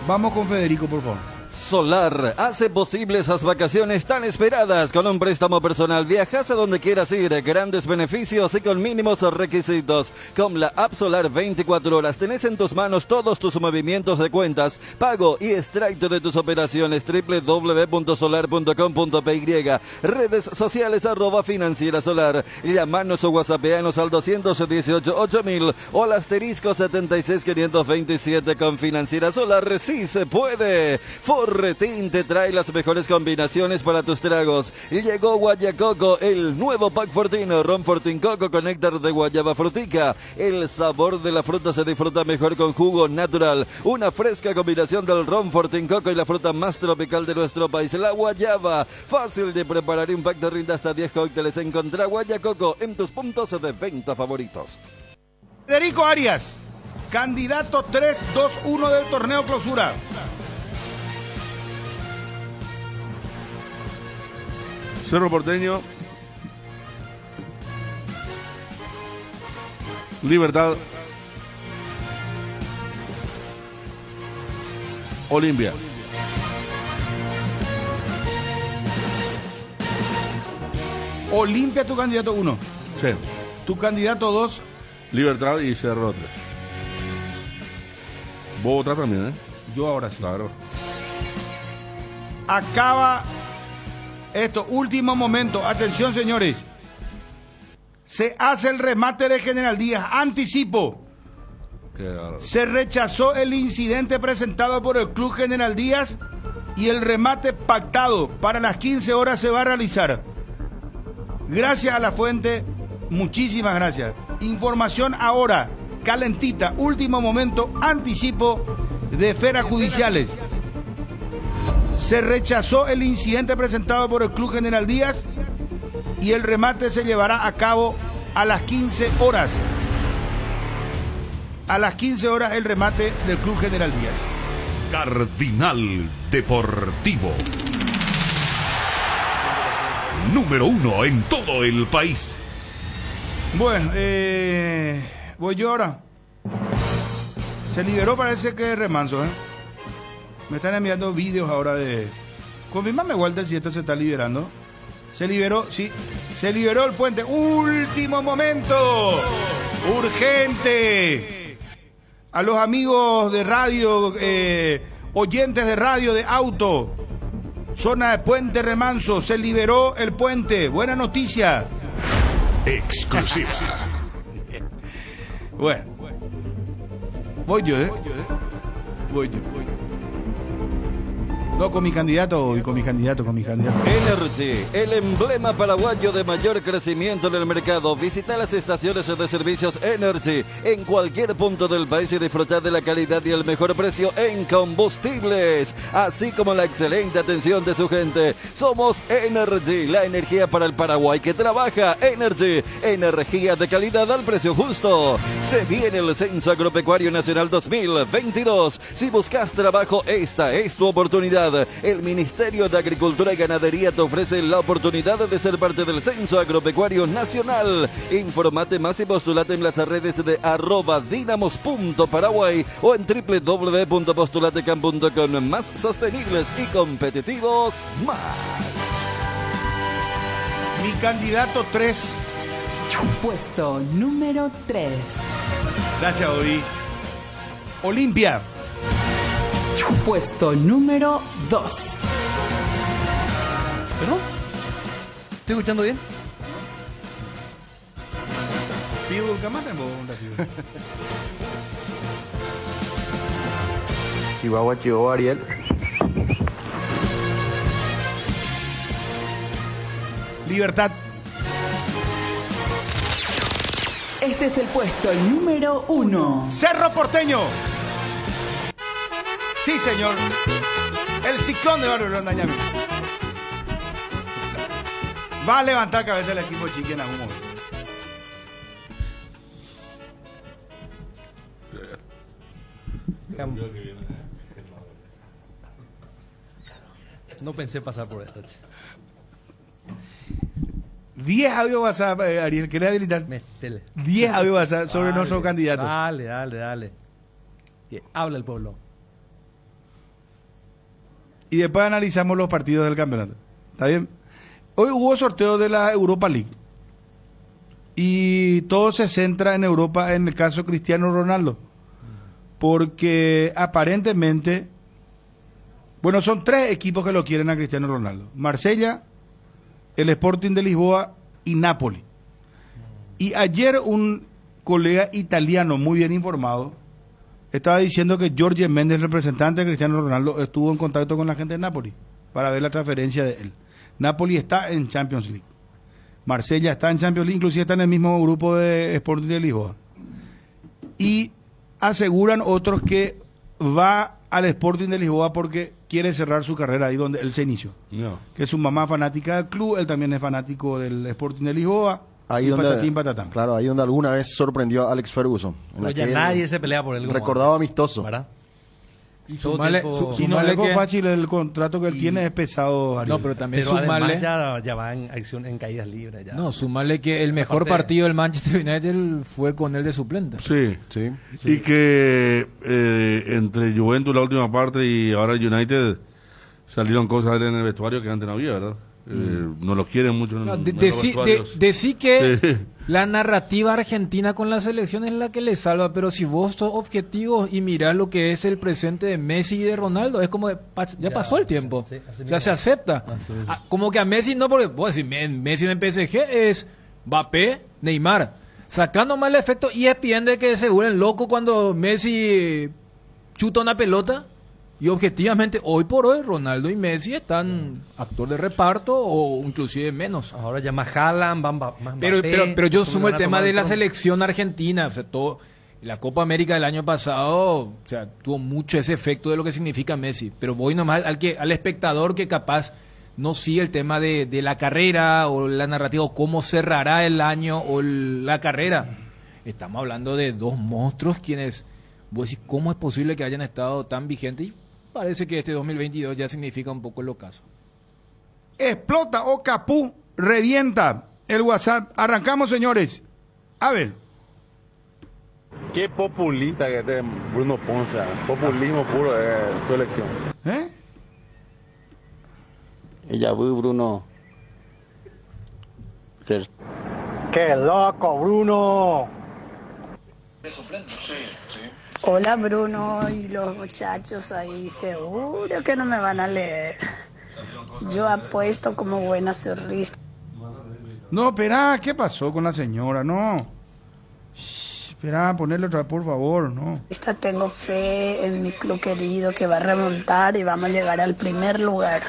vamos con Federico, por favor. Solar hace posible esas vacaciones tan esperadas. Con un préstamo personal viajas a donde quieras ir, grandes beneficios y con mínimos requisitos. Con la app Solar 24 horas tenés en tus manos todos tus movimientos de cuentas, pago y extracto de tus operaciones. www.solar.com.py. Redes sociales @financiera solar. Llamanos o whatsappeanos al 218-8000 o al asterisco 76527. Con Financiera Solar sí se puede. Forretín te trae las mejores combinaciones para tus tragos. Llegó Guayacoco, el nuevo pack Fortino, ron Fortin Coco con néctar de guayaba frutica. El sabor de la fruta se disfruta mejor con jugo natural. Una fresca combinación del ron Fortin Coco y la fruta más tropical de nuestro país, la guayaba. Fácil de preparar y un pack de rinda hasta 10 cócteles. Encontrá Guayacoco en tus puntos de venta favoritos. Federico Arias, candidato 3-2-1 del torneo Clausura. Cerro Porteño, Libertad, Olimpia. Olimpia tu candidato 1. Sí. Tu candidato 2. Libertad y Cerro 3. Vos votás también, ¿eh? Yo ahora sí. Claro. Acaba Esto, último momento. Atención, señores. Se hace el remate de General Díaz. Anticipo. Se rechazó el incidente presentado por el Club General Díaz y el remate pactado para las 15 horas se va a realizar. Gracias a la fuente, muchísimas gracias. Información ahora, calentita, último momento, anticipo de esferas judiciales. Se rechazó el incidente presentado por el Club General Díaz y el remate se llevará a cabo a las 15 horas. A las 15 horas el remate del Club General Díaz. Cardinal Deportivo. Número 1 en todo el país. Bueno, voy yo ahora. Se liberó, parece que Remanso, Me están enviando vídeos ahora de... Confírmame, Walter, si esto se está liberando. Se liberó, sí. Se liberó el puente. ¡Último momento! ¡Urgente! A los amigos de radio, oyentes de radio, de auto, zona de Puente Remanso, se liberó el puente. Buena noticia. Exclusiva. Bueno. Voy yo, Voy yo. No, con mi candidato. Energy, el emblema paraguayo de mayor crecimiento en el mercado. Visita las estaciones de servicios Energy en cualquier punto del país y disfrutar de la calidad y el mejor precio en combustibles, así como la excelente atención de su gente. Somos Energy, la energía para el Paraguay que trabaja. Energy, energía de calidad al precio justo. Se viene el Censo Agropecuario Nacional 2022. Si buscas trabajo, esta es tu oportunidad. El Ministerio de Agricultura y Ganadería te ofrece la oportunidad de ser parte del Censo Agropecuario Nacional. Informate más y postulate en las redes de @dinamos.paraguay o en www.postulatecam.com. Más sostenibles y competitivos, más. Mi candidato 3. Puesto número 3. Gracias, Odi. Olimpia. Puesto número 2. ¿Perdón? ¿Estoy escuchando bien? Pido el camate, Chihuahua, Ariel. Libertad. Este es el puesto número 1. Cerro Porteño. Sí, señor. El ciclón de Barrio Rondañami. Va a levantar cabeza el equipo chiqui en algún momento. No pensé pasar por esta. 10 audios WhatsApp, Ariel, ¿querés habilitar? Métele. 10 audios WhatsApp sobre nuestro candidato. Dale. Que habla el pueblo. Y después analizamos los partidos del campeonato. ¿Está bien? Hoy hubo sorteo de la Europa League. Y todo se centra en Europa en el caso Cristiano Ronaldo. Porque aparentemente, bueno, son 3 equipos que lo quieren a Cristiano Ronaldo. Marsella, el Sporting de Lisboa y Napoli. Y ayer un colega italiano muy bien informado estaba diciendo que Jorge Méndez, representante de Cristiano Ronaldo, estuvo en contacto con la gente de Napoli para ver la transferencia de él. Napoli está en Champions League. Marsella está en Champions League, inclusive está en el mismo grupo de Sporting de Lisboa. Y aseguran otros que va al Sporting de Lisboa porque quiere cerrar su carrera ahí donde él se inició. No. Que su mamá es fanática del club, él también es fanático del Sporting de Lisboa. Ahí donde, patatín, patatán. Claro, ahí donde alguna vez sorprendió a Alex Ferguson. Pero ya nadie se pelea por él. Recordado amistoso. ¿Verdad? Y sumarle que fácil, el contrato que él tiene es pesado, Ariel. No, pero también sumarle ya va en acción en caídas libres. Ya. No, sumarle que el mejor partido del Manchester United fue con él de suplente. Sí. Y que entre Juventus la última parte y ahora United salieron cosas en el vestuario que antes no había, ¿verdad? No lo quieren mucho. Decí que la narrativa argentina con la selección es la que le salva, pero si vos sos objetivo y mirás lo que es el presente de Messi y de Ronaldo, es como ya pasó el tiempo. Ya se acepta. Como que a Messi no, porque vos decís, Messi en el PSG es Mbappé, Neymar. Sacando mal el efecto ESPN de que se vuelven locos cuando Messi chuta una pelota. Y objetivamente, hoy por hoy, Ronaldo y Messi están actor de reparto o inclusive menos. Ahora ya más Haaland, pero yo sumo el tema de la selección argentina. O sea, la Copa América del año pasado, o sea, tuvo mucho ese efecto de lo que significa Messi. Pero voy nomás al espectador que capaz no sigue el tema de la carrera o la narrativa o cómo cerrará el año o la carrera. Estamos hablando de dos monstruos quienes, vos decís, ¿cómo es posible que hayan estado tan vigentes? Y parece que este 2022 ya significa un poco el ocaso. Explota o capú, revienta el WhatsApp. Arrancamos, señores. A ver. Qué populista que este Bruno Ponce. Populismo puro de su elección. Ella fue Bruno. ¡Qué loco, Bruno! Hola Bruno y los muchachos ahí, seguro que no me van a leer. Yo apuesto como buena surrista. No, espera, ¿qué pasó con la señora? No. Espera, ponerle otra vez, por favor, no. Tengo fe en mi club querido que va a remontar y vamos a llegar al primer lugar.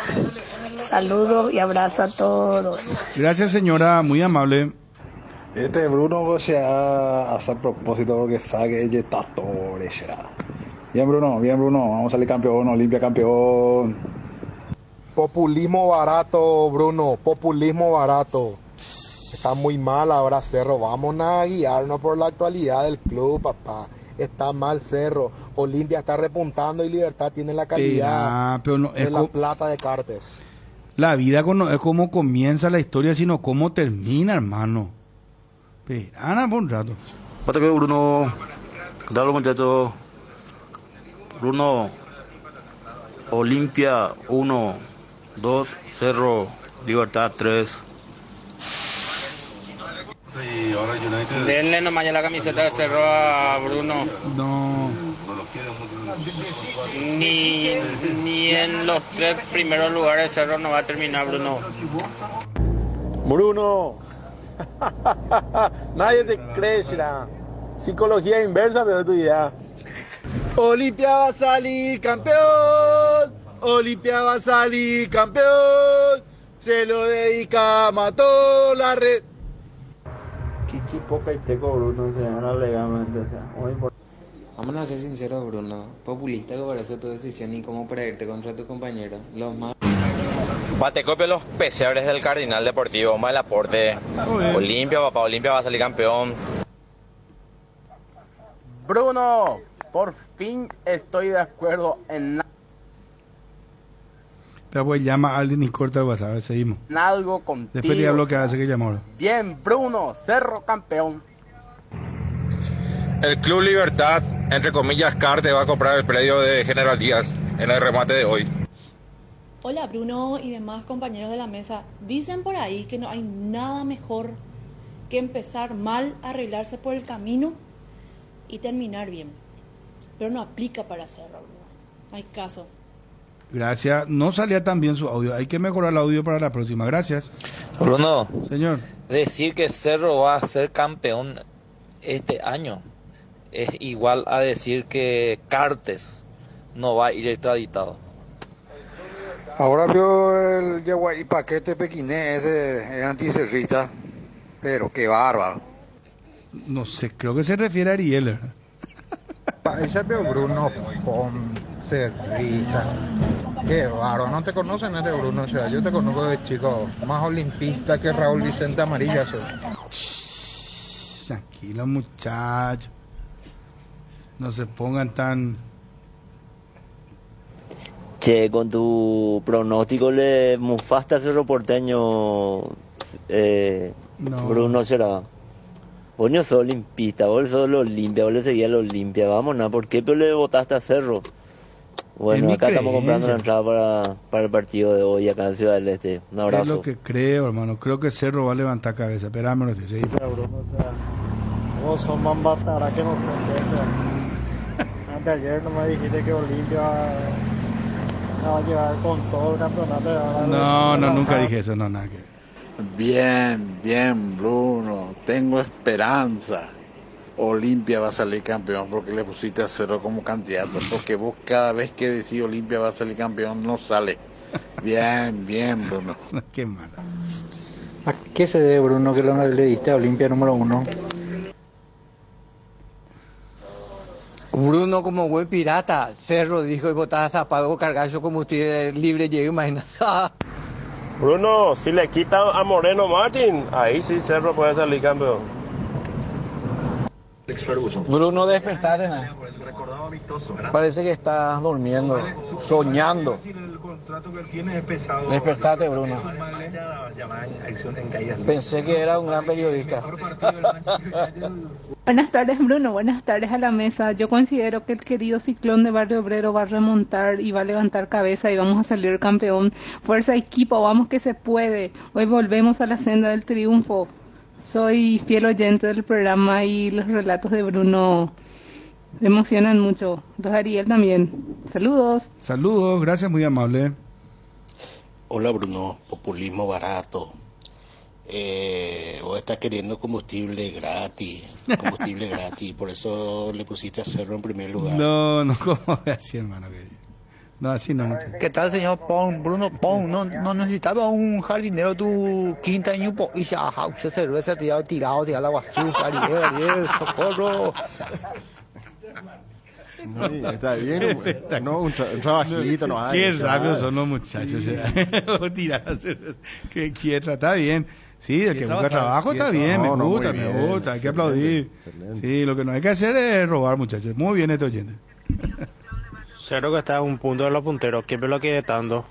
Saludos y abrazo a todos. Gracias, señora, muy amable. Este Bruno se hace a propósito porque sabe que ella está todo será. Bien Bruno, vamos a salir campeón, Olimpia campeón. Populismo barato, Bruno, populismo barato. Está muy mal ahora Cerro, vamos a guiarnos por la actualidad del club, papá. Está mal Cerro, Olimpia está repuntando y Libertad tiene la calidad pero no, de la plata de Carter. La vida no es como comienza la historia, sino cómo termina, hermano. Espera por un rato. ¿Pasa que Bruno? ¿Qué tal, muchachos? Bruno, Olimpia 1, 2, Cerro, Libertad 3. Denle nomás ya la camiseta de Cerro a Bruno. No. Ni en los 3 primeros lugares Cerro no va a terminar, Bruno. Bruno. Nadie te cree, será. Psicología inversa, pero tu idea. Olimpia va a salir campeón. Olimpia va a salir campeón. Se lo dedica, mató la red. Kichipoca y teco Bruno se van a legalmente, o sea, muy importante. Vamos a ser sinceros, Bruno. Populista que parece tu decisión y cómo para irte contra tu compañero. Los más... Te copio los pesebres del Cardinal Deportivo, más el aporte. Olimpia, papá, Olimpia va a salir campeón. Bruno, por fin estoy de acuerdo en Pero pues llama a alguien y corta el WhatsApp, seguimos. algo contigo. Después ya lo que hace que llamó ahora. Bien, Bruno, Cerro campeón. El Club Libertad, entre comillas, Carte, va a comprar el predio de General Díaz en el remate de hoy. Hola Bruno y demás compañeros de la mesa. Dicen por ahí que no hay nada mejor que empezar mal, arreglarse por el camino y terminar bien. Pero no aplica para Cerro, Bruno. No hay caso. Gracias. No salía tan bien su audio. Hay que mejorar el audio para la próxima. Gracias. Bruno. Señor. Decir que Cerro va a ser campeón este año es igual a decir que Cartes no va a ir extraditado. Ahora veo el Yaguay paquete pequinés, ese es anticerrista, pero qué bárbaro. No sé, creo que se refiere a Ariel. Ella veo Bruno Poncerrita. Qué bárbaro, no te conocen ese Bruno, o sea, yo te conozco de chico, más olimpista que Raúl Vicente Amarilla. Tranquilo, muchachos. No se pongan tan... Che, con tu pronóstico le mufaste a Cerro Porteño, Bruno será. Vos no sos olimpista, vos sos los Olimpia, vos le seguías a los Olimpia, vámonos, ¿por qué pero le votaste a Cerro? Bueno, mi acá estamos comprando la creencia. entrada para el partido de hoy acá en Ciudad del Este. Un abrazo. Es lo que creo, hermano. Creo que Cerro va a levantar cabeza. Esperame, no sé. Sí. Vos sos más batara que no sé qué. Antes de ayer no me dijiste que Olimpia va a llevar con todo el campeonato. No, nunca dije eso. No, nada que ver. Bien, Bruno. Tengo esperanza. Olimpia va a salir campeón porque le pusiste a Cerro como candidato. Porque vos cada vez que decís Olimpia va a salir campeón no sale. Bien, Bruno. Qué malo. ¿A qué se debe, Bruno, que le diste a Olimpia número 1? Bruno, como buen pirata, Cerro dijo y botaza pago cargar su combustible libre, llega, imagínate. Bruno, si le quitan a Moreno Martín, ahí sí Cerro puede salir campeón. Bruno, despertate, ¿no? Parece que estás durmiendo, soñando. Despertate, Bruno. Pensé que era un gran periodista. Buenas tardes, Bruno. Buenas tardes a la mesa. Yo considero que el querido Ciclón de Barrio Obrero va a remontar y va a levantar cabeza y vamos a salir campeón. Fuerza equipo, vamos que se puede. Hoy volvemos a la senda del triunfo. Soy fiel oyente del programa y los relatos de Bruno me emocionan mucho. Los de Ariel también. Saludos. Saludos, gracias, muy amable. Hola Bruno, populismo barato. Vos estás queriendo combustible gratis, por eso le pusiste a Cerro en primer lugar. No, ¿cómo así, hermano? No, así no. ¿Qué tal, señor Pong? Bruno Pong, no necesitaba un jardinero tu quinta y un po y se cerveza tirado a la basura. Ariel, socorro. No, está bien, no, un trabajito, no hay. Qué rápidos son los muchachos. Qué quieta, está bien. Sí, el que busca trabajo está bien, me gusta, hay que aplaudir. Sí, lo que no hay que hacer es robar, muchachos. Muy bien este oyente. Cerro que está a un punto de los punteros, ¿qué es lo que estando?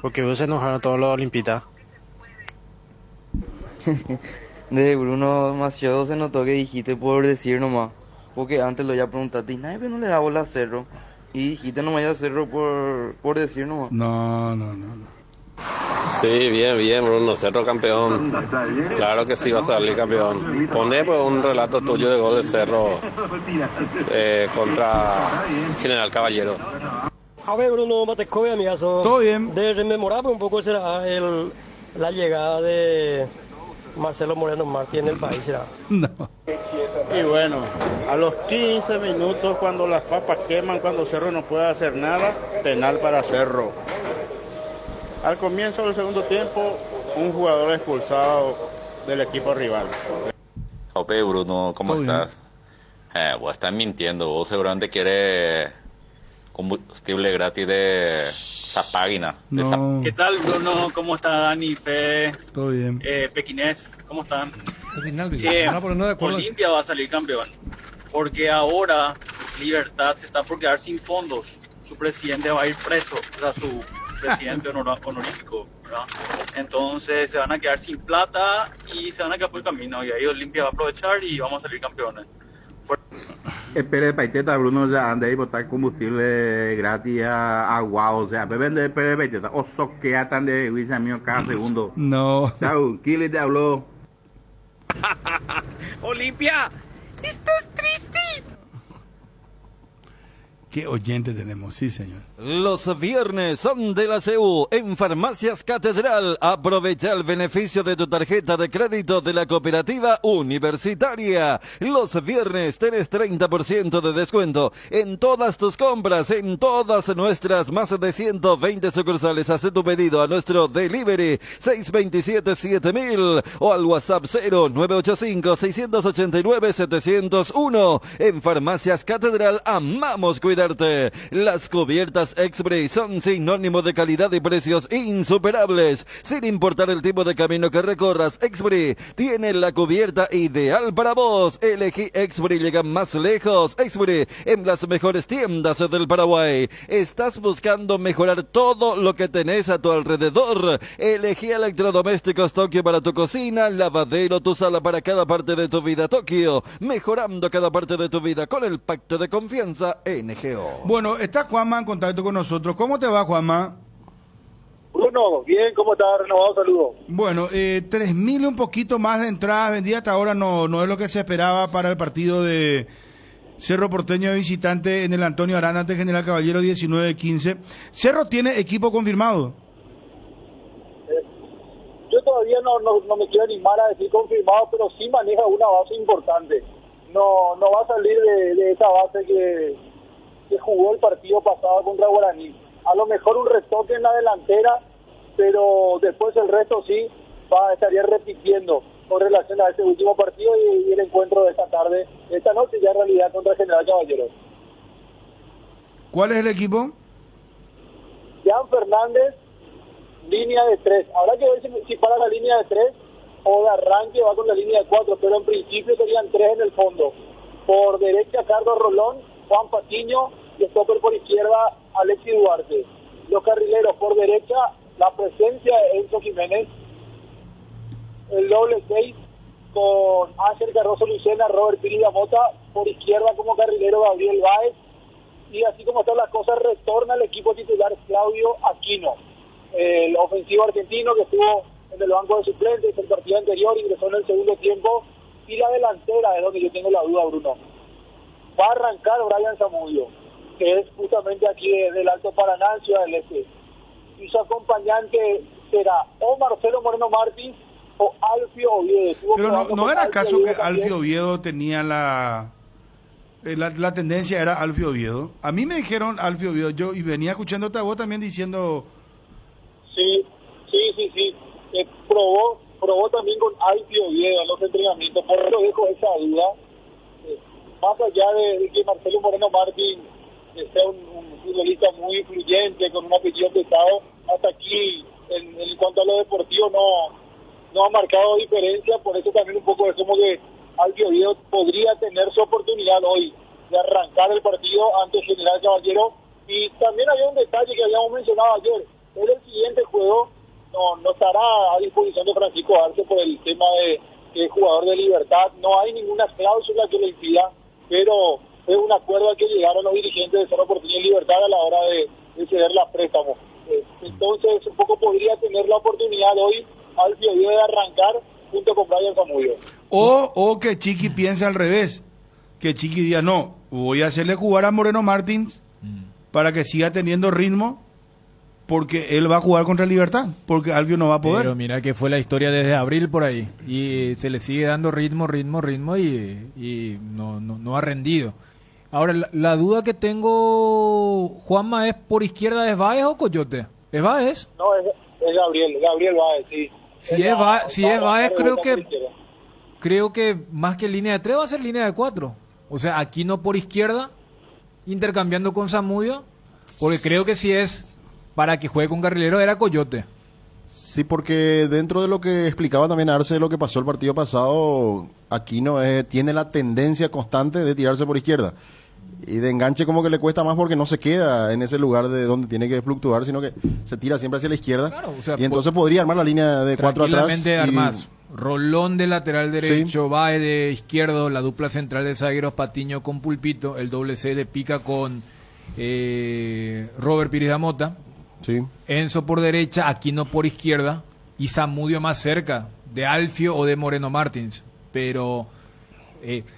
Porque vos se enojaron todos los olimpistas. De Bruno demasiado se notó que dijiste por decir nomás. Porque antes lo ya preguntaste y nadie no le da bola a Cerro. Y dijiste nomás ya a Cerro por decir nomás. No. Sí, bien, Bruno, Cerro campeón. Claro que sí va a salir campeón. Poné pues un relato tuyo de gol de Cerro contra General Caballero. A ver, Bruno Matecove, amigazo. Todo bien. De rememorar un poco será la llegada de Marcelo Moreno Martí en el país, será. No. Y bueno, a los 15 minutos cuando las papas queman, cuando Cerro no puede hacer nada, penal para Cerro. Al comienzo del segundo tiempo, un jugador expulsado del equipo rival. Ope, Bruno, ¿cómo estás? Vos estás mintiendo, vos seguramente quieres combustible gratis de esa página. No. ¿Qué tal, Bruno? ¿Cómo está Dani, Fe? Todo bien. Pequinés, ¿cómo están? Sí, Olimpia va a salir campeón, porque ahora Libertad se está por quedar sin fondos. Su presidente va a ir preso, o sea, su presidente honorífico, ¿verdad? Entonces se van a quedar sin plata y se van a quedar por el camino, y ahí Olimpia va a aprovechar y vamos a salir campeones. Espere, Paiteta, Bruno, ya anda y botar combustible gratis a agua, o sea, vende espere, Paiteta, o soquea tan de Luisa mío cada segundo. No. Chau, Kili te habló. Olimpia, estás triste. ¿Qué oyente tenemos? Sí, señor. Los viernes son de la CU en Farmacias Catedral. Aprovecha el beneficio de tu tarjeta de crédito de la cooperativa universitaria. Los viernes tenés 30% de descuento en todas tus compras, en todas nuestras más de 120 sucursales. Haz tu pedido a nuestro delivery 627-7000 o al WhatsApp 0985-689-701. En Farmacias Catedral amamos cuidarte. Las cubiertas X-Bray son sinónimo de calidad y precios insuperables. Sin importar el tipo de camino que recorras, X-Bray tiene la cubierta ideal para vos. Elegí X-Bray, llega más lejos. X-Bray en las mejores tiendas del Paraguay. ¿Estás buscando mejorar todo lo que tenés a tu alrededor? Elegí electrodomésticos Tokio para tu cocina, lavadero, tu sala para cada parte de tu vida. Tokio, mejorando cada parte de tu vida con el pacto de confianza NG. Montevideo. Bueno, está Juanma en contacto con nosotros. ¿Cómo te va, Juanma? Bruno, bien, ¿cómo estás? Renovado, saludos. Bueno, 3.000 y un poquito más de entradas vendidas hasta ahora no es lo que se esperaba para el partido de Cerro Porteño de visitante en el Antonio Arana ante General Caballero 19-15. ¿Cerro tiene equipo confirmado? Yo todavía no me quiero animar a decir confirmado, pero sí maneja una base importante. No va a salir de esa base que jugó el partido pasado contra Guaraní. A lo mejor un retoque en la delantera, pero después el resto sí estaría repitiendo con relación a ese último partido y el encuentro de esta noche ya en realidad contra General Caballero. ¿Cuál es el equipo? Jan Fernández, línea de 3. Habrá que ver si para la línea de 3 o de arranque va con la línea de 4, pero en principio serían 3 en el fondo. Por derecha Carlos Rolón, Juan Patiño y stopper por izquierda Alexis Duarte. Los carrileros por derecha, la presencia de Enzo Jiménez, el doble 6 con Ángel Cardoso Lucena, Robert Pirida Mota, por izquierda como carrilero Gabriel Báez, y así como están las cosas retorna el equipo titular Claudio Aquino, el ofensivo argentino que estuvo en el banco de suplentes el partido anterior, ingresó en el segundo tiempo, y la delantera es donde yo tengo la duda, Bruno. Va a arrancar Brian Zamudio, que es justamente aquí del Alto Paraná, en Ciudad del Este, y su acompañante será o Marcelo Moreno Martins o Alfio Oviedo. Pero no era acaso que Alfio Oviedo tenía la tendencia era Alfio Oviedo. A mí me dijeron Alfio Oviedo, yo y venía escuchándote a vos también diciendo. Sí. Probó también con Alfio Oviedo en los entrenamientos, por eso dejo esa duda. Más allá de que Marcelo Moreno Martín sea un futbolista muy influyente, con un apellido pesado, hasta aquí, en cuanto a lo deportivo, no ha marcado diferencia, por eso también un poco es como que Alfio Oviedo podría tener su oportunidad hoy de arrancar el partido ante General Caballero. Y también había un detalle que habíamos mencionado ayer, en el siguiente juego no estará a disposición de Francisco Arce por el tema de que es jugador de Libertad, no hay ninguna cláusula que le impida, pero es un acuerdo al que llegaron los dirigentes de Cerro Porteño y Libertad a la hora de ceder la préstamo. Entonces un poco podría tener la oportunidad hoy Alfio Oviedo de arrancar junto con Brian Zamudio. O que Chiqui piense al revés, que Chiqui diga no, voy a hacerle jugar a Moreno Martins para que siga teniendo ritmo, porque él va a jugar contra Libertad, porque Alfio no va a poder. Pero mira que fue la historia desde abril por ahí, y se le sigue dando ritmo y no ha rendido. Ahora, la duda que tengo, Juanma, es ¿por izquierda es Báez o Coyote? ¿Es Báez? No, es Gabriel Báez, sí. Si es Báez, creo que más que línea de 3 va a ser línea de 4. O sea, Aquino por izquierda, intercambiando con Zamudio, porque creo que si es para que juegue con carrilero era Coyote. Sí, porque dentro de lo que explicaba también Arce, lo que pasó el partido pasado, Aquino tiene la tendencia constante de tirarse por izquierda. Y de enganche como que le cuesta más porque no se queda en ese lugar de donde tiene que fluctuar, sino que se tira siempre hacia la izquierda. Claro, o sea, y entonces podría armar la línea de 4 atrás. Tranquilamente armas. Rolón de lateral derecho, sí. Bae de izquierdo, la dupla central de zagueros Patiño con Pulpito, el doble C de Pica con Robert Pires Mota. Sí. Enzo por derecha, Aquino por izquierda y Zamudio más cerca de Alfio o de Moreno Martins. Pero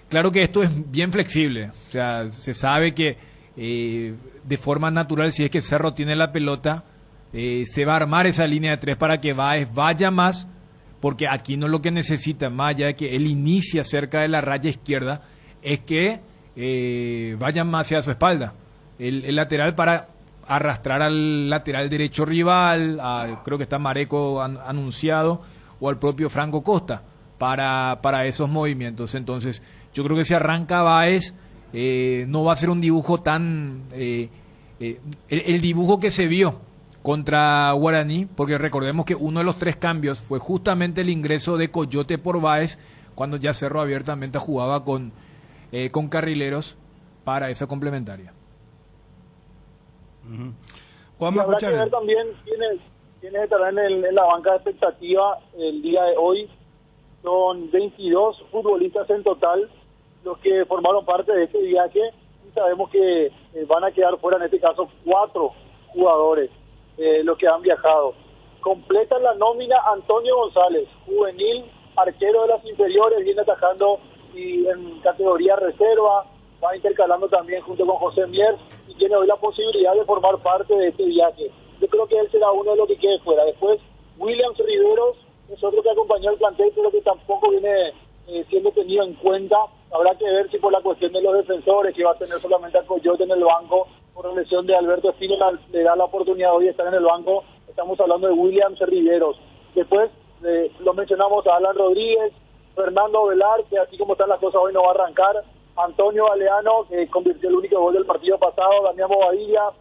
claro que esto es bien flexible, o sea, se sabe que de forma natural, si es que Cerro tiene la pelota, se va a armar esa línea de 3 para que Báez vaya más, porque Aquino lo que necesita, más allá de que él inicia cerca de la raya izquierda, es que vayan más hacia su espalda el lateral para arrastrar al lateral derecho rival, creo que está Mareco anunciado, o al propio Franco Costa para esos movimientos. Entonces yo creo que si arranca Báez no va a ser un dibujo tan el dibujo que se vio contra Guaraní, porque recordemos que uno de los 3 cambios fue justamente el ingreso de Coyote por Báez, cuando ya Cerro abiertamente jugaba con carrileros para esa complementaria. Juan, habrá que ver también quiénes estarán en la banca de expectativa el día de hoy. Son 22 futbolistas en total los que formaron parte de este viaje, y sabemos que van a quedar fuera, en este caso, 4 jugadores, los que han viajado. Completan la nómina Antonio González, juvenil, arquero de las inferiores, viene atajando y en categoría reserva, va intercalando también junto con José Mier y tiene hoy la posibilidad de formar parte de este viaje. Yo creo que él será uno de los que quede fuera. Después, Williams Riveros es otro que acompañó al plantel, pero que tampoco viene siendo tenido en cuenta. Habrá que ver si por la cuestión de los defensores, que va a tener solamente a Coyote en el banco, por la lesión de Alberto Espino, le da la oportunidad hoy de estar en el banco. Estamos hablando de Williams Riveros. Después lo mencionamos a Alan Rodríguez, Fernando Velar, que así como están las cosas hoy no va a arrancar, Antonio Galeano, que convirtió el único gol del partido pasado, Damián Bobadilla,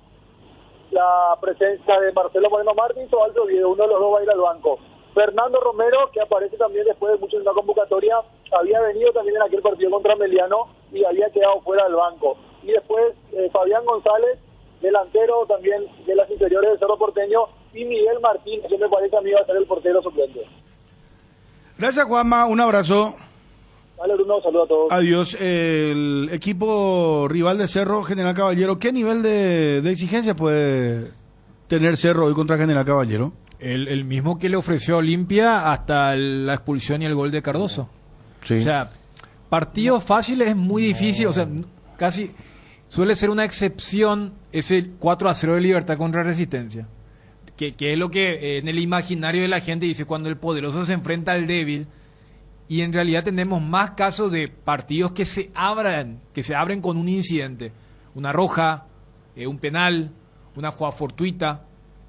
la presencia de Marcelo Moreno Martins o Aldo Oviedo, uno de los dos va a ir al banco. Fernando Romero, que aparece también después de mucho en una convocatoria, había venido también en aquel partido contra Meliano y había quedado fuera del banco. Y después Fabián González, delantero también de las inferiores de Cerro Porteño, y Miguel Martín, que me parece a mí va a ser el portero suplente. Gracias, Juanma, un abrazo. Vale, Bruno, saludos a todos. Adiós. El equipo rival de Cerro, General Caballero, ¿qué nivel de exigencia puede tener Cerro hoy contra General Caballero? El mismo que le ofreció a Olimpia hasta la expulsión y el gol de Cardoso. Sí. O sea, partidos fáciles es muy difícil, o sea, casi suele ser una excepción ese 4-0 de Libertad contra Resistencia. Que es lo que en el imaginario de la gente dice cuando el poderoso se enfrenta al débil, y en realidad tenemos más casos de partidos que se abren con un incidente, una roja, un penal, una jugada fortuita.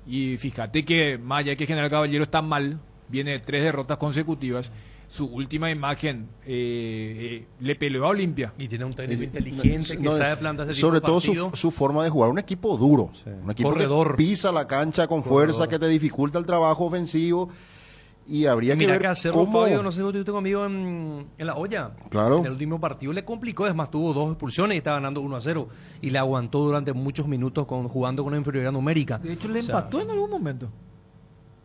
Y fíjate que más allá que General Caballero está mal, viene de 3 derrotas consecutivas, su última imagen le peleó a Olimpia. Y tiene un técnico inteligente que sabe plantar ese sobre tipo de todo su forma de jugar, un equipo duro, un equipo corredor, que pisa la cancha con fuerza, que te dificulta el trabajo ofensivo. Y habría que ver que hacerlo, cómo... Fabio, no sé si estuviste conmigo en La Olla. Claro. En el último partido le complicó, es más, tuvo 2 expulsiones y estaba ganando 1-0. Y le aguantó durante muchos minutos jugando con una inferioridad numérica. De hecho, le empató en algún momento.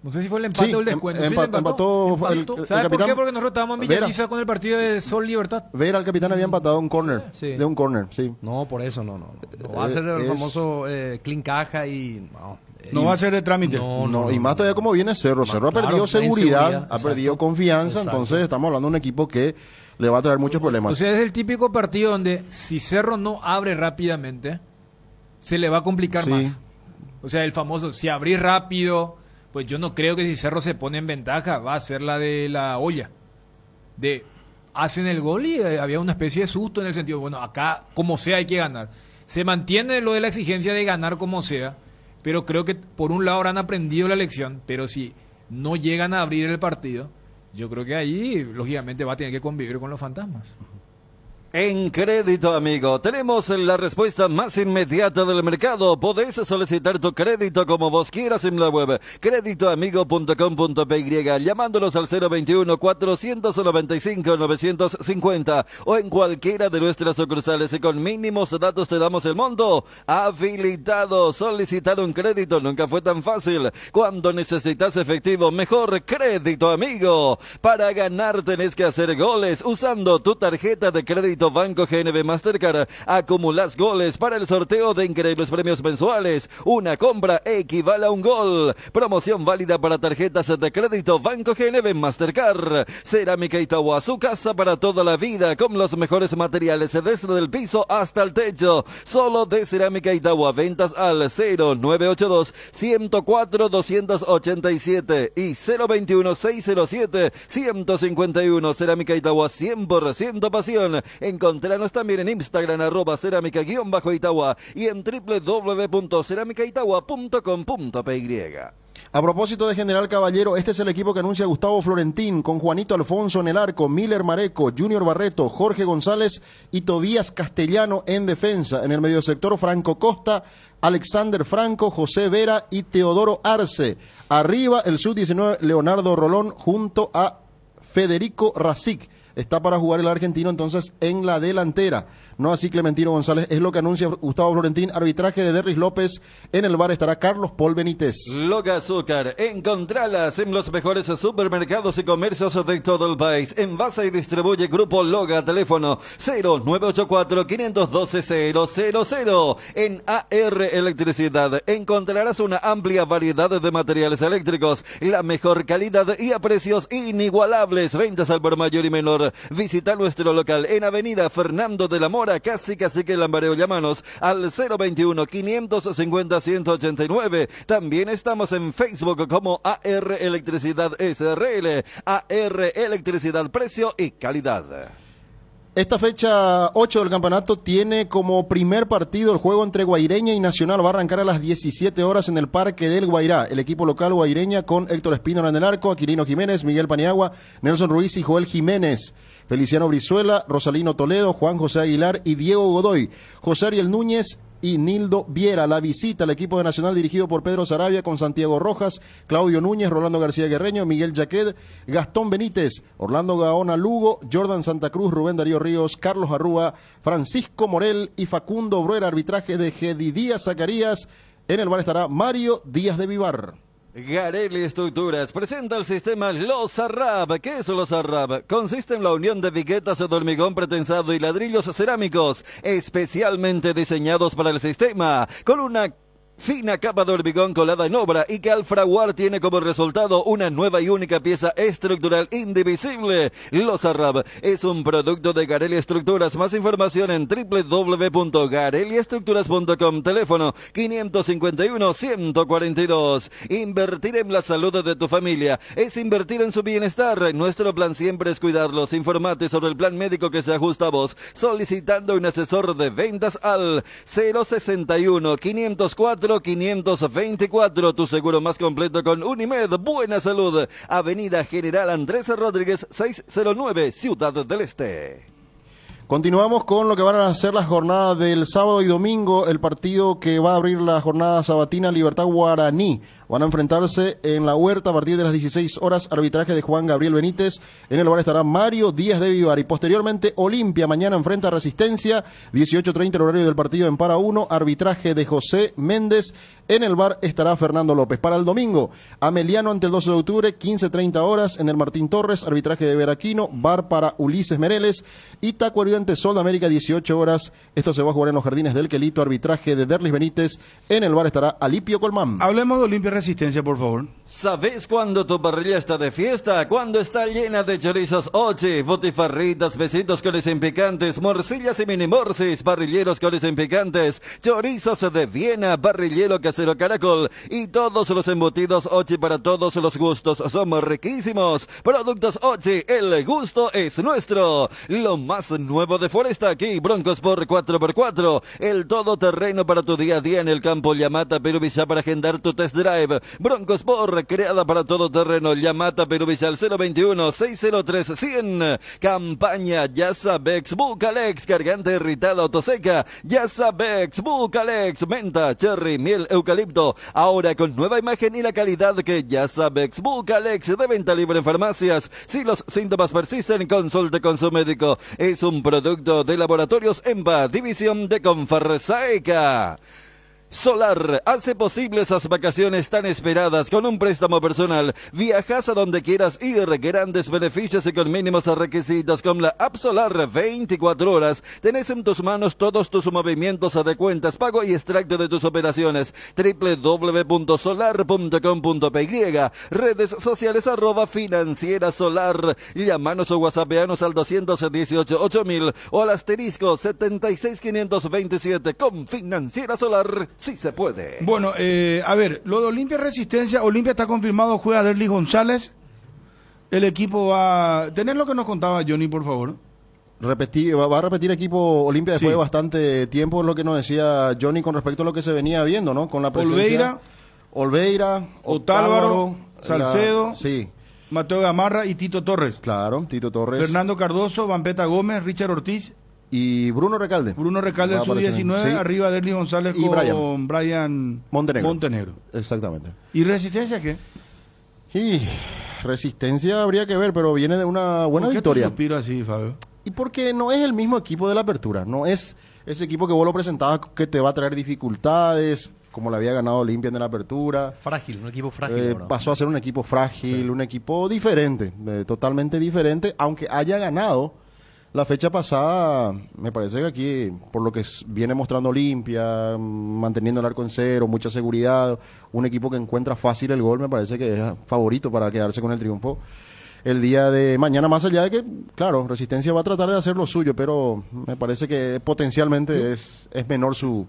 No sé si fue el empate o el descuento. Empató. ¿Sabes por qué? Porque nosotros estábamos en Villaliza con el partido de Sol Libertad. Vera, el capitán, había empatado un córner. Sí. De un córner, sí. No, por eso no va a ser el famoso clean caja y... No va a ser de trámite. No, y más todavía como viene Cerro. Cerro ha perdido seguridad, ha perdido confianza, entonces estamos hablando de un equipo que le va a traer muchos problemas. O sea, es el típico partido donde si Cerro no abre rápidamente, se le va a complicar más. O sea, el famoso, si abrís rápido, pues yo no creo que si Cerro se pone en ventaja, va a ser la de La Olla. Hacen el gol y había una especie de susto en el sentido, bueno, acá como sea hay que ganar. Se mantiene lo de la exigencia de ganar como sea, pero creo que por un lado habrán aprendido la lección, pero si no llegan a abrir el partido, yo creo que ahí lógicamente va a tener que convivir con los fantasmas. En Crédito Amigo tenemos la respuesta más inmediata del mercado. Podés solicitar tu crédito como vos quieras en la web creditoamigo.com.py, llamándonos al 021-495-950 o en cualquiera de nuestras sucursales, y con mínimos datos te damos el monto habilitado. Solicitar un crédito nunca fue tan fácil. Cuando necesitas efectivo, mejor Crédito Amigo. Para ganar tenés que hacer goles usando tu tarjeta de crédito Banco GNB Mastercard. Acumulas goles para el sorteo de increíbles premios mensuales. Una compra equivale a un gol. Promoción válida para tarjetas de crédito Banco GNB Mastercard. Cerámica Itagua, su casa para toda la vida, con los mejores materiales desde el piso hasta el techo. Solo de Cerámica Itagua. Ventas al 0982-104-287 y 021-607-151. Cerámica Itagua, 100% pasión. Encontranos también en Instagram, @cerámica_Itagua, y en www.ceramicaitagua.com.py. A propósito de General Caballero, este es el equipo que anuncia Gustavo Florentín, con Juanito Alfonso en el arco, Miller Mareco, Junior Barreto, Jorge González y Tobías Castellano en defensa. En el mediosector, Franco Costa, Alexander Franco, José Vera y Teodoro Arce. Arriba, el sub-19 Leonardo Rolón junto a Federico Racic. está para jugar el argentino entonces en la delantera. No así Clementino González, es lo que anuncia Gustavo Florentín. Arbitraje de Derris López. En el bar estará Carlos Paul Benítez. Loga Azúcar, encontralas en los mejores supermercados y comercios de todo el país. Envasa y distribuye Grupo Loga, teléfono 0984-512-000. En AR Electricidad encontrarás una amplia variedad de materiales eléctricos, la mejor calidad y a precios inigualables. Ventas al por mayor y menor. Visita nuestro local en Avenida Fernando de la Mora, casi que Lambareo. Llámanos al 021-550-189. También estamos en Facebook como AR Electricidad SRL. AR Electricidad, precio y calidad. Esta fecha 8 del campeonato tiene como primer partido el juego entre Guaireña y Nacional. Va a arrancar a las 17 horas en el Parque del Guairá. El equipo local Guaireña con Héctor Espínola en el arco, Aquilino Jiménez, Miguel Paniagua, Nelson Ruiz y Joel Jiménez. Feliciano Brizuela, Rosalino Toledo, Juan José Aguilar y Diego Godoy. José Ariel Núñez y Nildo Viera. La visita al equipo de Nacional dirigido por Pedro Sarabia con Santiago Rojas, Claudio Núñez, Rolando García Guerreño, Miguel Jaqued, Gastón Benítez, Orlando Gaona Lugo, Jordan Santa Cruz, Rubén Darío Ríos, Carlos Arrúa, Francisco Morel y Facundo Bruera. Arbitraje de Gedidías Zacarías. En el bar estará Mario Díaz de Vivar. Garelli Estructuras presenta el sistema Los Arrab. ¿Qué es Los Arrab? Consiste en la unión de viguetas de hormigón pretensado y ladrillos cerámicos especialmente diseñados para el sistema, con una fina capa de hormigón colada en obra y que al fraguar tiene como resultado una nueva y única pieza estructural indivisible. Los Arrab es un producto de Garelli Estructuras. Más información en www.garelliestructuras.com. Teléfono 551-142. Invertir en la salud de tu familia es invertir en su bienestar. Nuestro plan siempre es cuidarlos. Informate sobre el plan médico que se ajusta a vos solicitando un asesor de ventas al 061-504-524, tu seguro más completo con Unimed. Buena salud. Avenida General Andrés Rodríguez 609, Ciudad del Este. Continuamos con lo que van a ser las jornadas del sábado y domingo. El partido que va a abrir la jornada sabatina, Libertad Guaraní. Van a enfrentarse en la Huerta a partir de las 16 horas. Arbitraje de Juan Gabriel Benítez. En el bar estará Mario Díaz de Vivar. Y posteriormente Olimpia mañana enfrenta a Resistencia. 18:30 el horario del partido en Para 1. Arbitraje de José Méndez. En el bar estará Fernando López. Para el domingo, Ameliano ante el 12 de octubre, 15:30 horas en el Martín Torres. Arbitraje de Veraquino. Bar para Ulises Mereles. Y Tacuario ante Sol de América, 18 horas. Esto se va a jugar en los Jardines del Quelito. Arbitraje de Derlis Benítez. En el bar estará Alipio Colmán. Hablemos de Olimpia Resistencia, por favor. ¿Sabes cuándo tu parrilla está de fiesta? Cuando está llena de chorizos Ochi, botifarritas, besitos coles en picantes, morcillas y mini morcis, parrilleros coles en picantes, chorizos de Viena, parrillero casero Caracol y todos los embutidos Ochi para todos los gustos. Somos riquísimos. Productos Ochi, el gusto es nuestro. Lo más nuevo de Foresta aquí, Broncos por 4x4, el todoterreno para tu día a día en el campo. Yamata Peruvilla para agendar tu test drive. Broncos por, creada para todo terreno. Yamata Peruvilla al 021-603-100. Campaña Yasabex Bucalex, garganta irritada, autoseca. Yasabex Bucalex, menta, cherry, miel, eucalipto. Ahora con nueva imagen y la calidad que Yasabex Bucalex, de venta libre en farmacias. Si los síntomas persisten, consulte con su médico. Es un producto de Laboratorios EMPA, división de Confarsaeca. Solar hace posible esas vacaciones tan esperadas con un préstamo personal. Viajas a donde quieras ir, grandes beneficios y con mínimos requisitos. Con la App Solar 24 horas tenés en tus manos todos tus movimientos de cuentas, pago y extracto de tus operaciones. www.solar.com.py. Redes sociales @Financiera Solar. Llámanos o whatsappeanos al 218-8000 o al asterisco 76527. Con Financiera Solar sí se puede. Bueno, a ver, lo de Olimpia Resistencia, Olimpia está confirmado, juega Derlis González. El equipo va a tener lo que nos contaba Johnny, por favor. Va a repetir equipo Olimpia después de bastante tiempo, es lo que nos decía Johnny con respecto a lo que se venía viendo, ¿no? Con la presencia Olveira, Otálvaro, Salcedo, sí, Mateo Gamarra y Tito Torres. Claro, Tito Torres. Fernando Cardoso, Vampeta Gómez, Richard Ortiz. Y Bruno Recalde. Bruno Recalde, sub-19, sí. Arriba Derlis González y con Brian Montenegro. Exactamente. ¿Y Resistencia qué? Y Resistencia habría que ver, pero viene de una buena ¿Por qué victoria. te suspiro así, Fabio? Y porque no es el mismo equipo de la Apertura, no es ese equipo que vos lo presentabas que te va a traer dificultades, como le había ganado Olimpia en la Apertura. Frágil, un equipo frágil. Pasó a ser un equipo frágil, un equipo diferente, totalmente diferente, aunque haya ganado la fecha pasada. Me parece que aquí, por lo que viene mostrando Olimpia, manteniendo el arco en cero, mucha seguridad, un equipo que encuentra fácil el gol, me parece que es favorito para quedarse con el triunfo el día de mañana, más allá de que, claro, Resistencia va a tratar de hacer lo suyo, pero me parece que potencialmente es menor su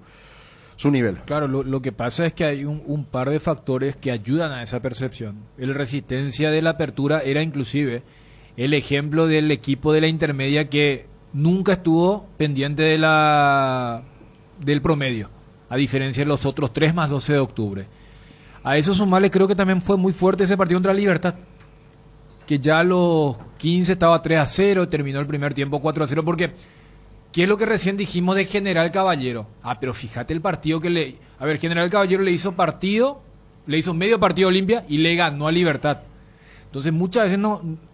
nivel. Claro, lo que pasa es que hay un par de factores que ayudan a esa percepción. El Resistencia de la Apertura era inclusive el ejemplo del equipo de la intermedia que nunca estuvo pendiente del promedio, a diferencia de los otros 3 más 12 de octubre. A eso sumarle, creo que también fue muy fuerte ese partido contra Libertad, que ya a los 15 estaba 3-0, terminó el primer tiempo 4-0, porque ¿qué es lo que recién dijimos de General Caballero? Pero fíjate el partido General Caballero le hizo medio partido a Olimpia y le ganó a Libertad. Entonces muchas veces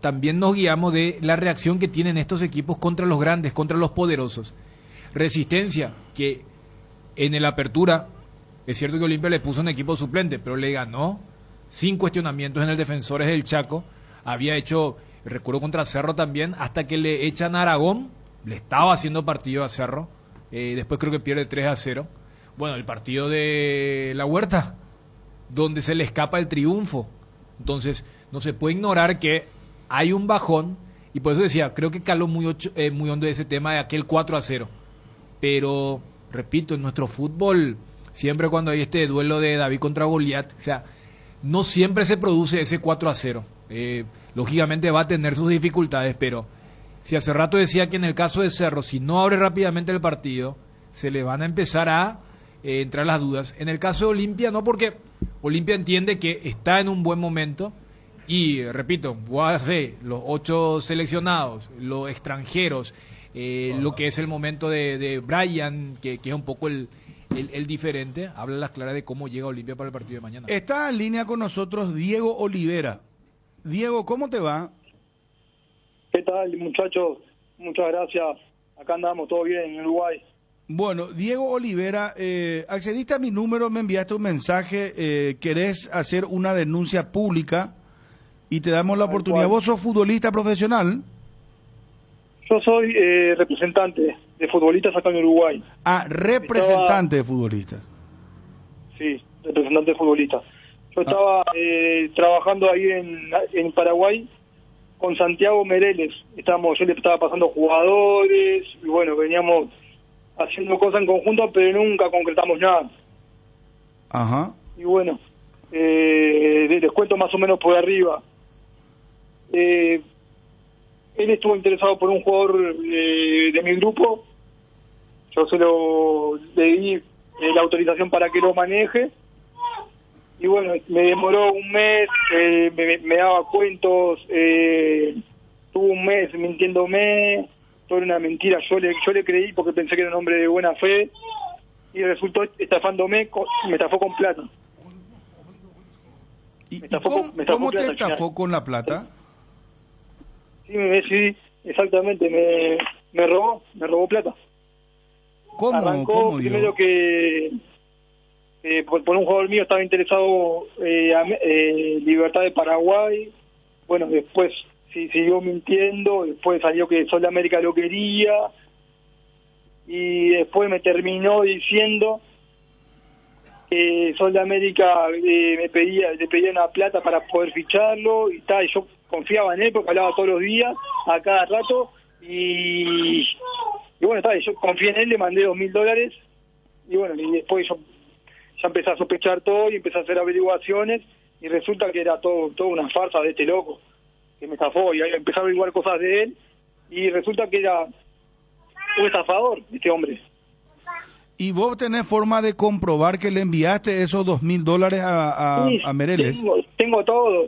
también nos guiamos de la reacción que tienen estos equipos contra los grandes, contra los poderosos. Resistencia, que en el Apertura, es cierto que Olimpia le puso un equipo suplente, pero le ganó sin cuestionamientos en el Defensores del Chaco. Había hecho, recuerdo contra Cerro también, hasta que le echan a Aragón, le estaba haciendo partido a Cerro, después creo que pierde 3-0. Bueno, el partido de La Huerta, donde se le escapa el triunfo. Entonces, no se puede ignorar que hay un bajón, y por eso decía, creo que caló muy hondo ese tema de aquel 4-0. Pero, repito, en nuestro fútbol, siempre cuando hay este duelo de David contra Goliat, o sea, no siempre se produce ese 4-0. Lógicamente va a tener sus dificultades, pero si hace rato decía que en el caso de Cerro, si no abre rápidamente el partido, se le van a empezar a entrar las dudas. En el caso de Olimpia, no, porque Olimpia entiende que está en un buen momento y, repito, los 8 seleccionados, los extranjeros, lo que es el momento de Brian, que es un poco el diferente, habla las claras de cómo llega Olimpia para el partido de mañana. Está en línea con nosotros Diego Olivera. Diego, ¿cómo te va? ¿Qué tal, muchachos? Muchas gracias. Acá andamos, todo bien en Uruguay. Bueno, Diego Olivera, accediste a mi número, me enviaste un mensaje, querés hacer una denuncia pública y te damos la oportunidad. ¿Vos sos futbolista profesional? Yo soy representante de futbolistas acá en Uruguay. Representante de futbolistas. Sí, representante de futbolistas. Yo estaba trabajando ahí en Paraguay con Santiago Mereles. Yo le estaba pasando jugadores y bueno, veníamos haciendo cosas en conjunto, pero nunca concretamos nada. Ajá. Y bueno, les cuento más o menos por arriba. Él estuvo interesado por un jugador de mi grupo. Yo le di la autorización para que lo maneje. Y bueno, me demoró un mes, me daba cuentos, tuvo un mes mintiéndome, todo era una mentira. Yo le creí porque pensé que era un hombre de buena fe y resultó estafándome, me estafó con plata. ¿Cómo te estafó con la plata? Sí, exactamente, me robó plata. ¿Cómo? Arrancó primero que por un jugador mío estaba interesado Libertad de Paraguay. Bueno, después siguió mintiendo, después salió que Sol de América lo quería y después me terminó diciendo que Sol de América le pedía una plata para poder ficharlo y tal. Yo confiaba en él porque hablaba todos los días, a cada rato, y bueno, yo confié en él, le mandé $2.000 y bueno, y después yo ya empecé a sospechar todo y empecé a hacer averiguaciones y resulta que era todo una farsa de este loco que me estafó y ahí empecé a averiguar cosas de él y resulta que era un estafador este hombre. ¿Y vos tenés forma de comprobar que le enviaste esos $2.000 a Mereles? Tengo todo,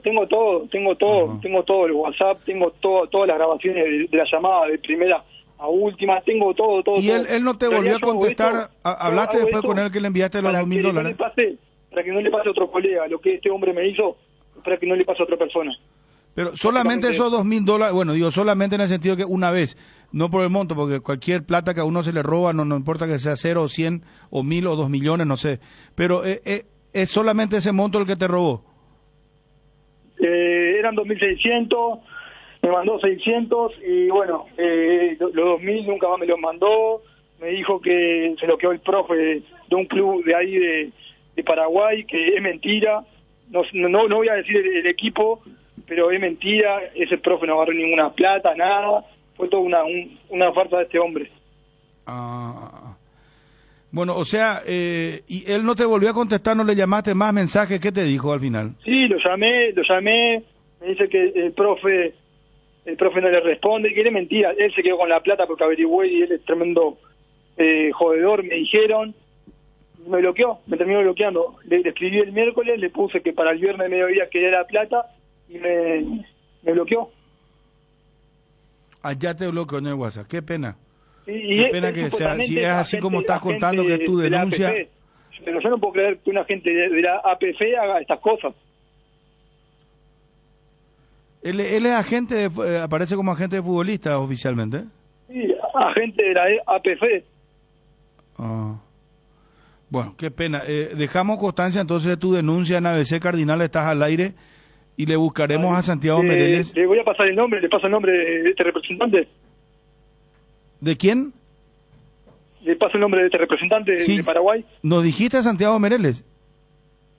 el WhatsApp, tengo todas las grabaciones de la llamada de primera a última, tengo todo. ¿Y él no te volvió a contestar? ¿Hablaste después con él que le enviaste los $2.000? Para que no le pase a otro colega, lo que este hombre me hizo, para que no le pase a otra persona. Pero solamente esos $2.000, bueno, digo solamente en el sentido que una vez, no por el monto, porque cualquier plata que a uno se le roba, no importa que sea 0 o 100 o 1.000 o 2 millones, no sé. Pero es solamente ese monto el que te robó. Eran 2.600, me mandó 600 y bueno, los 2.000 nunca más me los mandó. Me dijo que se lo quedó el profe de un club de ahí de Paraguay, que es mentira. No voy a decir el equipo, pero es mentira. Ese profe no agarró ninguna plata, nada. Fue toda una farsa de este hombre. Bueno, o sea, y él no te volvió a contestar, no le llamaste más mensajes, ¿qué te dijo al final? Sí, lo llamé, me dice que el profe no le responde, que es mentira. Él se quedó con la plata porque averigüé y él es tremendo jodedor, me dijeron. Me bloqueó, me terminó bloqueando. Le escribí el miércoles, le puse que para el viernes de mediodía quería la plata y me bloqueó. Allá te bloqueó en el WhatsApp, qué pena. Qué pena que sea, si es así como estás contando que es tu denuncia. Pero yo no puedo creer que una gente de la APF haga estas cosas. Él es agente, aparece como agente de futbolista oficialmente. Sí, agente de la APF. Bueno, qué pena. Dejamos constancia entonces de tu denuncia en ABC Cardinal, estás al aire y le buscaremos a Santiago Meireles. Le voy a pasar el nombre, le paso el nombre de este representante. ¿De quién? Le paso el nombre de este representante de Paraguay. ¿Nos dijiste Santiago Meireles?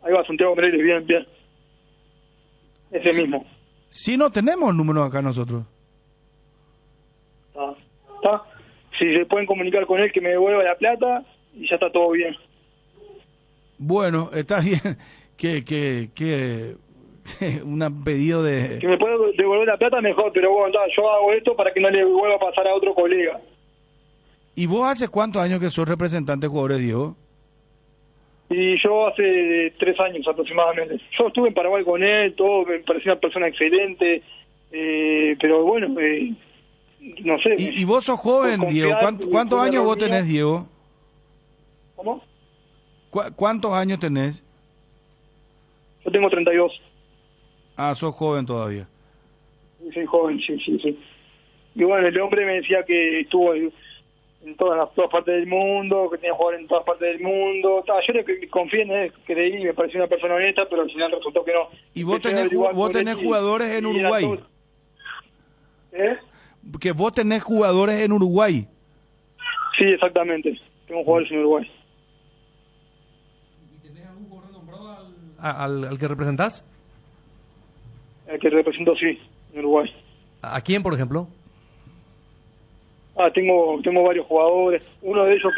Ahí va, Santiago Meireles, bien. Ese mismo. Sí, no tenemos el número acá nosotros. Está. Si se pueden comunicar con él que me devuelva la plata y ya está todo bien. Bueno, está bien. Que un pedido de... Que me pueda devolver la plata mejor, pero bueno, yo hago esto para que no le vuelva a pasar a otro colega. ¿Y vos hace cuántos años que sos representante de jugadores, Diego? Y yo hace 3 años aproximadamente. Yo estuve en Paraguay con él, todo, me parecía una persona excelente, pero bueno, no sé. ¿Y vos sos joven, Diego? ¿Cuántos años vos tenés, Diego? ¿Cómo? ¿Cuántos años tenés? Yo tengo 32. Ah, sos joven todavía. Soy joven, sí. Y bueno, el hombre me decía que estuvo en todas partes del mundo, que tenía jugadores en todas partes del mundo. Yo le confié en él, creí, me pareció una persona honesta, pero al final resultó que no. ¿Y vos tenés jugadores en Uruguay? Que vos tenés jugadores en Uruguay. Sí, exactamente. Tengo jugadores en Uruguay. ¿Y tenés algún jugador nombrado al que representás? El que represento, sí, en Uruguay. ¿A quién, por ejemplo? Tengo varios jugadores. Uno de ellos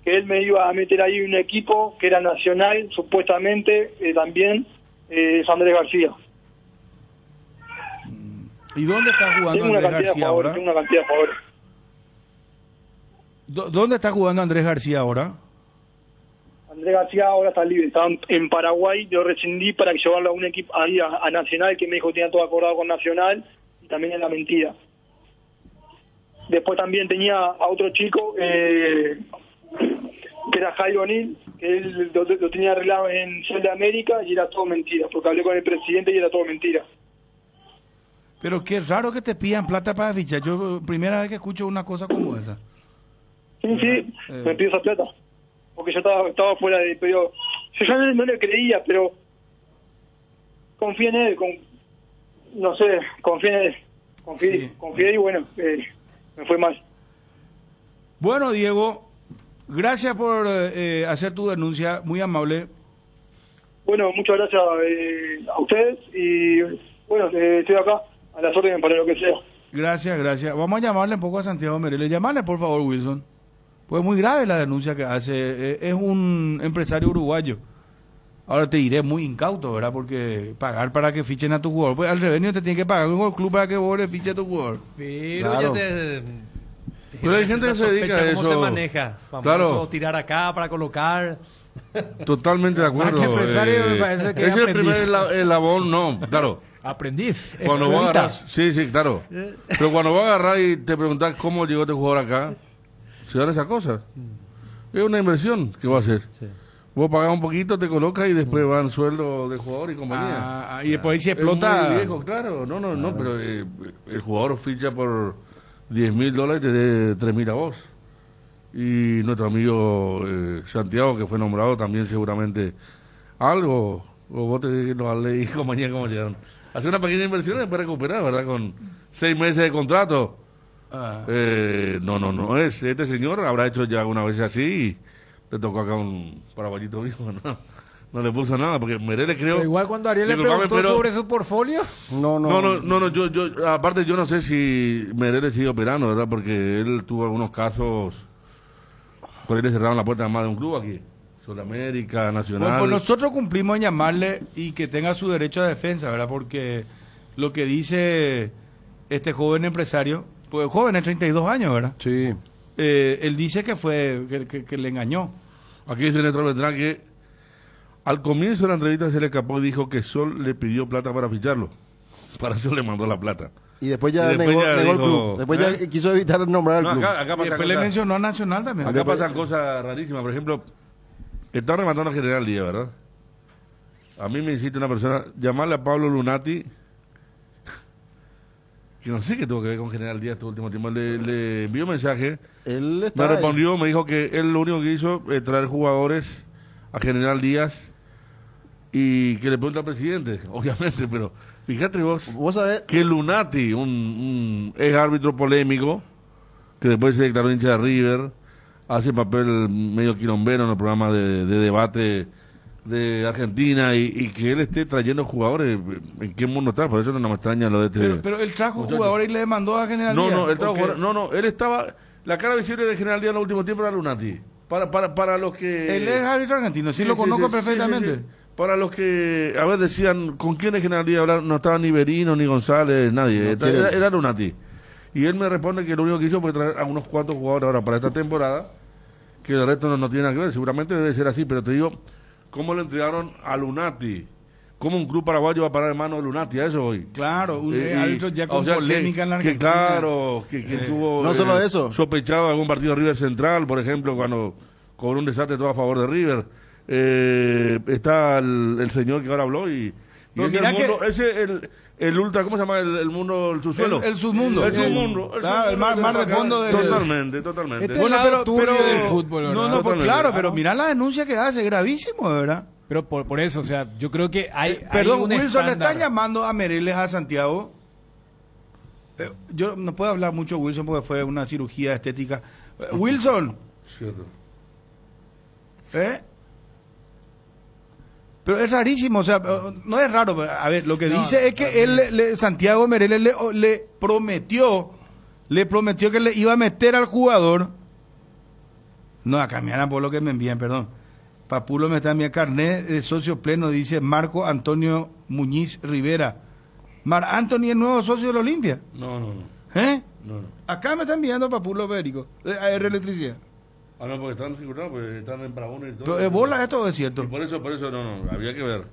que él me iba a meter ahí un equipo que era nacional, supuestamente, también, es Andrés García. ¿Y dónde está jugando Andrés García ahora? Tengo una cantidad de jugadores. ¿Dónde está jugando Andrés García ahora? Andrés García ahora está libre, está en Paraguay. Yo rescindí para llevarlo a un equipo ahí a Nacional, que me dijo que tenía todo acordado con Nacional, y también en la mentira. Después también tenía a otro chico, que era Jairo O'Neill, que él lo tenía arreglado en Sol de América, y era todo mentira, porque hablé con el presidente y era todo mentira. Pero qué raro que te pidan plata para fichar. Yo primera vez que escucho una cosa como esa. Sí, me pidió esa plata, porque yo estaba fuera del periodo. Yo ya no le creía, pero confié en él, confié en él. Confié y bueno, me fue mal. Bueno, Diego, gracias por hacer tu denuncia, muy amable. Bueno, muchas gracias a ustedes y bueno, estoy acá a las órdenes para lo que sea. Gracias. Vamos a llamarle un poco a Santiago Meireles. Llamarle, por favor, Wilson. Pues muy grave la denuncia que hace. Es un empresario uruguayo. Ahora te diré muy incauto, ¿verdad? Porque pagar para que fichen a tu jugador. Pues al revés, te tiene que pagar un club para que vos le fiche a tu jugador. Pero claro. Pero hay gente que se dedica a eso. ¿Cómo se maneja? Famoso, tirar acá para colocar. Totalmente de acuerdo. Empresario me parece que es el primer eslabón, no, claro. Aprendiz. Cuando vos agarras, sí, claro. Pero cuando vos agarras y te preguntás cómo llegó este jugador acá, se dan esas cosas. Es una inversión que va a hacer. Sí. Vos pagás un poquito, te colocas y después van sueldo de jugador y compañía. Y después ahí se explota. Es muy viejo, claro. No, pero el jugador ficha por $10,000 y te dé 3,000 a vos. Y nuestro amigo Santiago, que fue nombrado, también seguramente algo, o vos te lo leí y compañía como llegan. Hacer una pequeña inversión y después recuperar, ¿verdad? Con 6 meses de contrato. No es. Este señor habrá hecho ya alguna vez así y le tocó acá un paraguayito viejo, no le puso nada, porque Mereles creo... Pero igual cuando Ariel le preguntó sobre su portfolio... No, yo aparte yo no sé si Mereles sigue operando, ¿verdad? Porque él tuvo algunos casos, por ahí le cerraron la puerta a más de un club aquí, Sudamérica, Nacional... Bueno, pues nosotros cumplimos en llamarle y que tenga su derecho a defensa, ¿verdad? Porque lo que dice este joven empresario, pues joven, es 32 años, ¿verdad? Sí. Él dice que fue, que le engañó. Aquí dice Néstor Beltrán que al comienzo de la entrevista se le escapó y dijo que Sol le pidió plata para ficharlo. Para eso le mandó la plata. Y después ya negó el club. Después ya quiso evitar nombrar al club. Acá Y después le mencionó a Nacional también. Acá pasan cosas rarísimas. Por ejemplo, está rematando a General Díaz, ¿verdad? A mí me insiste una persona, llamarle a Pablo Lunati, que no sé qué tuvo que ver con General Díaz este último tiempo. Le envió un mensaje, me respondió, me dijo que él lo único que hizo es traer jugadores a General Díaz y que le pregunta al presidente, obviamente, pero fíjate vos sabés que Lunati, un ex árbitro polémico, que después se declaró hincha de River, hace papel medio quilombero en el programa de debate de Argentina y que él esté trayendo jugadores, ¿en qué mundo está? Por eso no me extraña lo de este... Pero él trajo jugadores y le mandó a General Díaz. Él estaba... La cara visible de General Díaz en el último tiempo era Lunati. Para los que... Él es árbitro argentino, sí, lo conozco perfectamente. Sí. Para los que, a ver, decían, ¿con quién es General Díaz hablar? No estaba ni Berino, ni González, nadie. Era Lunati. Y él me responde que lo único que hizo fue traer a unos cuantos jugadores ahora para esta temporada, que el resto no tiene nada que ver. Seguramente debe ser así, pero te digo, ¿cómo le entregaron a Lunati? ¿Cómo un club paraguayo va a parar en manos de Lunati? A eso voy. Claro, un árbitro ya con polémica en la Argentina. Que tuvo... No solo eso. Sospechado algún partido de River Central, por ejemplo, cuando cobró un desastre todo a favor de River. Está el señor que ahora habló y el ultra, ¿cómo se llama? El mundo, el subsuelo. El submundo. El submundo. El mar de fondo. Totalmente. Bueno, pero del fútbol, ¿verdad? No, pues claro, pero mirá la denuncia que hace, gravísimo, ¿verdad? Pero por eso, o sea, yo creo que hay perdón, un Wilson, estándar. le están llamando a Mereles a Santiago. Yo no puedo hablar mucho, Wilson, porque fue una cirugía estética. Wilson. Cierto. Pero es rarísimo, o sea, no es raro. A ver, lo que dice es que Santiago Mereles le prometió que le iba a meter al jugador. No, acá me por lo que me envían, perdón. Papulo me está enviando carnet de socio pleno, dice Marco Antonio Muñiz Rivera. Mar Anthony es nuevo socio de la Olimpia. No. No. Acá me está enviando Papulo Bérico, de AR Electricidad. No, porque están figurados, porque están en Paraguay y todo. Pero bola, esto es cierto. Y por eso, no, había que ver.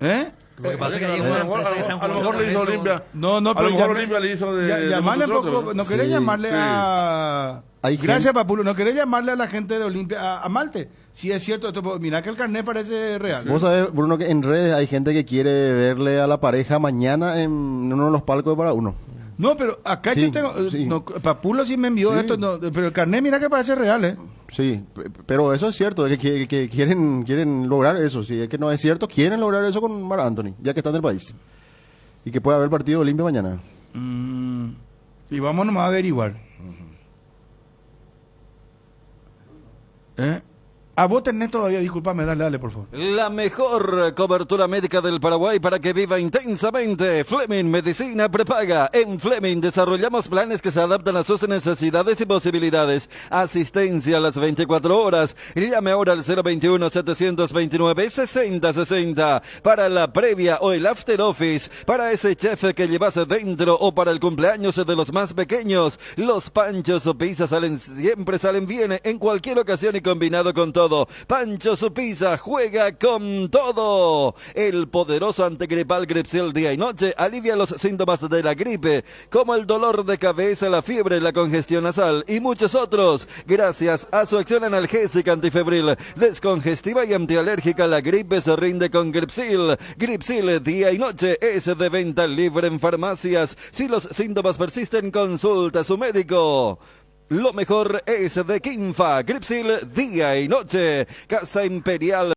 Lo que pasa es que hay una empresa que están a lo mejor le hizo Olimpia. No, a pero lo mejor Olimpia le hizo de llamarle poco, no querés llamarle a... Gracias, Papulo. No querés llamarle a la gente de Olimpia, a Malte. Si es cierto, esto, mirá que el carnet parece real. Vos sabés, Bruno, que en redes hay gente que quiere verle a la pareja mañana en uno de los palcos de para uno. No, pero acá yo tengo... No, Papulo sí me envió esto, pero el carnet mira que parece real, Sí, pero eso es cierto, que quieren lograr eso. Si es que no es cierto, quieren lograr eso con Mar Anthony, ya que está en el país. Y que puede haber partido de Olimpia mañana. Y vamos nomás a averiguar. A vos tenés todavía, discúlpame, dale, por favor. La mejor cobertura médica del Paraguay para que viva intensamente. Fleming Medicina Prepaga. En Fleming desarrollamos planes que se adaptan a sus necesidades y posibilidades. Asistencia a las 24 horas. Llame ahora al 021-729-6060 para la previa o el after office. Para ese chef que llevas dentro o para el cumpleaños de los más pequeños. Los panchos o pizzas siempre salen bien en cualquier ocasión y combinado con todo todo. Pancho Supiza juega con todo. El poderoso antigripal Gripsil día y noche alivia los síntomas de la gripe, como el dolor de cabeza, la fiebre, la congestión nasal y muchos otros. Gracias a su acción analgésica, antifebril, descongestiva y antialérgica, la gripe se rinde con Gripsil. Gripsil día y noche es de venta libre en farmacias. Si los síntomas persisten, consulta a su médico. Lo mejor es de Kinfa, Gripsil día y noche. Casa Imperial.